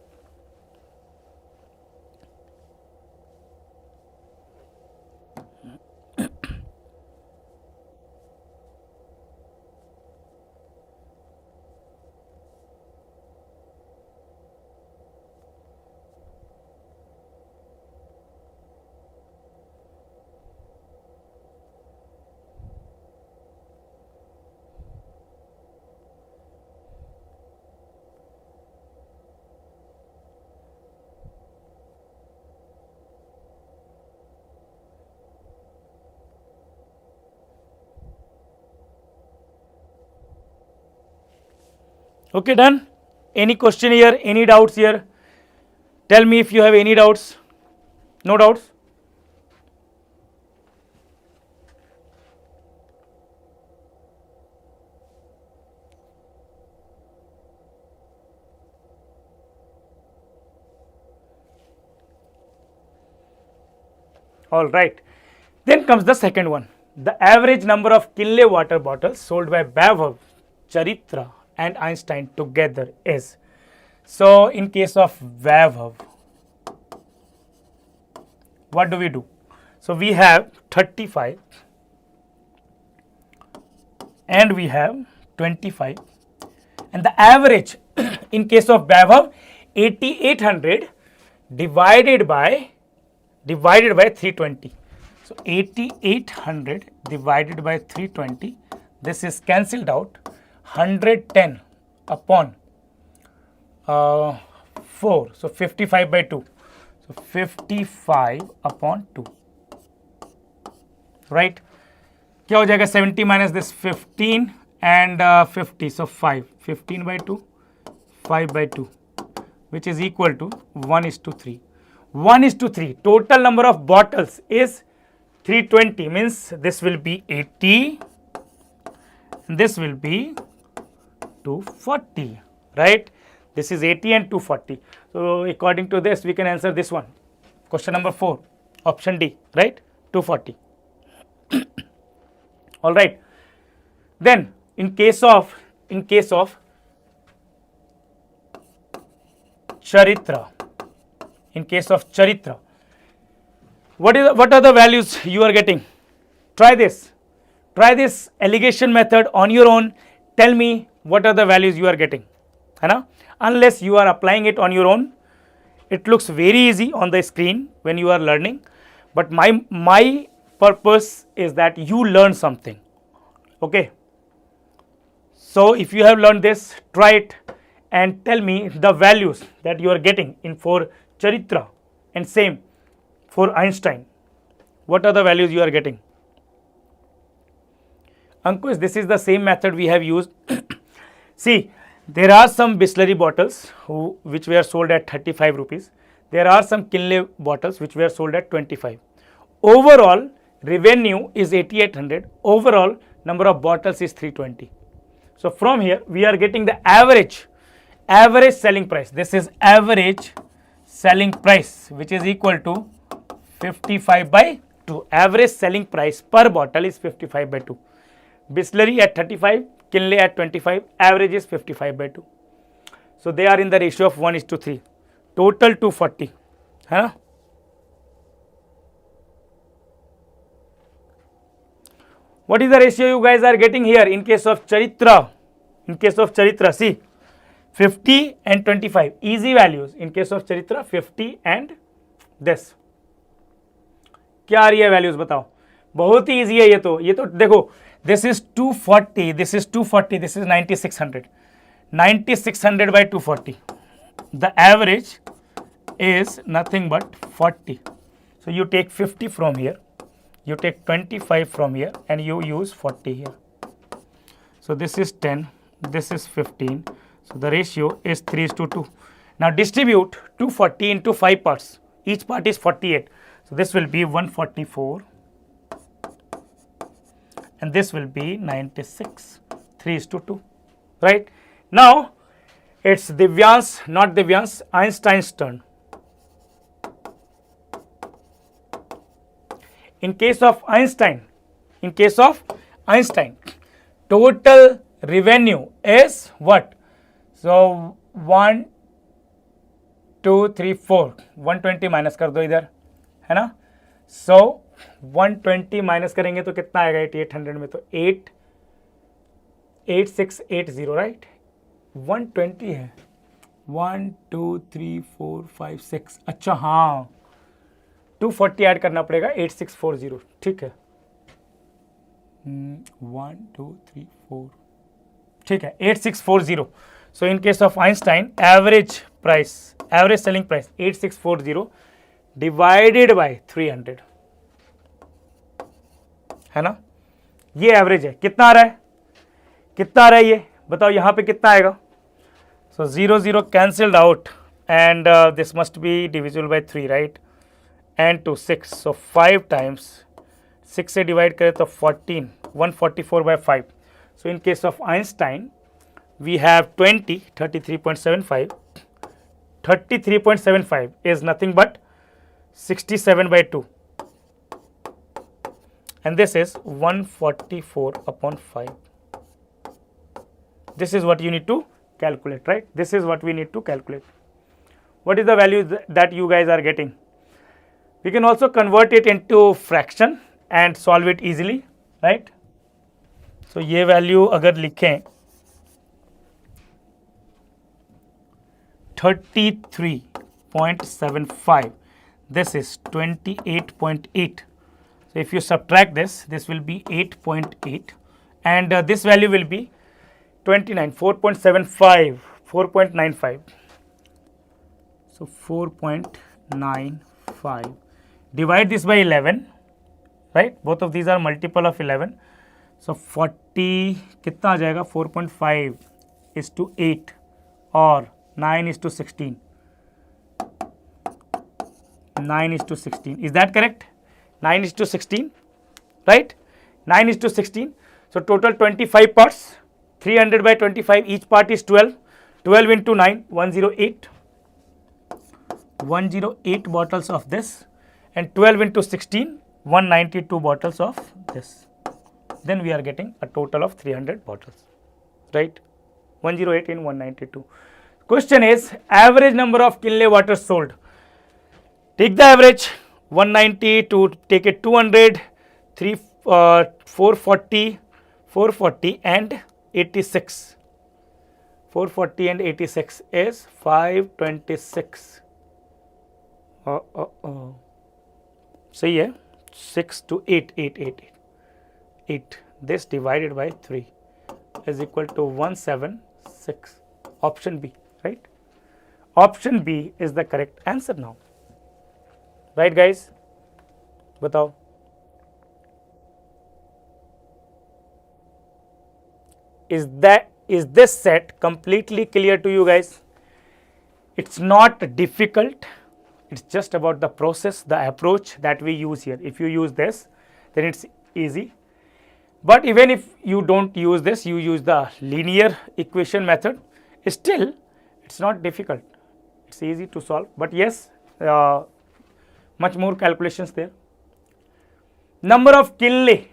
Okay, done. Any question here? Any doubts here? Tell me if you have any doubts. No doubts? All right. Then comes the second one. The average number of Kinley water bottles sold by Vaibhav, Charitra and Einstein together is. So in case of Vaibhav, what do we do? So we have 35 and we have 25, and the average in case of Vaibhav, 8800 divided by 320. So 8800 divided by 320, this is cancelled out. 110 upon 4, so 55 by 2. So 55 upon 2, right? क्या हो जाएगा? 70 minus this 15 and 50, so 5. 15 by 2, 5 by 2, which is equal to 1:3. 1:3. Total number of bottles is 320, means this will be 80, this will be 240, right? This is 80 and 240. So according to this, we can answer this one. Question number 4, option D, right? 240. All right. Then in case of Charitra, what are the values you are getting? Try this alligation method on your own. Tell me what are the values you are getting. Unless you are applying it on your own, it looks very easy on the screen when you are learning, but my purpose is that you learn something. Okay, so if you have learned this, try it and tell me the values that you are getting in for Charitra and same for Einstein. What are the values you are getting? Ankush, this is the same method we have used. See, there are some Bisleri bottles which were sold at 35 rupees. There are some Kinley bottles which were sold at 25. Overall revenue is 8800. Overall number of bottles is 320. So from here we are getting the average selling price. This is average selling price, which is equal to 55 by 2. Average selling price per bottle is 55 by 2. Bisleri at 35, Kinley at 25, average is 55 by 2. So they are in the ratio of 1:3. Total 240. What is the ratio you guys are getting here in case of Charitra? See, 50 and 25, easy values. In case of Charitra, 50 and this. क्या आ रही है values बताओ? बहुत ही easy है ये तो देखो, this is 240, this is 240, this is 9600. 9600 by 240. The average is nothing but 40. So you take 50 from here, you take 25 from here, and you use 40 here. So this is 10, this is 15. So the ratio is 3:2. Now distribute 240 into 5 parts. Each part is 48. So this will be 144 and this will be 96, 3:2, right? Now it's Divyan's, not Divyan's, Einstein's turn. In case of Einstein, total revenue is what? So 1 2 3 4, 120 minus कर दो इधर, है ना? So 120 minus करेंगे तो कितना आएगा 8800 में? तो 8680, राइट? 120 है, 1 2 3 4 5 6, अच्छा हाँ 240 ऐड करना पड़ेगा, 8640, ठीक है। 1 2 3 4, ठीक है, 8640. So in case of Einstein, average selling price 8640 divided by 300, है ना? ये एवरेज है। कितना आ रहा है ये बताओ, यहाँ पे कितना आएगा? So 0 0 cancelled out and this must be divisible by 3, right? And to 6, so 5 times 6 से डिवाइड करें तो 14, 144 by 5. So in case of Einstein, we have 20, 33.75. 33.75 is nothing but 67 by 2. And this is 144 upon 5. This is what you need to calculate, right? This is what we need to calculate. What is the value that you guys are getting? We can also convert it into fraction and solve it easily, right? So ये value अगर लिखें 33.75, this is 28.8. So if you subtract this will be 8.8 and this value will be 29, 4.75, 4.95. So 4.95. Divide this by 11, right? Both of these are multiple of 11. So 40 कितना आ जाएगा? 4.5 is to 8 और 9 is to 16. 9 is to 16. Is that correct? 9 is to 16, right? 9 is to 16. So total 25 parts. 300 by 25. Each part is 12. 12 into 9, 108. 108 bottles of this. And 12 into 16, 192 bottles of this. Then we are getting a total of 300 bottles, right? 108 in 192. Question is average number of Kinley water sold. Take the average 190 to take it 200, 440 and 86. 440 and 86 is 526. सही है, 6 to 8. 8. This divided by 3 is equal to 176. Option B, right? Option B is the correct answer now. Right guys? बताओ. Is this set completely clear to you guys? It's not difficult. It's just about the process, the approach that we use here. If you use this, then it's easy. But even if you don't use this, you use the linear equation method, still it's not difficult. It's easy to solve. But yes, much more calculations there. Number of Kinley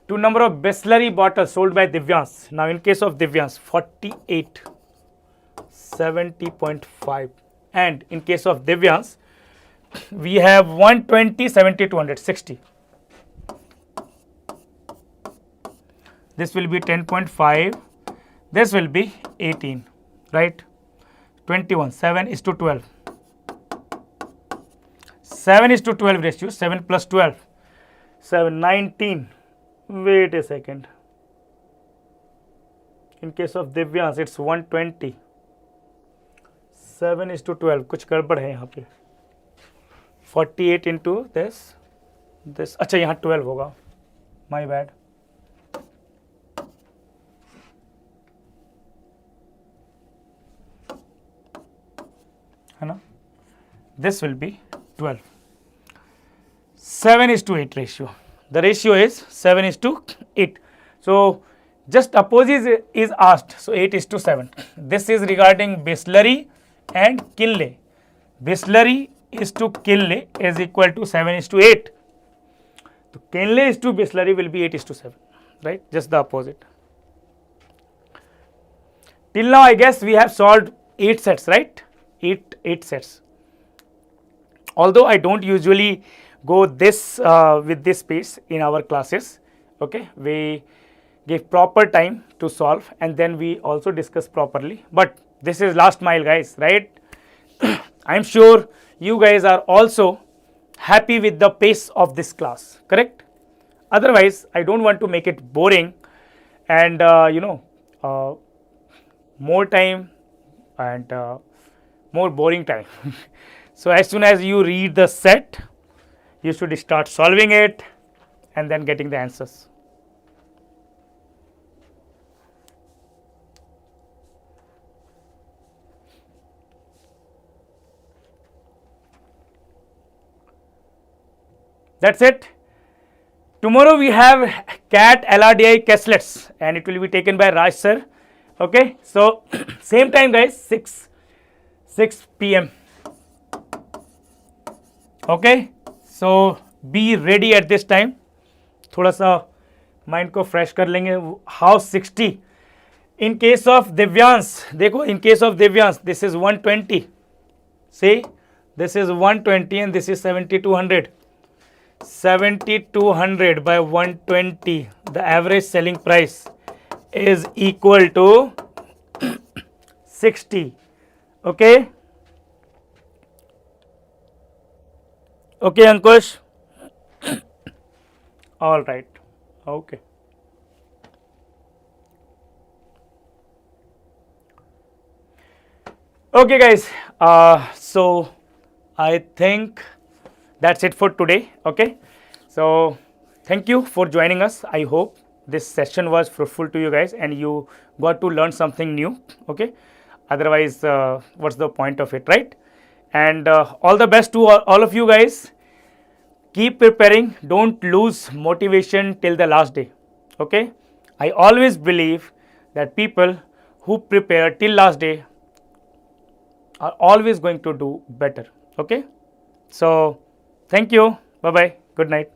to number of Bisleri bottles sold by Divyans. Now in case of Divyans, 48, 70.5. And in case of Divyans, we have 120, 70, 200, 60. This will be 10.5. This will be 18, right? 21, 7 is to 12. 7 is to 12 ratio, 7 plus 12, 7, 19. Wait a second. In case of Divyans, it's 120. 7 is to 12. कुछ गड़बड़ है यहाँ पे. 48 into this. अच्छा यहाँ 12 होगा. My bad. है ना? This will be 12. 7 is to 8 ratio. The ratio is 7 is to 8. So just opposite is asked. So 8 is to 7. This is regarding Bisleri and Kinley. Bisleri is to Kinley is equal to 7 is to 8. So Kinley is to Bisleri will be 8 is to 7. Right? Just the opposite. Till now I guess we have solved 8 sets, right? 8 sets. Although I don't usually go this with this pace in our classes, okay, we give proper time to solve and then we also discuss properly, but this is last mile, guys, right? I am sure you guys are also happy with the pace of this class, correct? Otherwise I don't want to make it boring and more time and more boring time. So as soon as you read the set, you should start solving it and then getting the answers. That's it. Tomorrow we have CAT LRDI castlets and it will be taken by Raj sir. Okay, so same time, guys, 6 p.m. Okay, so be ready at this time. थोड़ा सा mind को fresh कर लेंगे. How 60? In case of Divyans, देखो, in case of Divyans, this is 120. See, this is 120 and this is 7200. 7200 by 120. The average selling price is equal to 60. Okay. Okay, Ankush. All right. Okay. Okay, guys. So I think that's it for today. Okay. So thank you for joining us. I hope this session was fruitful to you guys and you got to learn something new. Okay. Otherwise, what's the point of it, right? And all the best to all of you guys. Keep preparing. Don't lose motivation till the last day. Okay. I always believe that people who prepare till last day are always going to do better. Okay. So thank you. Bye bye. Good night.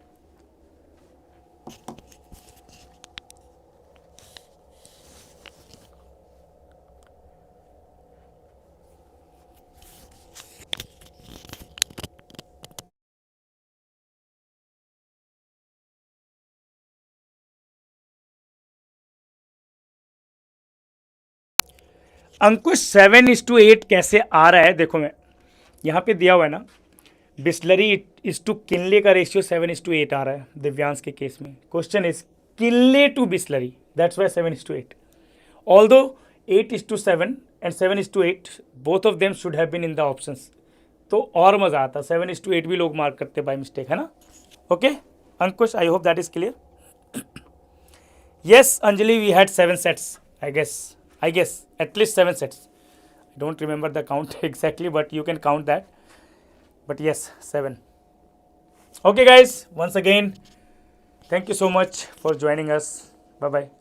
अंकुश 7:8 कैसे आ रहा है? देखो, मैं यहाँ पे दिया हुआ है ना, बिस्लरी इज टू किनले का रेशियो 7:8 आ रहा है दिव्यांश के केस में. Question is Kinley to Bisleri, that's why 7:8. Although 8:7 and 7:8 both of them should have been in the options. तो और मज़ा आता. 7:8 भी लोग मार्क करते बाय मिस्टेक, है ना. Okay Ankush, I hope that is clear. Yes, Anjali, we had 7 sets, I guess at least 7 sets. I don't remember the count exactly, but you can count that. But yes, 7. Okay guys, once again, thank you so much for joining us. Bye bye.